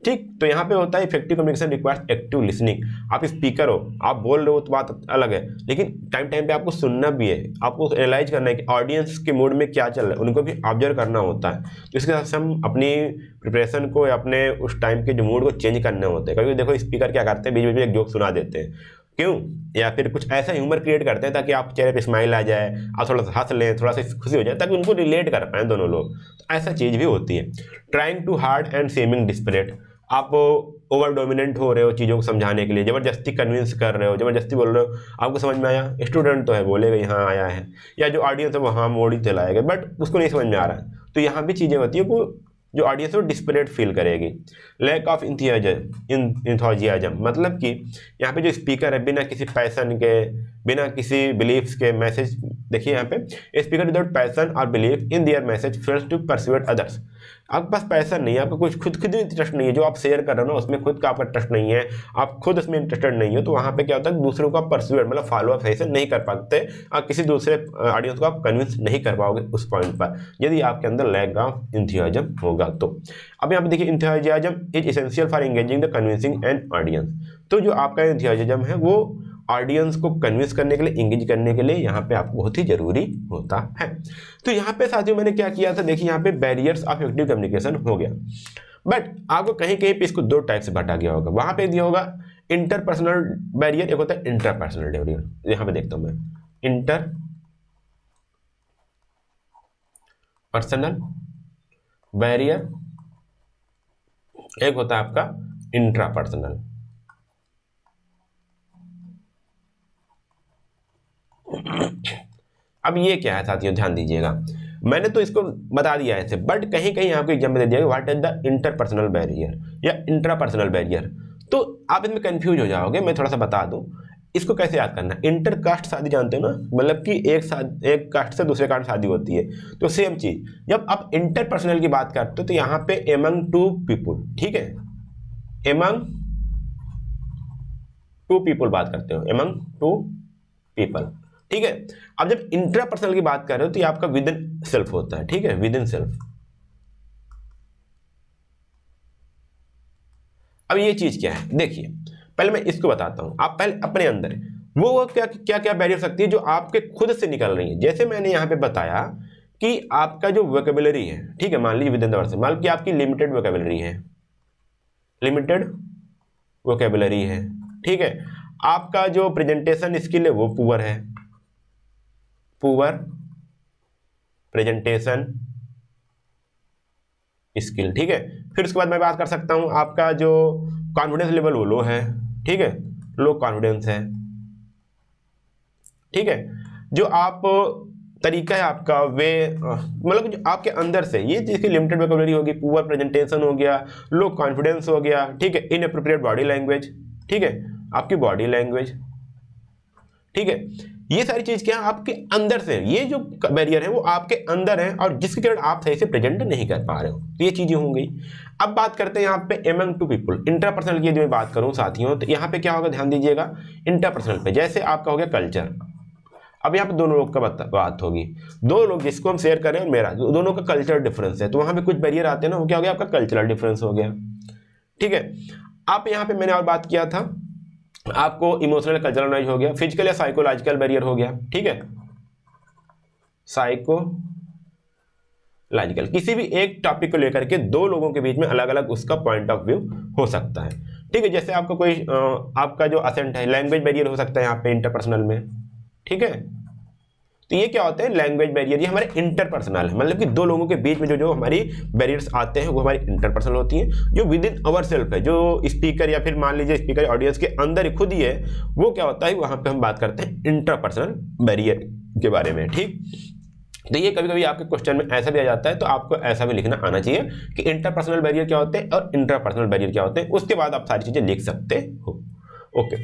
ठीक। तो यहाँ पे होता है effective communication requires active listening. आप स्पीकर हो, आप बोल रहे हो तो बात अलग है, लेकिन टाइम टाइम पे आपको सुनना भी है, आपको एनालाइज करना है कि ऑडियंस के मूड में क्या चल रहा है, उनको भी ऑब्जर्व करना होता है। तो इसके साथ हम अपनी प्रिपरेशन को, अपने उस टाइम के जो मूड को चेंज करने होते हैं। कभी देखो स्पीकर क्या करते हैं, बीच बीच में एक जोक सुना देते हैं, क्यों, या फिर कुछ ऐसा ह्यूमर क्रिएट करते हैं ताकि आप चेहरे पे स्माइल आ जाए, आप थोड़ा सा हंस लें, थोड़ा सा खुशी हो जाए, ताकि उनको रिलेट कर पाएँ दोनों लोग। तो ऐसा चीज़ भी होती है। Trying too hard and seeming desperate, आप ओवर डोमिनेंट हो रहे हो चीज़ों को समझाने के लिए, ज़बरदस्ती कन्विंस कर रहे हो, ज़बरदस्ती बोल रहे हो। आपको समझ में आया, स्टूडेंट तो है बोलेगा यहाँ आया है, या जो ऑडियंस है वो हाँ मोड़ ही चलाएगा, बट उसको नहीं समझ में आ रहा है। तो यहाँ भी चीज़ें होती है को जो ऑडियंस है वो डिस्परेट फील करेगी। लैक ऑफ इंथुजियाज्म, मतलब कि यहाँ पे जो स्पीकर है बिना किसी पैसन के, बिना किसी बिलीफ्स के मैसेज, देखिए यहाँ पे स्पीकर विदाउट पैसन और belief in their message fails to persuade others. आपके पास पैसन नहीं है, आपका कुछ खुद इंटरेस्ट नहीं है, जो आप शेयर कर रहे हो ना उसमें खुद का आपका इंटरेस्ट नहीं है, आप खुद उसमें इंटरेस्टेड नहीं हो, तो वहाँ पे क्या होता है दूसरों को आप परस्यूएट मतलब फॉलो अप सही से नहीं कर पाते और किसी दूसरे ऑडियंस को आप कन्विंस नहीं कर पाओगे उस पॉइंट पर, यदि आपके अंदर लैक ऑफ इंथुजियाज्म होगा तो। अब यहाँ पे देखिए enthusiasm is essential for engaging the convincing an audience. तो जो आपका इंथुजियाज्म है वो ऑडियंस को कन्विंस करने के लिए, इंगेज करने के लिए यहाँ पे आपको बहुत ही जरूरी होता है। तो यहाँ पे साथियों मैंने क्या किया था, देखिए यहाँ पे बैरियर्स ऑफ इफेक्टिव कम्युनिकेशन हो गया, बट आपको कहीं कहीं पे इसको 2 टाइप से बांटा गया होगा। वहां पे दिया होगा इंटरपर्सनल बैरियर, एक होता है इंट्रापर्सनल बैरियर। यहाँ पे देखता हूँ मैं इंटर पर्सनल बैरियर, एक होता है आपका इंट्रापर्सनल। अब ये क्या है साथियों, ध्यान दीजिएगा, मैंने तो इसको बता दिया है ऐसे, बट कहीं कहीं आपको एग्जाम में दे दिया what is the interpersonal barrier या इंट्रापर्सनल बैरियर। तो आप इसमें कंफ्यूज हो जाओगे, मैं थोड़ा सा बता दूं इसको कैसे याद करना। इंटरकास्ट शादी जानते हो ना, मतलब कि एक कास्ट से दूसरे कास्ट शादी होती है, तो सेम चीज जब आप इंटरपर्सनल की बात करते हो तो यहाँ पे एमंग 2 पीपुल, ठीक है, एमंग 2 पीपुल बात करते हो, एमंग 2 पीपल, ठीक है। अब जब इंट्रापर्सनल की बात कर रहे हो तो ये आपका विद इन सेल्फ होता है, ठीक है, विद इन सेल्फ। अब ये चीज क्या है, देखिए पहले मैं इसको बताता हूं, आप पहले अपने अंदर वो क्या क्या क्या बैरियर सकती है जो आपके खुद से निकल रही है। जैसे मैंने यहां पे बताया कि आपका जो वोकैबुलरी है, ठीक है, मान लीजिए विद इन द वर्ड, मान लीजिए आपकी लिमिटेड वोकैबुलरी है, लिमिटेड वोकैबुलरी है, ठीक है, आपका जो प्रेजेंटेशन स्किल है वो पुअर है, पुअर प्रेजेंटेशन स्किल, ठीक है। फिर उसके बाद मैं बात कर सकता हूं आपका जो कॉन्फिडेंस लेवल वो लो है, ठीक है, लो कॉन्फिडेंस है, ठीक है। जो आप तरीका है आपका वे, मतलब जो आपके अंदर से ये चीज़ की लिमिटेड वोकैबुलरी होगी, पुअर प्रेजेंटेशन हो गया, लो कॉन्फिडेंस हो गया, ठीक है, इनएप्रोप्रिएट बॉडी लैंग्वेज, ठीक है, आपकी बॉडी लैंग्वेज, ठीक है, ये सारी चीज क्या है आपके अंदर से, ये जो बैरियर है वो आपके अंदर है और जिसके कारण आप सही से प्रेजेंट नहीं कर पा रहे हो, तो ये चीजें हो गई। अब बात करते हैं यहाँ पे एमंग 2 पीपुल, इंटरपर्सनल की यदि मैं बात करूं साथियों, तो यहाँ पे क्या होगा ध्यान दीजिएगा, इंटरपर्सनल पे जैसे आपका हो गया कल्चर। अब यहाँ पे दोनों लोग का बात होगी, दो लोग जिसको हम शेयर करें और मेरा, दोनों का कल्चरल डिफरेंस है, तो वहाँ पे कुछ बैरियर आते हैं ना, वो क्या हो गया, आपका कल्चरल डिफरेंस हो गया। ठीक है, आप यहाँ पे मैंने और बात किया था, आपको इमोशनल कल्चरल नॉलेज हो गया, फिजिकल या साइकोलॉजिकल बैरियर हो गया। ठीक है, साइकोलॉजिकल, किसी भी एक टॉपिक को लेकर के दो लोगों के बीच में अलग अलग उसका पॉइंट ऑफ व्यू हो सकता है। ठीक है, जैसे आपका कोई आपका जो असेंट है, लैंग्वेज बैरियर हो सकता है यहाँ पे इंटरपर्सनल में। ठीक है, तो ये क्या होते हैं, लैंग्वेज बैरियर, ये हमारे इंटरपर्सनल है, मतलब कि दो लोगों के बीच में जो हमारी बैरियर्स आते हैं वो हमारी इंटरपर्सनल होती हैं, जो विद इन अवर सेल्फ है, जो स्पीकर या फिर मान लीजिए स्पीकर ऑडियंस के अंदर ही खुद ही है, वो क्या होता है, वहाँ पे हम बात करते हैं इंटरपर्सनल बैरियर के बारे में। ठीक, तो ये कभी कभी आपके क्वेश्चन में ऐसा भी आ जाता है, तो आपको ऐसा भी लिखना आना चाहिए कि इंटरपर्सनल बैरियर क्या होते हैं और इंट्रापर्सनल बैरियर क्या होते हैं, उसके बाद आप सारी चीजें लिख सकते हो। ओके,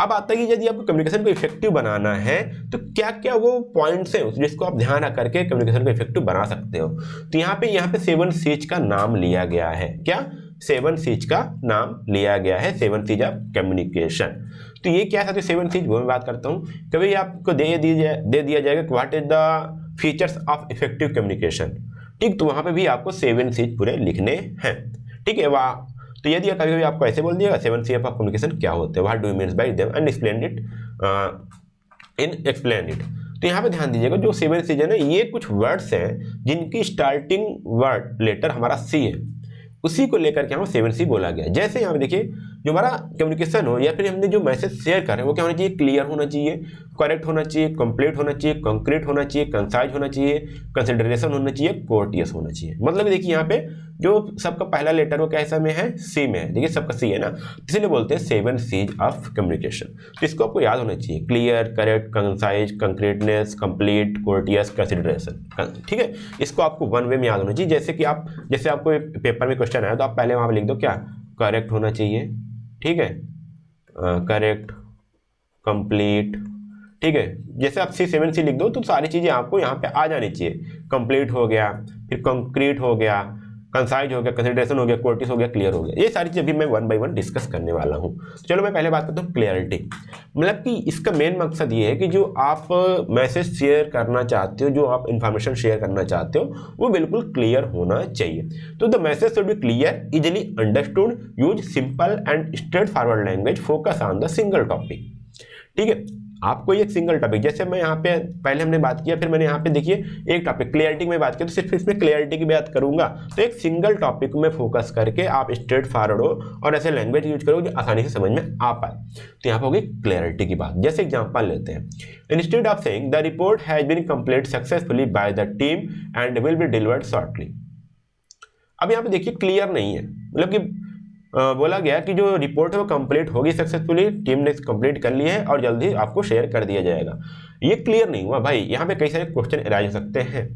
अब आता है कि यदि आपको कम्युनिकेशन को इफेक्टिव बनाना है तो क्या क्या वो पॉइंट्स हैं जिसको आप ध्यान रख करके कम्युनिकेशन को इफेक्टिव बना सकते हो। तो यहाँ पे 7 सीज का नाम लिया गया है। क्या, 7 सीज का नाम लिया गया है, 7 सीज ऑफ कम्युनिकेशन। तो ये क्या है 7 सीज, वो मैं बात करता हूँ। कभी आपको दे दिया जाएगा what is the features of effective communication. ठीक, तो वहाँ पे भी आपको 7 सीज पूरे लिखने हैं। ठीक है, वाह, तो यदि कभी कभी आपको ऐसे बोल दिएगा 7 सी ऑफ कम्युनिकेशन क्या होते हैं, what do you mean by them and explain it. तो यहाँ पे ध्यान दीजिएगा, जो 7 सीज है ना, ये कुछ वर्ड्स हैं जिनकी स्टार्टिंग वर्ड लेटर हमारा सी है, उसी को लेकर के हम 7 सी बोला गया। जैसे यहाँ पे देखिए, जो हमारा कम्युनिकेशन हो या फिर हमने जो मैसेज शेयर कर रहे हैं वो क्या होना चाहिए, क्लियर होना चाहिए, करेक्ट होना चाहिए, कंप्लीट होना चाहिए, कंक्रीट होना चाहिए, कंसाइज होना चाहिए, कंसिडरेशन होना चाहिए, कोर्टियस होना चाहिए। मतलब देखिए यहाँ पे जो सबका पहला लेटर वो कैसा में है, सी में है। देखिए सबका सी है ना, इसलिए बोलते हैं 7 सीज ऑफ कम्युनिकेशन। तो इसको आपको याद होना चाहिए, clear, correct, concise, concreteness, complete, courteous, consideration. ठीक है, इसको आपको वन वे में याद होना चाहिए। जैसे आपको पेपर में क्वेश्चन आया तो आप पहले वहाँ पर लिख दो क्या, करेक्ट होना चाहिए। ठीक है, करेक्ट, कंप्लीट। ठीक है, जैसे आप 7 सी लिख दो तो सारी चीज़ें आपको यहाँ पे आ जानी चाहिए। कंप्लीट हो गया, फिर कंक्रीट हो गया, कंसाइज हो गया, कंसिडरेशन हो गया, कोर्टिस हो गया, क्लियर हो गया। ये सारी चीज़ें भी मैं 1 बाय 1 डिस्कस करने वाला हूँ। चलो मैं पहले बात करता हूँ क्लियरिटी। मतलब कि इसका मेन मकसद ये है कि जो आप मैसेज शेयर करना चाहते हो, जो आप इंफॉर्मेशन शेयर करना चाहते हो, वो बिल्कुल क्लियर होना चाहिए। तो the message should be clear, easily understood, use simple and straight forward language, focus on the single topic. ठीक है, आपको एक सिंगल टॉपिक, जैसे मैं यहाँ पे पहले हमने बात किया, फिर मैंने यहाँ पे देखिए एक टॉपिक क्लियरिटी में बात की, तो सिर्फ इसमें क्लियरिटी की बात करूंगा। तो एक सिंगल टॉपिक में फोकस करके आप स्ट्रेट फॉरवर्ड हो और ऐसे लैंग्वेज यूज करो जो आसानी से समझ में आ पाए। तो यहाँ पे होगी क्लियरिटी की बात। जैसे एग्जांपल लेते हैं, instead of saying the report has been complete successfully by the team and will be delivered shortly. अब यहाँ पे देखिए क्लियर नहीं है, मतलब कि बोला गया कि जो रिपोर्ट है वो कंप्लीट होगी सक्सेसफुली, टीम ने कंप्लीट कर ली है और जल्दी आपको शेयर कर दिया जाएगा। ये क्लियर नहीं हुआ भाई। यहाँ पे कई सारे क्वेश्चन अराइज हो सकते हैं।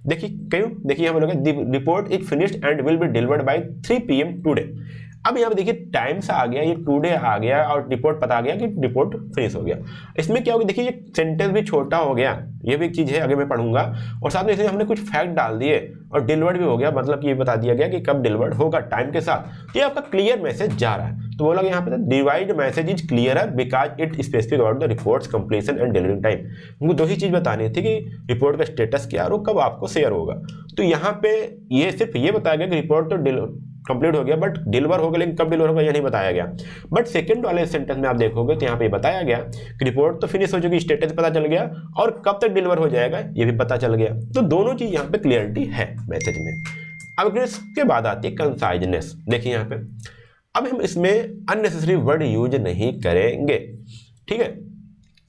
देखिए क्यों, देखिए यहाँ बोला गया report is finished and will be delivered by 3 PM today. अब यहाँ पे देखिए टाइम से आ गया, ये टुडे आ गया और रिपोर्ट पता आ गया कि रिपोर्ट फिनिश हो गया। इसमें क्या होगा, देखिए ये सेंटेंस भी छोटा हो गया, ये भी एक चीज़ है, आगे मैं पढ़ूंगा। और साथ में इसमें हमने कुछ फैक्ट डाल दिए और डिलीवर्ड भी हो गया, मतलब कि ये बता दिया गया कि कब डिलीवर्ड होगा टाइम के साथ। तो ये आपका क्लियर मैसेज जा रहा है। तो बोला यहाँ पे divide message is clearer because it specific about the reports completion and delivering time. उनको दो ही चीज़ बतानी थी कि रिपोर्ट का स्टेटस क्या और कब आपको शेयर होगा। तो यहाँ पे ये सिर्फ ये बताया गया कि रिपोर्ट तो कंप्लीट हो गया बट डिलीवर हो गया, लेकिन कब डिलीवर होगा ये नहीं बताया गया। बट सेकंड वाले सेंटेंस में आप देखोगे तो यहाँ पे बताया गया कि रिपोर्ट तो फिनिश हो चुकी, स्टेटस पता चल गया और कब तक डिलीवर हो जाएगा ये भी पता चल गया। तो दोनों चीज यहाँ पे क्लियरिटी है मैसेज में। अब इसके बाद आती है कंसाइजनेस। देखिए यहाँ पे अब हम इसमें अननेसेसरी वर्ड यूज नहीं करेंगे। ठीक है,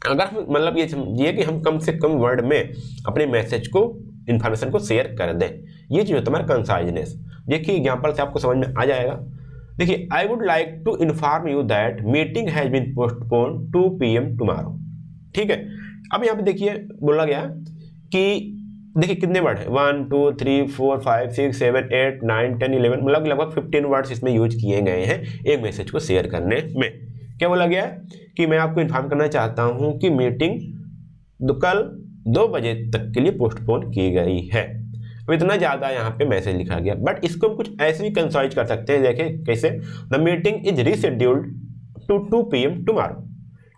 अगर हम मतलब ये समझिए कि हम कम से कम वर्ड में अपने मैसेज को, इंफॉर्मेशन को शेयर कर दें, ये चीज होता है हमारा कंसाइजनेस। देखिए एग्जाम्पल से आपको समझ में आ जाएगा। देखिए I would like to inform you that meeting has been postpone 2 PM tomorrow. ठीक है, अब यहाँ पे देखिए बोला गया कि देखिए कितने वर्ड है, 1 2 3 4 5 6 7 8 9 10 11, मतलब लगभग 15 वर्ड्स इसमें यूज किए गए हैं एक मैसेज को शेयर करने में। क्या बोला गया कि मैं आपको इन्फॉर्म करना चाहता हूँ कि मीटिंग कल 2 बजे तक के लिए पोस्टपोन की गई है। अब इतना ज़्यादा यहाँ पे मैसेज लिखा गया, बट इसको हम कुछ ऐसे भी कंसाइज कर सकते हैं। देखिए कैसे, the meeting is rescheduled to 2 PM tomorrow.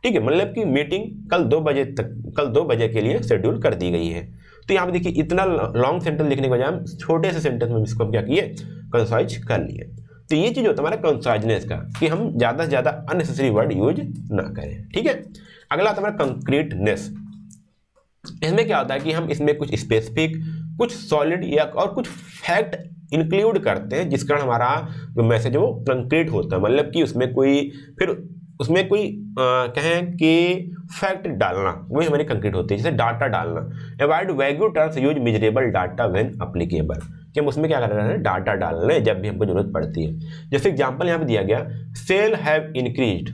ठीक है, मतलब कि मीटिंग कल 2 बजे के लिए शेड्यूल कर दी गई है। तो यहाँ पे देखिए इतना लॉन्ग सेंटेंस लिखने के बजाय हम छोटे से सेंटेंस में इसको हम क्या किए, कंसाइज कर लिए। तो ये चीज़ होता है हमारा कंसाइजनेस का, कि हम ज़्यादा से ज़्यादा अननेसेसरी वर्ड यूज ना करें। ठीक है, अगला आता है हमारा कंक्रीटनेस। इसमें क्या होता है कि हम इसमें कुछ स्पेसिफिक, कुछ सॉलिड या और कुछ फैक्ट इंक्लूड करते हैं, जिस कारण हमारा जो मैसेज है वो कंक्रीट होता है। मतलब कि उसमें कोई कहें कि फैक्ट डालना, वही हमारी कंक्रीट होती है। जैसे डाटा डालना, avoid wagyu terms, use measurable data when applicable, कि हम उसमें क्या कर रहे हैं, डाटा डाल रहे हैं जब भी हमको जरूरत पड़ती है। जैसे एग्जांपल यहाँ पे दिया गया, सेल हैव इंक्रीज्ड,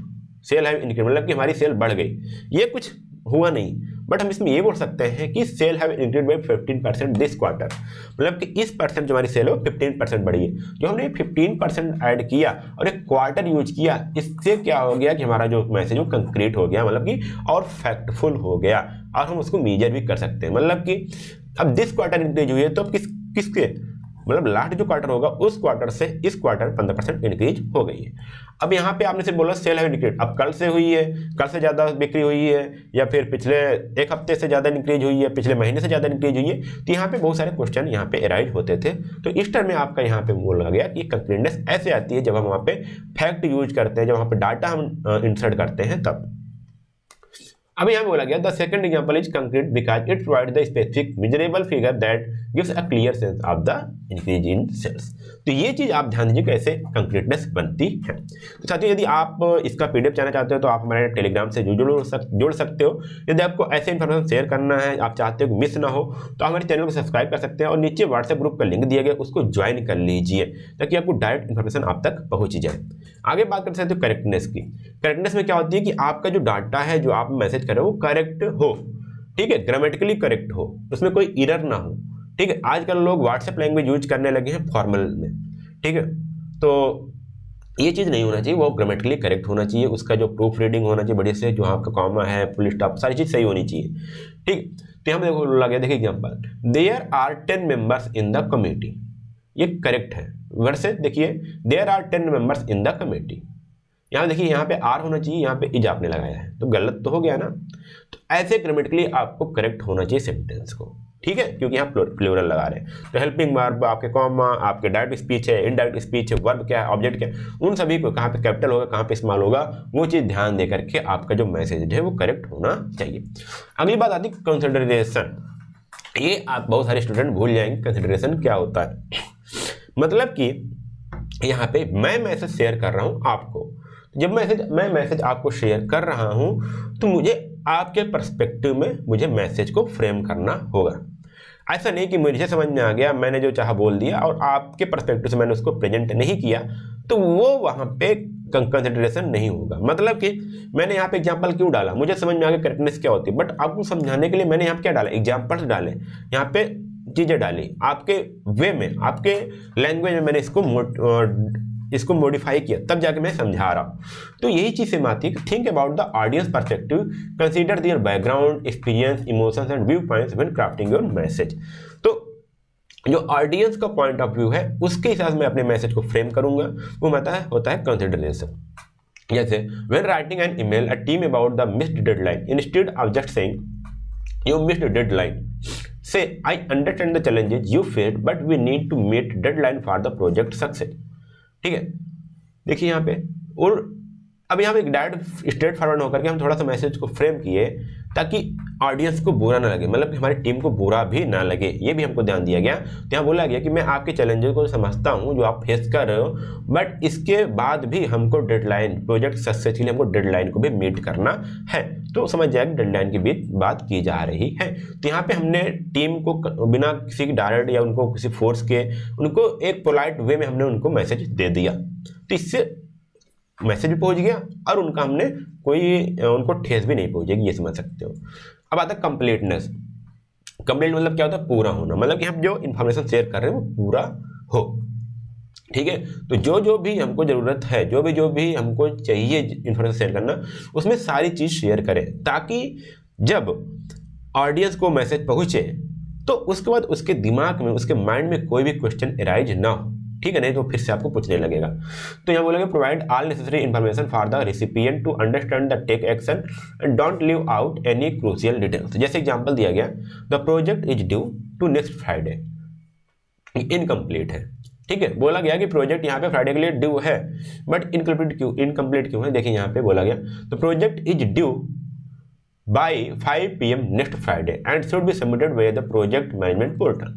मतलब कि हमारी सेल बढ़ गई। ये कुछ हुआ नहीं, बट हम इसमें ये बोल सकते हैं कि sale have increase by 15% this quarter, मतलब कि इस परसेंट जो हमारी सेल है वो 15% बढ़ी है। जो हमने 15% ऐड किया और एक क्वार्टर यूज किया, इससे क्या हो गया कि हमारा जो मैसेज वो कंक्रीट हो गया, मतलब कि और फैक्टफुल हो गया, और हम उसको मेजर भी कर सकते हैं। मतलब कि अब दिस क्वार्टर इंक्रीज हुई है तो किसके मतलब लास्ट जो क्वार्टर होगा उस क्वार्टर से इस क्वार्टर 15% इंक्रीज हो गई है। अब यहाँ पे आपने सिर्फ बोला सेल हैव इंक्रीज, अब कल से हुई है, कल से ज़्यादा बिक्री हुई है, या फिर पिछले एक हफ्ते से ज़्यादा इंक्रीज हुई है, पिछले महीने से ज़्यादा इंक्रीज हुई है। तो यहाँ पे बहुत सारे क्वेश्चन यहाँ पे अराइज होते थे। तो इस टर्म में आपका यहाँ पे बोला गया कि कंक्रीटनेस ऐसे आती है जब हम वहाँ पे फैक्ट यूज करते हैं, जब वहाँ पे डाटा हम इंसर्ट करते हैं तब। अभी यहाँ बोला गया the second example is concrete because it provide the specific measurable figure that gives a clear sense of the increase in sales. तो ये चीज आप ध्यान दीजिए कैसे कंक्रीटनेस बनती है। तो साथियों, यदि आप इसका पीडीएफ चाहना चाहते हो तो आप हमारे टेलीग्राम से जुड़ सकते हो। यदि आपको ऐसे इन्फॉर्मेशन शेयर करना है, आप चाहते हो कि मिस ना हो, तो हमारे चैनल को सब्सक्राइब कर सकते हैं और नीचे व्हाट्सएप ग्रुप का लिंक दिया गया, उसको ज्वाइन कर लीजिए ताकि आपको डायरेक्ट इन्फॉर्मेशन आप तक पहुंच जाए। आगे बात कर सकते हो करेक्टनेस की। करेक्टनेस में क्या होती है कि आपका जो डाटा है, जो आप मैसेज कर रहे हो वो करेक्ट हो, ठीक है, ग्रामेटिकली करेक्ट हो, उसमें कोई एरर ना हो। ठीक है, आजकल लोग व्हाट्सएप लैंग्वेज यूज करने लगे हैं फॉर्मल में। ठीक है, तो ये चीज़ नहीं होना चाहिए, वो ग्रामेटिकली करेक्ट होना चाहिए, उसका जो प्रूफ रीडिंग होना चाहिए बढ़िया से, जो आपका कॉमा है, फुल स्टॉप, सारी चीज़ सही होनी चाहिए। ठीक, तो यहाँ पे देखो लगे, देखिए example, there are 10 members in the committee, ये करेक्ट है। वर्सेस देखिए, there are 10 members in the committee, यहाँ देखिए यहाँ पे आर होना चाहिए, यहाँ पे इज आपने लगाया है, तो गलत तो हो गया ना। तो ऐसे ग्रामेटिकली आपको करेक्ट होना चाहिए सेंटेंस को, ठीक है, क्योंकि यहाँ प्लूरल लगा रहे हैं। तो हेल्पिंग वर्ब, आपके कॉमा, आपके डायरेक्ट स्पीच है, इनडायरेक्ट स्पीच है, वर्ब क्या है, ऑब्जेक्ट क्या है, उन सभी को कहाँ पे कैपिटल होगा, कहाँ पे स्मॉल होगा, वो चीज़ ध्यान दे करके आपका जो मैसेज है वो करेक्ट होना चाहिए। अगली बात आती है कंसिडरेशन। ये आप बहुत सारे स्टूडेंट भूल जाएंगे कंसिडरेशन क्या होता है। मतलब कि यहाँ पे मैं मैसेज शेयर कर रहा हूँ आपको, जब मैं मैसेज आपको शेयर कर रहा हूँ तो मुझे आपके पर्सपेक्टिव में मुझे मैसेज को फ्रेम करना होगा। ऐसा नहीं कि मुझे समझ में आ गया, मैंने जो चाहा बोल दिया और आपके पर्सपेक्टिव से मैंने उसको प्रेजेंट नहीं किया, तो वो वहाँ पे कंसिडरेशन नहीं होगा। मतलब कि मैंने यहाँ पे एग्जांपल क्यों डाला, मुझे समझ में आ गया करेक्टनेस क्या होती है, बट आपको समझाने के लिए मैंने यहाँ पे क्या डाला, एग्जाम्पल्स डाले, यहाँ पे चीज़ें डाली, आपके वे में, आपके लैंग्वेज में मैंने इसको मॉडिफाई किया, तब जाके मैं समझा रहा हूँ। तो यही चीज़ से आती है, think about the audience perspective, consider their background, experience, emotions and view points when crafting your message. तो जो ऑडियंस का पॉइंट ऑफ व्यू है उसके हिसाब से मैं अपने मैसेज को फ्रेम करूंगा, वो होता है कंसिडरेशन। जैसे when writing an email a team about the missed deadline, instead of just saying you missed deadline, say I understand the challenges you faced but we need to meet deadline for the project success। ठीक है, देखिए यहाँ पे, और अब यहाँ पे direct straight forward होकर के हम थोड़ा सा मैसेज को फ्रेम किए ताकि ऑडियंस को बुरा ना लगे, मतलब कि हमारी टीम को बुरा भी ना लगे, ये भी हमको ध्यान दिया गया। तो यहाँ बोला गया कि मैं आपके चैलेंजेस को समझता हूँ जो आप फेस कर रहे हो, बट इसके बाद भी हमको डेडलाइन, प्रोजेक्ट सक्सेस के लिए हमको डेडलाइन को भी मीट करना है। तो समझ जाए डेडलाइन की भी बात की जा रही है। तो यहाँ पे हमने टीम को बिना किसी डायरेक्ट या उनको किसी फोर्स के, उनको एक पोलाइट वे में हमने उनको मैसेज दे दिया, तो इससे मैसेज भी पहुंच गया और उनका हमने उनको ठेस भी नहीं पहुंचेगी, ये समझ सकते हो। अब आता है कंप्लीटनेस। कंप्लीट मतलब क्या होता है, पूरा होना, मतलब कि हम जो इन्फॉर्मेशन शेयर कर रहे हैं वो पूरा हो। ठीक है, तो जो भी हमको ज़रूरत है, जो भी हमको चाहिए इन्फॉर्मेशन शेयर करना, उसमें सारी चीज़ शेयर करें ताकि जब ऑडियंस को मैसेज पहुँचे तो उसके बाद उसके दिमाग में, उसके माइंड में कोई भी क्वेश्चन अराइज ना हो। ठीक है, नहीं तो फिर से आपको पूछने लगेगा। तो यहाँ बोलेंगे provide all necessary information for the recipient to understand the take action and don't leave out any crucial details. जैसे एग्जांपल दिया गया, the project is due to next Friday, incomplete है। ठीक है, बोला गया कि प्रोजेक्ट यहाँ पे फ्राइडे के लिए ड्यू है, बट इनकम्प्लीट क्यों है? देखिए यहाँ पे बोला गया the project is due by 5 PM next Friday and should be submitted by the project management portal.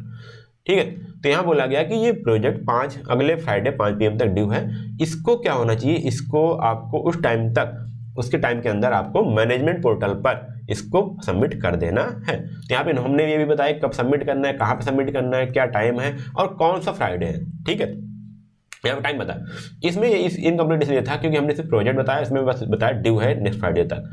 ठीक है, तो यहाँ बोला गया कि ये प्रोजेक्ट अगले फ्राइडे 5 PM तक ड्यू है। इसको क्या होना चाहिए, इसको आपको उस टाइम तक, उसके टाइम के अंदर आपको मैनेजमेंट पोर्टल पर इसको सबमिट कर देना है। तो यहाँ पे हमने ये भी बताया कब सबमिट करना है, कहाँ पे सबमिट करना है, क्या टाइम है और कौन सा फ्राइडे है। ठीक है, यहाँ पे टाइम बता, इसमें इस इनकम्प्लीट इसलिए था क्योंकि हमने सिर्फ प्रोजेक्ट बताया, इसमें बस बताया ड्यू है नेक्स्ट फ्राइडे तक,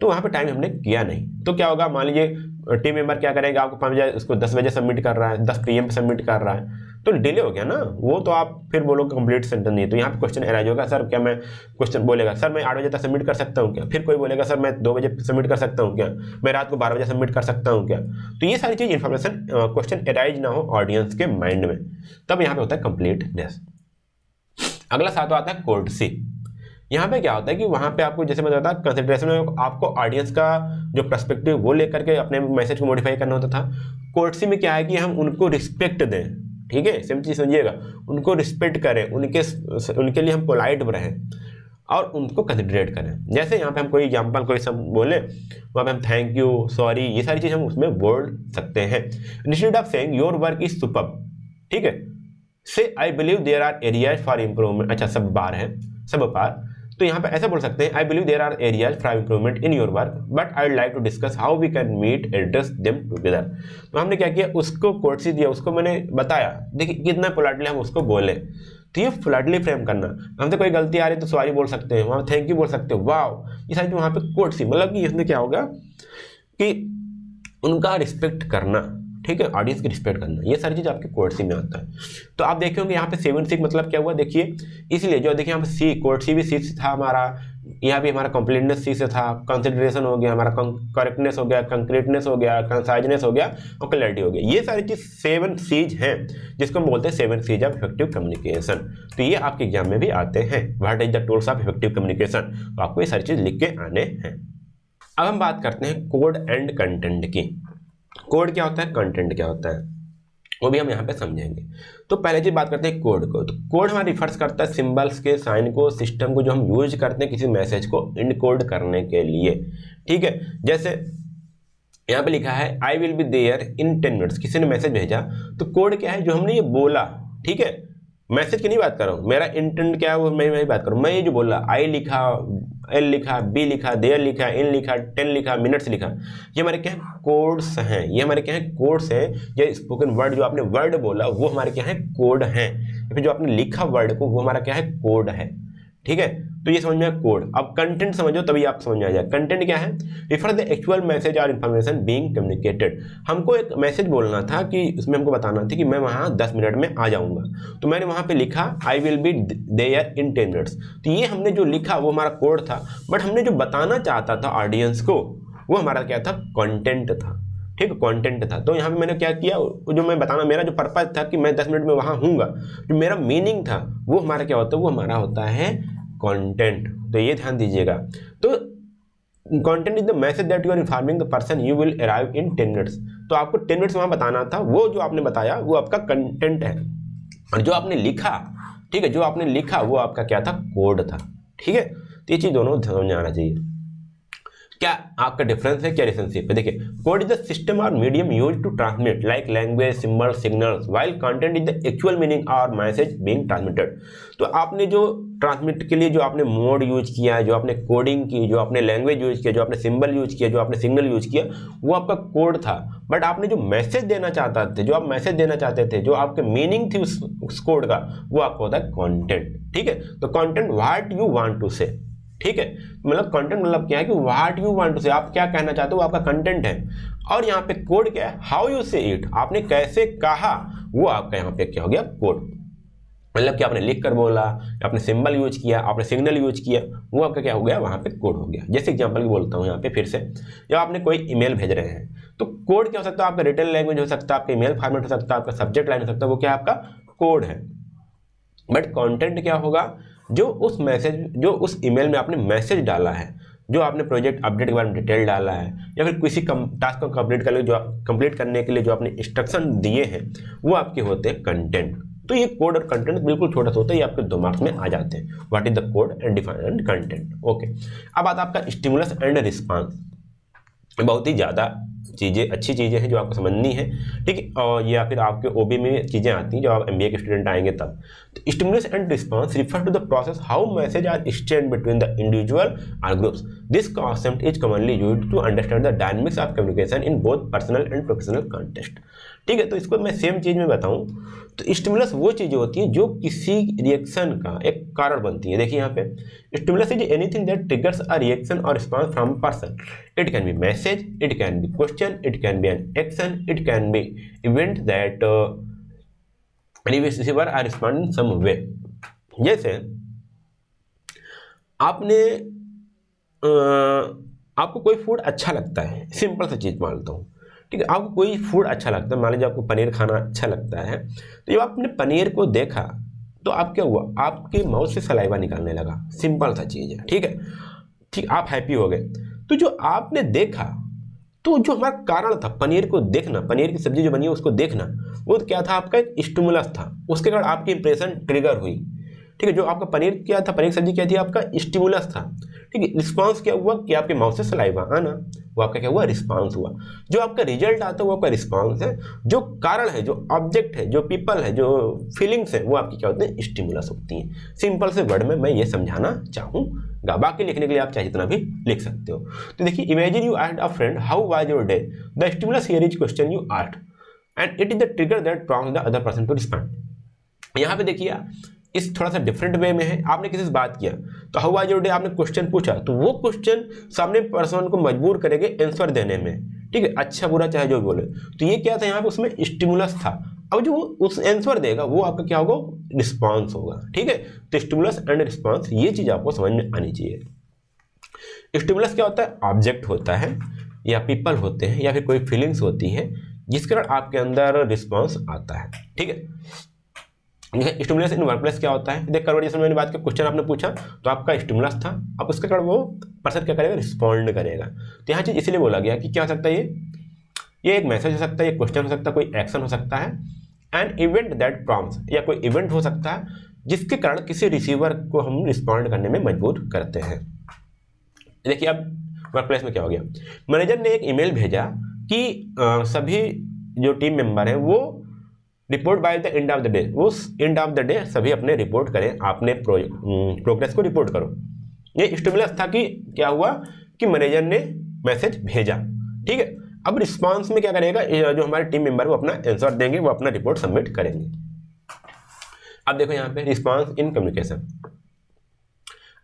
तो वहाँ पे टाइम हमने किया नहीं। तो क्या होगा, मान लीजिए टीम मेंबर क्या करेगा, आपको 5 बजे उसको 10 बजे सबमिट कर रहा है, 10 PM पे सबमिट कर रहा है, तो डिले हो गया ना वो, तो आप फिर बोलोगे कंप्लीट सेंटेंस नहीं। तो यहाँ पे क्वेश्चन एराइज होगा, सर क्या मैं, क्वेश्चन बोलेगा सर मैं 8 बजे तक सबमिट कर सकता हूँ क्या? फिर कोई बोलेगा सर मैं 2 बजे सबमिट कर सकता हूँ क्या? मैं रात को 12 बजे सबमिट कर सकता हूँ क्या? तो ये सारी चीज़ इन्फॉर्मेशन क्वेश्चन एराइज ना हो ऑडियंस के माइंड में, तब यहाँ पे होता है कंप्लीटनेस। अगला सातवां आता है कोर्टसी। यहाँ पे क्या होता है कि वहाँ पे आपको जैसे मैं बताया कंसिडरेशन में आपको ऑडियंस का जो पर्सपेक्टिव वो लेकर के अपने मैसेज को मॉडिफाई करना होता था। कोर्टसी में क्या है कि हम उनको रिस्पेक्ट दें, ठीक है, सेम चीज समझिएगा, उनको रिस्पेक्ट करें, उनके लिए हम पोलाइट रहें और उनको कंसिडरेट करें। जैसे यहाँ पे हम कोई एग्जाम्पल कोई सब बोले, वहाँ पे हम थैंक यू, सॉरी, ये सारी चीज़ हम उसमें बोल सकते हैं। Instead of saying your work is superb, ठीक है, say I believe there are areas for improvement. अच्छा, सब बार है, सब बार, तो यहाँ पे ऐसा बोल सकते हैं, I believe there are areas for improvement in your work but I would like to discuss how we can meet address them together. तो हमने क्या किया, उसको कोर्टसी दिया, उसको मैंने बताया, देखिए कितना पोलाइटली हम उसको बोले। तो ये पोलाइटली फ्रेम करना, हमसे कोई गलती आ रही है तो सॉरी बोल सकते हैं, वहाँ थैंक यू बोल सकते हो, वाव, ये सारी वहाँ पे कोर्टसी, मतलब कि इसमें क्या होगा कि उनका रिस्पेक्ट करना, ठीक है, ऑडियंस की रिस्पेक्ट करना, ये सारी चीज़ आपके कोर्टसी में आता है। तो आप देखे होंगे यहाँ पे 7 6 मतलब क्या हुआ, देखिए इसलिए जो देखिए यहाँ पे सी, कोर्टसी भी सी से था हमारा, यहाँ भी हमारा कंप्लीटनेस सी से था, कंसिडरेशन हो गया हमारा, करेक्टनेस हो गया, कंक्रीटनेस हो गया, कंसाइजनेस हो गया और क्लैरिटी हो गया। ये सारी चीज़ 7 C's हैं जिसको हम बोलते हैं 7 C's ऑफ इफेक्टिव कम्युनिकेशन। तो ये आपके एग्जाम में भी आते हैं, what is the tools of effective communication, तो आपको ये सारी चीज़ लिख के आने हैं। अब हम बात करते हैं कोड एंड कंटेंट की। कोड क्या होता है, कंटेंट क्या होता है, वो भी हम यहाँ पे समझेंगे। तो पहले चीज बात करते हैं कोड को। तो कोड हमारा रिफर्स करता है सिंबल्स के, साइन को, सिस्टम को जो हम यूज करते हैं किसी मैसेज को इनकोड करने के लिए, ठीक है। जैसे यहाँ पे लिखा है I will be there in 10 minutes, किसी ने मैसेज भेजा, तो कोड क्या है, जो हमने ये बोला, ठीक है, मैसेज की नहीं बात कर रहा हूँ, मेरा इंटेंट क्या है वो मैं बात करूँ, मैं ये जो बोला, आई लिखा, एल लिखा, बी लिखा, देयर लिखा, इन लिखा, 10 लिखा, मिनट्स लिखा, ये हमारे क्या है, कोड्स हैं, ये हमारे क्या है, कोड्स हैं। ये स्पोकन वर्ड जो आपने वर्ड बोला वो हमारे क्या है, कोड हैं, फिर जो आपने लिखा वर्ड को वो हमारा क्या है, कोड है, ठीक है। तो ये समझ में आया कोड। अब कंटेंट समझो तभी आप समझ में आ जाए। कंटेंट क्या है, रिफर द एक्चुअल मैसेज और इन्फॉर्मेशन बीइंग कम्युनिकेटेड। हमको एक मैसेज बोलना था कि उसमें हमको बताना था कि मैं वहाँ 10 मिनट में आ जाऊँगा, तो मैंने वहाँ पे लिखा I will be there in 10 minutes. तो ये हमने जो लिखा वो हमारा कोड था, बट हमने जो बताना चाहता था ऑडियंस को वो हमारा क्या था, कॉन्टेंट था, ठीक है, कंटेंट था। तो यहाँ पे मैंने क्या किया, जो मैं बताना, मेरा जो पर्पज था कि मैं 10 मिनट में वहाँ हूँगा, जो मेरा मीनिंग था वो हमारा क्या होता है, वो हमारा होता है कंटेंट। तो ये ध्यान दीजिएगा। तो content is the message that you are informing the person you will arrive in 10 minutes. तो आपको 10 मिनट्स वहाँ बताना था, वो जो आपने बताया वो आपका कंटेंट है, और जो आपने लिखा, ठीक है, जो आपने लिखा वो आपका क्या था, कोड था, ठीक है। तो ये चीज़ दोनों समझ में आना चाहिए। क्या आपका डिफरेंस है, क्या रिलेशनशिप है, देखिए कोड इज द सिस्टम और medium use to transmit like language, symbol, signals, while content is the actual meaning और मैसेज बीइंग ट्रांसमिटेड। तो आपने जो ट्रांसमिट के लिए जो आपने मोड यूज किया, जो आपने कोडिंग की, जो आपने लैंग्वेज यूज किया, जो आपने सिंबल यूज किया, जो आपने सिग्नल यूज किया, वो आपका कोड था। बट आपने जो मैसेज देना चाहते थे, जो आप मैसेज देना चाहते थे, जो आपके मीनिंग थी उस कोड का, वो आपको होता है कंटेंट, ठीक है। तो content what you want to say, ठीक है, मतलब कंटेंट मतलब क्या है कि व्हाट यू वांट टू से, आप क्या कहना चाहते हो वो आपका कंटेंट है। और यहाँ पे कोड क्या है, हाउ यू से इट, आपने कैसे कहा, वो आपका यहाँ पे क्या हो गया, कोड। मतलब कि आपने लिख कर बोला, आपने सिंबल यूज किया, आपने सिग्नल यूज किया, वो आपका क्या हो गया, वहाँ पे कोड हो गया। जैसे एग्जांपल की बोलता हूँ यहाँ पे फिर से, जब आपने कोई ईमेल भेज रहे हैं तो कोड क्या हो सकता है, आपका रिटन लैंग्वेज हो सकता है, आपका ईमेल फॉर्मेट हो सकता है, आपका सब्जेक्ट लाइन हो सकता है, वो क्या आपका कोड है, बट कंटेंट क्या होगा, जो उस मैसेज, जो उस ईमेल में आपने मैसेज डाला है, जो आपने प्रोजेक्ट अपडेट के बारे में डिटेल डाला है, या फिर किसी टास्क को कंप्लीट करने के लिए जो आपने इंस्ट्रक्शन दिए हैं, वो आपके होते हैं कंटेंट। तो ये कोड और कंटेंट बिल्कुल छोटा सा होता है, ये आपके दिमाग में आ जाते हैं। What is the code and define content. Okay, अब आता आपका स्टिमुलस एंड रिस्पांस। बहुत ही ज़्यादा चीज़ें, अच्छी चीज़ें हैं जो आपको समझनी है, ठीक है, और या फिर आपके ओबी में चीज़ें आती हैं, जो आप एमबीए के स्टूडेंट आएंगे तब। तो stimulus and response refer to the process how message are exchange between the individual और groups. This concept is commonly used to understand the dynamics of communication in both personal and professional context. ठीक है, तो इसको मैं same चीज़ में बताऊं तो stimulus वो चीज़ें होती हैं जो किसी रिएक्शन का एक कारण बनती है। देखिए यहाँ पे, stimulus is anything that triggers a reaction और response from person. It can be message, it can be question, it can be an action, it can be event that receiver are respond in some way. जैसे आपको कोई food अच्छा लगता है, simple सा चीज़ मानता हूँ, ठीक है, आपको कोई फूड अच्छा लगता है, मान लीजिए आपको पनीर खाना अच्छा लगता है, तो जब आपने पनीर को देखा तो आप क्या हुआ, आपके माउथ से सलाइवा निकलने लगा, सिंपल सा चीज़ है, ठीक है, ठीक, आप हैप्पी हो गए। तो जो आपने देखा, तो जो हमारा कारण था पनीर को देखना, पनीर की सब्जी जो बनी है उसको देखना, वो क्या था, आपका एक स्टिमुलस था, उसके कारण आपकी इंप्रेशन ट्रिगर हुई, ठीक है। जो आपका पनीर क्या था, पनीर की सब्जी क्या थी, आपका स्टिमुलस था, ठीक है। रिस्पांस क्या हुआ कि आपके माउथ से सलाइवा आना, वो आपका क्या हुआ, रिस्पांस हुआ। जो आपका रिजल्ट आता है वो आपका रिस्पांस है। जो कारण है, जो ऑब्जेक्ट है, जो पीपल है, जो फीलिंग्स है, वो आपकी क्या होती है, स्टिमुलस होती हैं। सिंपल से वर्ड में मैं ये समझाना चाहूँगा, बाकी लिखने के लिए आप चाहे जितना भी लिख सकते हो। तो देखिए, imagine you and a friend, how was your day, the stimulus here is question you asked and it is the trigger that prompt the other person to respond. यहाँ पे देखिए, इस थोड़ा सा डिफरेंट वे में है, आपने किसी से बात किया तो हाउ वाज योर डे आपने क्वेश्चन पूछा, तो वो क्वेश्चन सामने पर्सन को मजबूर करेंगे आंसर देने में, ठीक है, अच्छा बुरा चाहे जो बोले। तो ये क्या था, यहाँ पे उसमें स्टिमुलस था। अब जो उस आंसर देगा वो आपका क्या होगा, रिस्पांस होगा, ठीक है। तो स्टिमुलस एंड रिस्पांस, ये चीज़ आपको समझ में आनी चाहिए। स्टिमुलस क्या होता है, ऑब्जेक्ट होता है, या पीपल होते हैं, या फिर कोई फीलिंग्स होती है जिसके कारण आपके अंदर रिस्पांस आता है, ठीक है। स्टिमुलस इन वर्कप्लेस क्या होता है, देख कन्वर्सेशन मैंने बात की, क्वेश्चन आपने पूछा तो आपका स्टिमुलस था, अब उसके कारण वो पर्सन क्या करेगा, रिस्पॉन्ड करेगा। तो यहाँ चीज़ इसलिए बोला गया कि क्या हो सकता है, ये एक मैसेज हो सकता है, ये क्वेश्चन हो सकता है, कोई एक्शन हो सकता है, एंड इवेंट दैट प्रॉम्प्ट्स, या कोई इवेंट हो सकता है जिसके कारण किसी रिसीवर को हम रिस्पॉन्ड करने में मजबूर करते हैं। देखिए अब वर्कप्लेस में क्या हो गया, मैनेजर ने एक ईमेल भेजा कि सभी जो टीम मेंबर हैं वो report by the end of the day, उस एंड ऑफ द डे सभी अपने रिपोर्ट करें, आपने प्रोग्रेस को रिपोर्ट करो। ये स्टिमुलस था कि क्या हुआ कि मैनेजर ने मैसेज भेजा, ठीक है। अब रिस्पांस में क्या करेगा, जो हमारे टीम मेंबर वो अपना आंसर देंगे, वो अपना रिपोर्ट सबमिट करेंगे। अब देखो यहाँ पे रिस्पांस इन कम्युनिकेशन।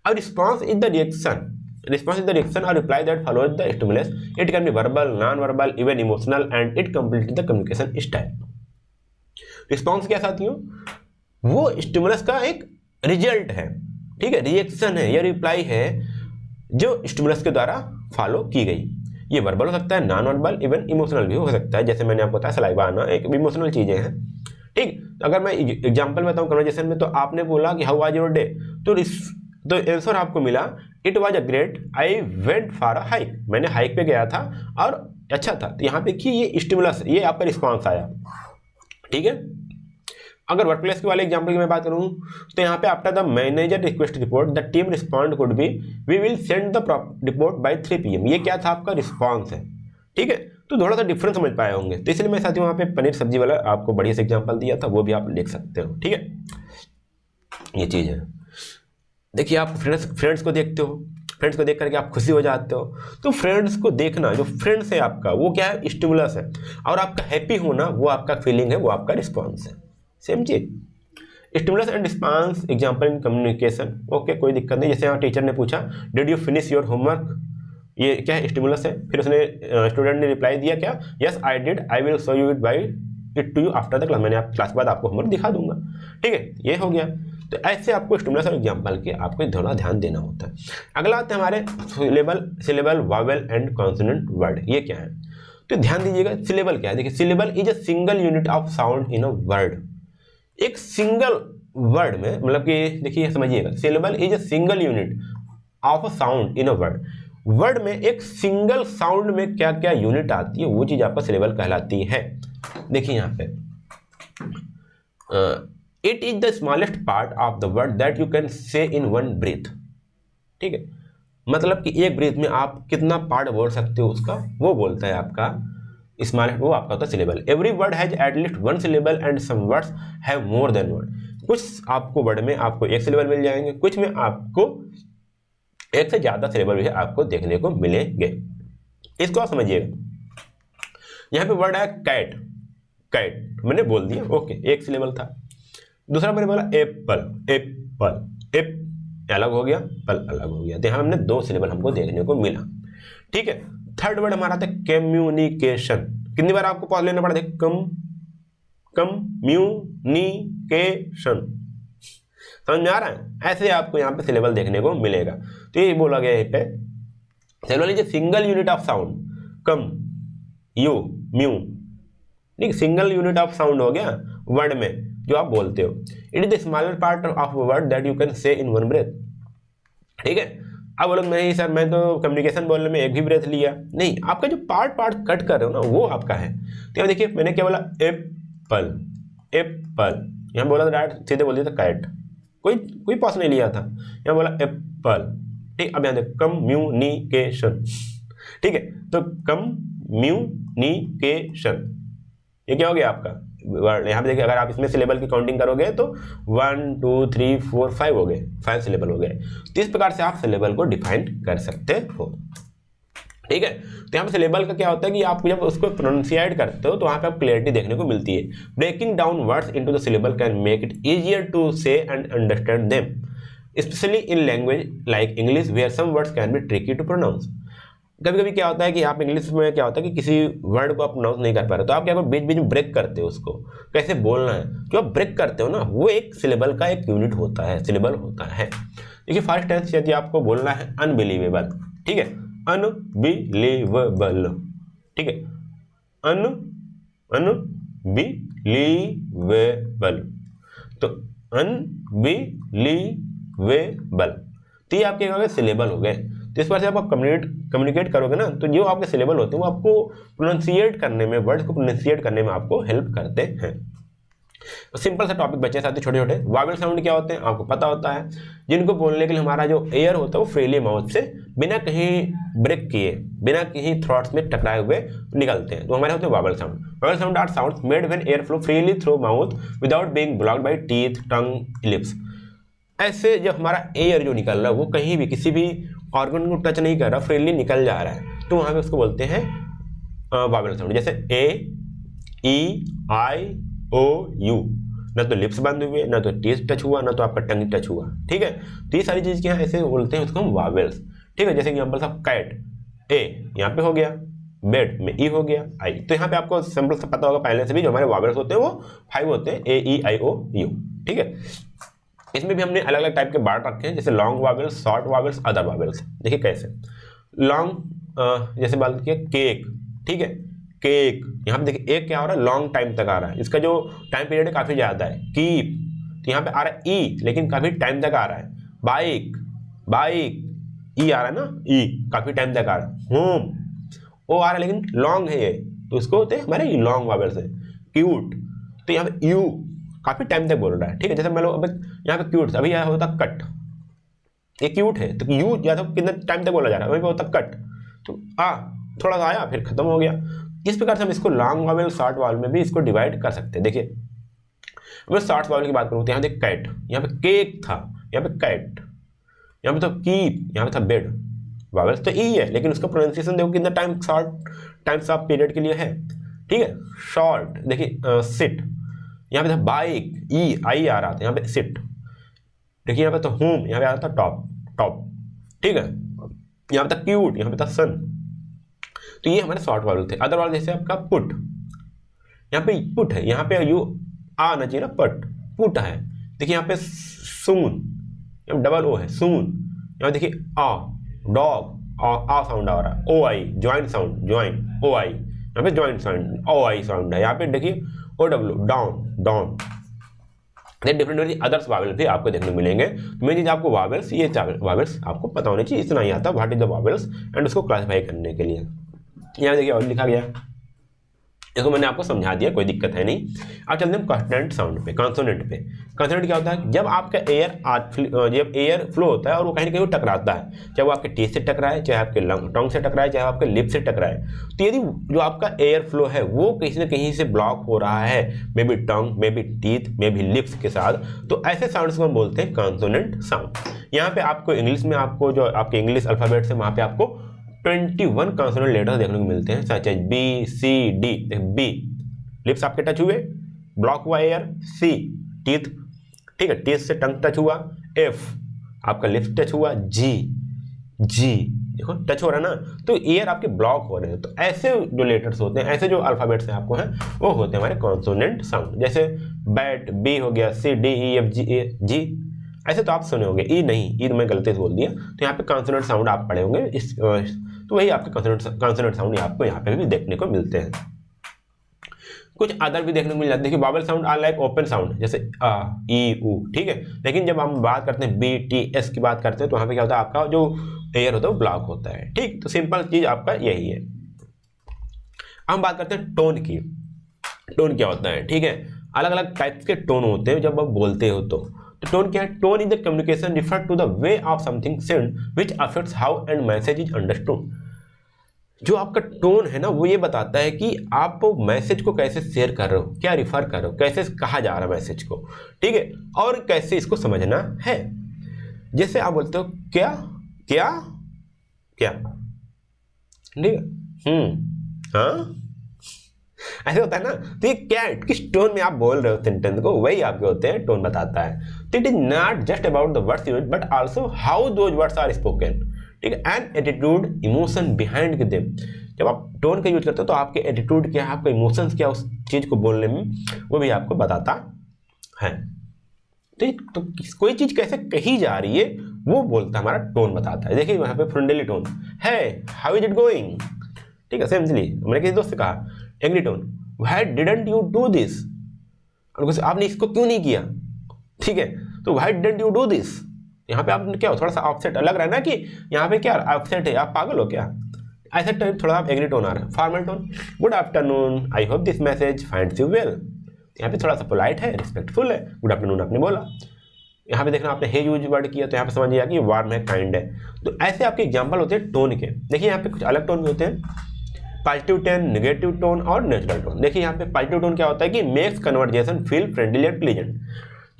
अब response is the reaction, response is the reaction or reply that follows the stimulus. It can be verbal, non-verbal, even emotional, and it completes the communication style. Response क्या साथियों, वो stimulus का एक result है, ठीक है, reaction है या रिप्लाई है जो स्टिमुलस के द्वारा फॉलो की गई। ये वर्बल हो सकता है, नॉन वर्बल, इवन इमोशनल भी हो सकता है, जैसे मैंने आपको बताया सलाइवा आना एक इमोशनल चीज़ें हैं, ठीक। अगर मैं एग्जांपल में बताऊँ कन्वर्सेशन में, तो आपने बोला कि हाउ वाज योर डे, तो आंसर आपको मिला it was a great, I went for a hike, मैंने हाइक पे गया था और अच्छा था। तो यहाँ पे देखिए ये स्टिमुलस, ये आपका रिस्पॉन्स आया, ठीक है। अगर वर्कप्लेस के वाले एग्जांपल की मैं बात करूँ तो यहाँ पे after the manager request report the team respond could be we will send the report by 3 PM। ये क्या था, आपका रिस्पॉन्स है, ठीक है। तो थोड़ा सा डिफरेंस समझ पाए होंगे, तो इसलिए मैं साथियों वहाँ पे पनीर सब्जी वाला आपको बढ़िया से एग्जाम्पल दिया था, वो भी आप लिख सकते हो, ठीक है। ये चीज़ है। देखिए आप फ्रेंड्स को देखते हो, फ्रेंड्स को देख करके आप खुशी हो जाते हो, तो फ्रेंड्स को देखना, जो फ्रेंड्स है आपका वो क्या है, स्टिमुलस है, और आपका हैप्पी होना वो आपका फीलिंग है, वो आपका रिस्पॉन्स है। सेम चीज stimulus and response example in communication. Okay, कोई दिक्कत नहीं। जैसे यहाँ टीचर ने पूछा did you finish your homework, ये क्या है, स्टिमुलस है। फिर उसने स्टूडेंट ने रिप्लाई दिया क्या, yes I did, I will show you it by it to you after the class, मैंने आप क्लास के बाद आपको होमवर्क दिखा दूंगा, ठीक है। ये हो गया। तो ऐसे आपको स्टिमुलस और एग्जाम्पल के आपको थोड़ा ध्यान देना होता है। अगला आता है हमारे syllable Wavell and consonant word. ये क्या है, तो ध्यान दीजिएगा सिलेबल क्या है। देखिए syllable is a single unit of sound in a word. एक सिंगल वर्ड में, मतलब कि देखिए समझिएगा, syllable is a single unit of a sound in a word. Word में एक सिंगल साउंड में क्या क्या यूनिट आती है वो चीज आपका सिलेबल कहलाती है। देखिए यहाँ पे it is the smallest part of the word that you can say in one breathe. ठीक है, मतलब कि एक ब्रीथ में आप कितना पार्ट बोल सकते हो उसका, वो बोलता है आपका स्मॉलेस्ट, वो आपका होता है syllable. Every word has at least one syllable and some words have more than one. कुछ आपको वर्ड में आपको एक सिलेबल मिल जाएंगे, कुछ में आपको एक से ज्यादा सिलेबल भी आपको देखने को मिलेंगे। इसको आप समझिएगा। यहाँ पे वर्ड है कैट, कैट मैंने बोल दिया, ओके, एक सिलेबल था। दूसरा मैंने बोला एप्पल, एप्पल, एप अलग हो गया, पल अलग हो गया, तो यहाँ हमने दो सिलेबल हमको देखने को मिला। ठीक है, थर्ड वर्ड हमारा था कम्युनिकेशन। कितनी बार आपको पॉज लेना पड़ा था? कम्युनिकेशन। समझ में आ रहा है? ऐसे आपको यहाँ पे सिलेबल देखने को मिलेगा। तो ये बोला गया है पे syllable is single unit of sound, come you mu, ठीक, सिंगल यूनिट ऑफ साउंड हो गया वर्ड में जो आप बोलते हो। It is the smaller part of word that you can say in one breath. ठीक है, अब बोलो नहीं सर मैं तो कम्युनिकेशन बोलने में एक भी ब्रेथ लिया, नहीं, आपका जो पार्ट कर रहे हो ना वो आपका है। तो यहाँ देखिए मैंने क्या बोला, एप्पल, एप्पल, यहाँ बोला था डायरेक्ट सीधे बोल दिया था कैट, कोई पॉज नहीं लिया था, यहाँ बोला एप्पल। ठीक, अब यहाँ देखो कम्युनिकेशन। ठीक है, तो कम्युनिकेशन ये क्या हो गया आपका वर्ड। यहाँ पे देखिए अगर आप इसमें सिलेबल की काउंटिंग करोगे तो 1 2 3 4 5 हो गए, 5 सिलेबल हो गए। तो इस प्रकार से आप सिलेबल को डिफाइन कर सकते हो। ठीक है, तो यहाँ पे सिलेबल का क्या होता है कि आप जब उसको प्रोनाउंसिएट करते हो तो वहाँ पे आप क्लियरिटी देखने को मिलती है। Breaking down words into the syllable can make it easier to say and understand them, especially in language like English where some words can be tricky to pronounce. कभी कभी क्या होता है कि आप इंग्लिश में क्या होता है कि किसी वर्ड को आप प्रोनाउंस नहीं कर पा रहे, तो आप क्या बीच बीच में ब्रेक करते हो, उसको कैसे बोलना है जो आप ब्रेक करते हो ना, वो एक सिलेबल का एक यूनिट होता है, सिलेबल होता है। देखिए फर्स्ट टेंस यदि आपको बोलना है अनबिलीवेबल, ठीक है, अनबिलीवेबल, ठीक है, अनबिलीवेबल, तो अनबिलीवेबल, तो ये आपके क्या हो गए, सिलेबल हो गए। तो इस बार से आप कम्युनिकेट करोगे ना, तो जो आपके सिलेबल होते हैं वो आपको प्रोनाउंसिएट करने में, वर्ड्स को प्रोनाउंसिएट करने में आपको हेल्प करते हैं। तो सिंपल सा टॉपिक बचे साथ ही छोटे छोटे। वावेल साउंड क्या होते हैं आपको पता होता है, जिनको बोलने के लिए हमारा जो एयर होता है वो फ्रीली माउथ से बिना कहीं ब्रेक किए, बिना कहीं थ्रॉट्स में टकराए हुए निकलते हैं, तो हमारे होते हैं vowel sound. Vowel sound are sounds made when air flow freely through mouth without being blocked by teeth, tongue, lips. ऐसे जब हमारा एयर जो निकल रहा है वो कहीं भी किसी भी ऑर्गन को टच नहीं कर रहा, फ्रीली निकल जा रहा है, तो वहाँ पे उसको बोलते हैं वावेल साउंड। जैसे ए, ई, आई, ओ, यू, ना तो लिप्स बंद हुए, ना तो टीथ टच हुआ, ना तो आपका टंग टच हुआ। ठीक है, तो ये सारी चीज़ क्या है, ऐसे बोलते हैं उसको हम वावेल्स। ठीक है, जैसे एग्जाम्पल ऑफ कैट, ए यहाँ पे हो गया, बेड में ई हो गया, आई, तो यहाँ पे आपको सिंपल सा पता होगा पहले से भी जो हमारे वावेल्स होते हैं वो 5 होते हैं, ए, ई, आई, ओ, यू। ठीक है, इसमें भी हमने अलग अलग टाइप के बार्ट रखे हैं, जैसे long vowels, short vowels, other vowels. देखिए कैसे, लॉन्ग जैसे बात किया केक, ठीक है, केक, यहाँ पे देखिए एक क्या हो रहा है, लॉन्ग टाइम तक आ रहा है, इसका जो टाइम पीरियड है काफी ज्यादा है। कीप, तो यहाँ पे आ रहा है ई, लेकिन काफी टाइम तक आ रहा है। बाइक, बाइक, ई आ रहा है ना, ई काफी टाइम तक आ रहा है। होम, ओ आ रहा है लेकिन लॉन्ग है ये, तो इसको होते हैं हमारे लॉन्ग वावेल्स है। क्यूट, तो यहाँ पे यू काफी टाइम तक बोल रहा है। ठीक है, जैसे मान लो अब यहाँ पे क्यूट, अभी यहाँ होता कट, ये क्यूट है तो यू या तो कितने टाइम तक बोला जा रहा है, वहीं पे होता कट, तो थोड़ा सा आया फिर खत्म हो गया। इस प्रकार से हम इसको लॉन्ग वावेल, शॉर्ट वावेल में भी इसको डिवाइड कर सकते हैं। देखिए अगर शॉर्ट वावेल की बात करूँ तो यहाँ देख कैट, यहाँ पे केक था, यहाँ पे कैट, यहाँ पे तो कीप, यहाँ पे था बेड। वावेल्स तो ई है लेकिन उसका प्रोनाउंसिएशन देखो कितना time, short times of period के लिए है। ठीक है, शॉर्ट, देखिए सिट, यहाँ पे था बाइक, ई आई आ रहा था, यहाँ पे सिट। देखिए यहाँ पे तो होम, यहाँ पे आ रहा था टॉप, टॉप। ठीक है, यहाँ पे था क्यूट, यहाँ पे था सन। तो ये हमारे शॉर्ट वावेल थे। अदर वाले जैसे आपका पुट, यहाँ पे पुट है, यहाँ पे यू आना चाहिए ना, पट, पुट है। देखिए यहाँ पे सून, यहाँ डबल ओ है, सून। यहाँ देखिए आ, डॉग, आ साउंड आ रहा है, O I, joint sound, joint, O I, यहाँ पे joint sound, O I sound है। यहाँ पे देखिए O W, down, down. Different others vowels भी आपको देखने को मिलेंगे। तो मेन चीज़ आपको वावेल्स, ये वावेल्स आपको पता होनी चाहिए, इतना ही आता है what is the vowels and उसको क्लासीफाई करने के लिए। यहाँ देखिए और लिखा गया, इसको मैंने आपको समझा दिया, कोई दिक्कत है नहीं। अब चलते हैं कॉन्सोनेंट साउंड पे, कॉन्सोनेंट पे। कॉन्सोनेंट क्या होता है, जब आपका जब एयर फ्लो होता है और वो कहीं ना कहीं टकराता है, चाहे वो आपके टीथ से टकराए, चाहे आपके टंग से टकराए, चाहे आपके लिप से टकराए, तो यदि जो आपका एयर फ्लो है वो कहीं ना कहीं से ब्लॉक हो रहा है, may be tongue, may be teeth, may be lips के साथ, तो ऐसे साउंड्स को हम बोलते हैं कॉन्सोनेंट साउंड। यहाँ पे आपको इंग्लिश में, आपको जो आपके इंग्लिश अल्फाबेट से वहाँ पे आपको 21 कॉन्सोनेंट लेटर्स देखने को मिलते हैं, सच एज बी, सी, डी। बी लिप्स आपके टच हुए, ब्लॉक हुआ एयर। सी टीथ, ठीक है, टीथ से टंग टच हुआ। एफ आपका लिप्स टच हुआ। जी, जी देखो टच हो रहा है ना, तो एयर आपके ब्लॉक हो रहे हैं। तो ऐसे जो लेटर्स होते हैं, ऐसे जो अल्फाबेट्स हैं आपको हैं, वो होते हैं हमारे कॉन्सोनेंट साउंड। जैसे बैट, बी हो गया, सी, डी, ई, एफ, जी, ए, जी। ऐसे तो आप सुने होंगे, ई नहीं, ई मैं गलती से बोल दिया, तो यहाँ पे कॉन्सोनेंट साउंड आप पढ़े होंगे इस, तो वही आपके कॉन्सोनेंट साउंड आपको यहाँ पे भी देखने को मिलते हैं। कुछ अदर भी देखने को मिल जाते हैं। देखिए vowel sound are like open sound, जैसे आ, ई, ऊ, ठीक है। लेकिन जब हम बात करते हैं बी, टी, एस की बात करते हैं, तो वहाँ पे क्या होता है, आपका जो एयर होता है वो ब्लॉक होता है, ठीक। तो सिंपल चीज आपका यही है। हम बात करते हैं टोन की। टोन क्या होता है, ठीक है, अलग अलग टाइप्स के टोन होते हैं जब आप बोलते हो तो टोन क्या है, tone is the communication refer to the way of something said which affects how and message is understood. जो आपका टोन है ना, वो ये बताता है कि आप मैसेज को कैसे शेयर कर रहे हो, क्या रिफर कर रहे हो, कैसे कहा जा रहा है मैसेज को, ठीक है, और कैसे इसको समझना है। जैसे आप बोलते हो क्या क्या क्या, ठीक है, हाँ, ऐसे होता है ना। तो ये क्या, किस टोन में आप बोल रहे हो सेंटेंस को, वही आपके होते हैं, टोन बताता है। तो it is not just about the words used but also how those words are spoken, ठीक है, and attitude, emotion behind them. जब आप टोन का यूज करते हो तो आपके एटीट्यूड क्या है, आपका इमोशंस क्या उस चीज को बोलने में, वो भी आपको बताता है। तो कोई चीज कैसे कही जा रही है वो बोलता हमारा टोन बताता है। देखिए वहां पे फ्रेंडली टोन है, हाउ इज इट गोइंग, ठीक है, सिंपली मैंने किसी दोस्त से कहा। Agree tone, why didn't you do this, आपने इसको क्यों नहीं किया, ठीक है, तो why didn't you do this, यहाँ पे आप क्या हो, थोड़ा सा ऑफसेट लग रहा है ना कि यहाँ पे क्या ऑफसेट है, आप पागल हो क्या, ऐसे टाइप थोड़ा आप एग्री टोन आ रहा है। Formal tone, good afternoon, I hope this message finds you well, यहाँ पे थोड़ा सा पोलाइट है, रिस्पेक्टफुल है, गुड आफ्टरनून आपने बोला। यहाँ पे देखना आपने हे यूज वर्ड किया, तो यहाँ पे समझिए कि वार्म है, काइंड है। तो ऐसे आपके एग्जाम्पल होते हैं टोन के। देखिए यहाँ पे कुछ अलग टोन भी होते हैं, पॉजिटिव टोन, नेगेटिव टोन और नेचुरल टोन। देखिए यहाँ पे पॉजिटिव टोन क्या होता है कि makes conversation feel friendly and pleasant.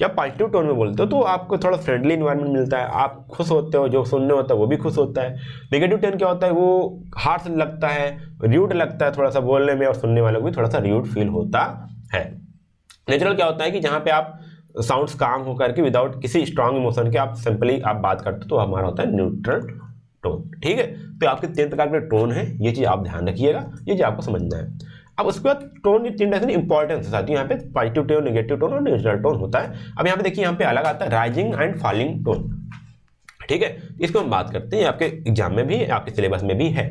जब पॉजिटिव टोन में बोलते हो तो आपको थोड़ा फ्रेंडली इन्वायरमेंट मिलता है, आप खुश होते हो, जो सुनने होता है वो भी खुश होता है। नेगेटिव टोन क्या होता है, वो हार्श लगता है, र्यूड लगता है थोड़ा सा बोलने में, और सुनने वालों को भी थोड़ा सा र्यूड फील होता है। नेचुरल क्या होता है कि जहाँ पे आप साउंड्स काम होकर के विदाउट किसी स्ट्रांग इमोशन के आप सिंपली आप बात करते हो, तो हमारा होता है न्यूट्रल टोन, ठीक है। तो आपके 3 प्रकार के टोन है, ये चीज़ आप ध्यान रखिएगा, ये चीज़ आपको समझना है। अब उसके बाद टोन ये 3 टाइप इंपॉर्टेंस है, यहाँ पे पॉजिटिव टोन, नेगेटिव टोन और न्यूट्रल टोन होता है। अब यहाँ पे देखिए, यहाँ पे अलग आता है राइजिंग एंड फॉलिंग टोन, ठीक है, इसको हम बात करते हैं, आपके एग्जाम में भी, आपके सिलेबस में भी है।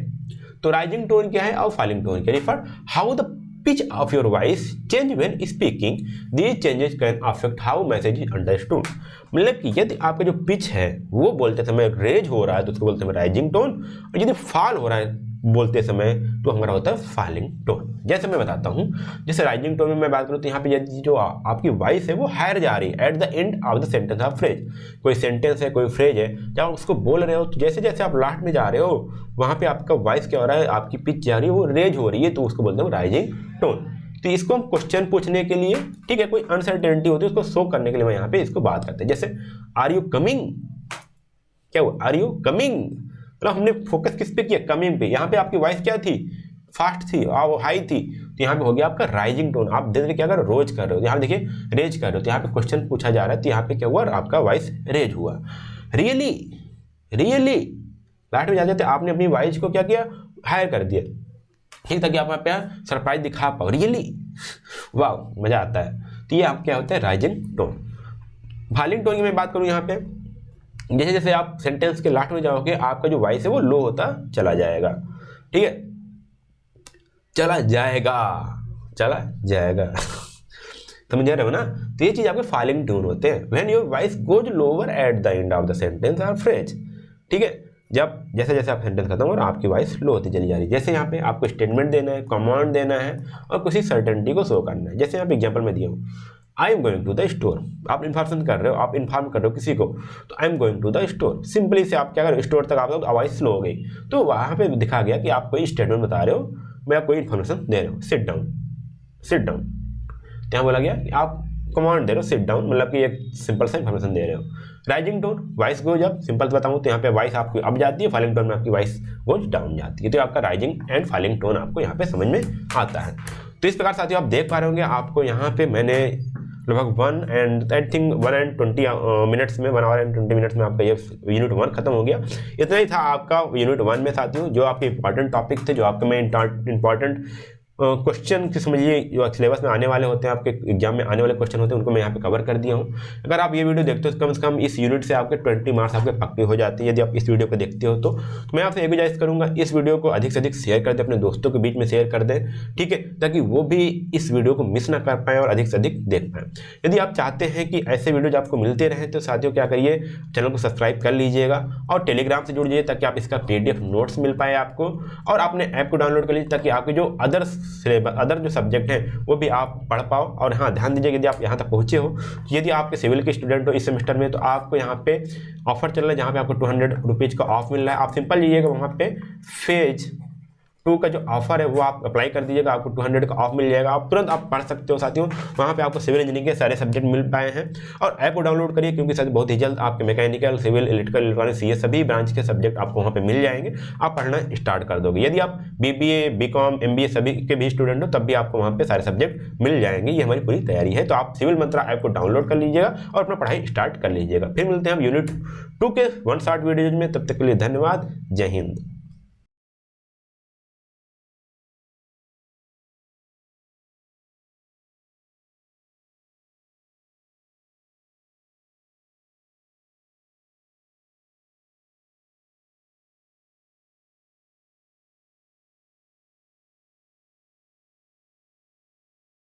तो राइजिंग टोन क्या है और फॉलिंग टोन क्या, refer how the pitch of your voice change when speaking, these changes can affect how message is understood। मतलब कि यदि आपका जो पिच है वो बोलते समय रेज हो रहा है तो उसको बोलते हैं राइजिंग टोन, और यदि फॉल हो रहा है बोलते समय तो हमारा होता है फॉलिंग टोन। जैसे मैं बताता हूँ, जैसे राइजिंग टोन में मैं बात करूँ तो यहाँ पे यदि जो आपकी वॉइस है वो हायर जा रही है at the end of the sentence of phrase, कोई सेंटेंस है, कोई फ्रेज है, जब आप उसको बोल रहे हो तो जैसे जैसे आप लास्ट में जा रहे हो वहाँ पे आपका वॉइस क्या हो रहा है, आपकी पिच जा रही है, वो रेज हो रही है, तो उसको बोलते हैं राइजिंग टोन। तो इसको हम क्वेश्चन पूछने के लिए, ठीक है, कोई अनसर्टेनिटी होती है उसको शो करने के लिए मैं यहाँ पे इसको बात करते हैं। जैसे आर यू कमिंग, क्या हुआ, आर यू कमिंग, मतलब हमने फोकस किस पे किया, कमिंग पे। यहाँ पे आपकी वॉइस क्या थी, फास्ट थी, वो हाई थी, तो यहाँ पे हो गया आपका राइजिंग टोन। आप धीरे क्या कर रोज कर रहे हो, यहाँ देखिए रेज कर रहे हो, तो यहाँ पे क्वेश्चन पूछा जा रहा है, तो यहाँ पे क्या हुआ, आपका वॉइस रेज हुआ। रियली, रियली लास्ट में जा जाते आपने अपनी वॉइस को क्या किया, हायर कर दिया, ठीक, ताकि आप पे सरप्राइज दिखा पाओ, रियली वाह, मजा आता है। तो ये आप क्या होता है, राइजिंग टोन। फॉलिंग टोन की मैं बात करूँ यहाँ पे, जैसे जैसे आप सेंटेंस के लास्ट में जाओगे आपका जो वॉइस है वो लो होता चला जाएगा, ठीक है, चला जाएगा, चला जाएगा समझ रहे हो ना। तो ये चीज़ आपके फाइलिंग ट्यून होते हैं। When your voice goes lower at the end of the sentence और फ्रेज, ठीक है, जब जैसे जैसे आप सेंटेंस खत्म हो रहा है आपकी वॉइस लो होती चली जा रही है। जैसे यहाँ पे आपको स्टेटमेंट देना है, कमांड देना है और किसी सर्टेनिटी को शो करना है। जैसे यहाँ पे एग्जाम्पल में दिया हूँ, I am going to the store, आप इन्फॉर्मेशन कर रहे हो, आप इन्फॉर्म कर रहे हो किसी को, तो I am going to the store, simply say आप क्या करो, स्टोर तक आप आवाज़ स्लो हो गई, तो वहाँ पे दिखा गया कि आप कोई स्टेटमेंट बता रहे हो, मैं आपको इन्फॉर्मेशन दे रहे हो, सिट डाउन, सिट डाउन। तो यहाँ बोला गया कि आप कमांड दे रहे हो सिट डाउन, मतलब कि एक सिंपल सा इन्फॉर्मेशन दे रहे हो। Rising tone, voice goes up, simple से बताऊँ तो यहाँ पे वॉइस आपकी अप जाती है, फाइलिंग टोन में आपकी वॉइस गोज डाउन जाती है। तो आपका राइजिंग एंड फाइलिंग टोन आपको यहाँ पे समझ में आता है। तो इस प्रकार साथियों आप देख पा रहे होंगे, आपको यहाँ पे मैंने लगभग 1 and 20 मिनट्स में 1 hour and 20 मिनट्स में आपका ये यूनिट 1 खत्म हो गया। इतना ही था आपका यूनिट 1 में साथियों, जो आपके इंपॉर्टेंट टॉपिक थे, जो आपके में इंपॉर्टेंट क्वेश्चन की समझिए जो सिलेबस में आने वाले होते हैं, आपके एग्जाम में आने वाले क्वेश्चन होते हैं, उनको मैं यहाँ पे कवर कर दिया हूँ। अगर आप ये वीडियो देखते हो तो कम से कम इस यूनिट से आपके 20 मार्क्स आपके पक्के हो जाते हैं, यदि आप इस वीडियो को देखते हो तो मैं आपसे ये गुजारिश करूँगा, इस वीडियो को अधिक से अधिक शेयर कर दें, अपने दोस्तों के बीच में शेयर कर दें, ठीक है, ताकि वो भी इस वीडियो को मिस ना कर पाएँ और अधिक से अधिक देख पाएँ। यदि आप चाहते हैं कि ऐसे वीडियो आपको मिलते रहें तो साथियों क्या करिए, चैनल को सब्सक्राइब कर लीजिएगा और टेलीग्राम से जुड़ जाइए ताकि आप इसका PDF नोट्स मिल पाए आपको, और अपने ऐप को डाउनलोड कर लीजिए ताकि आपके जो अदर सिलेबस सब्जेक्ट हैं वो भी आप पढ़ पाओ। और हाँ, ध्यान दीजिए यदि आप यहाँ तक पहुँचे हो, यदि आपके सिविल के स्टूडेंट हो इस सेमेस्टर में, तो आपको यहाँ पे ऑफर चल रहा है जहाँ पे आपको 200 रुपीज़ का ऑफ मिल रहा है। आप सिंपल जाइएगा वहाँ पे फेज 2 का जो ऑफर है वो आप अप्लाई कर दीजिएगा, आपको 200 का ऑफ मिल जाएगा, आप तुरंत आप पढ़ सकते हो साथियों। वहाँ पे आपको सिविल इंजीनियरिंग के सारे सब्जेक्ट मिल पाए हैं। और ऐप को डाउनलोड करिए क्योंकि साथ बहुत ही जल्द आपके mechanical, civil, electrical, electronic, CS सभी ब्रांच के सब्जेक्ट आपको वहाँ पे मिल जाएंगे, आप पढ़ना स्टार्ट कर दोगे। यदि आप BBA, BCom, MBA सभी के भी स्टूडेंट हो तब भी आपको वहाँ पे सारे सब्जेक्ट मिल जाएंगे। ये हमारी पूरी तैयारी है। तो आप सिविल मंत्रा ऐप को डाउनलोड कर लीजिएगा और अपना पढ़ाई स्टार्ट कर लीजिएगा। फिर मिलते हैं हम यूनिट 2 के 1 शॉर्ट वीडियोज में, तब तक के लिए धन्यवाद। जय हिंद।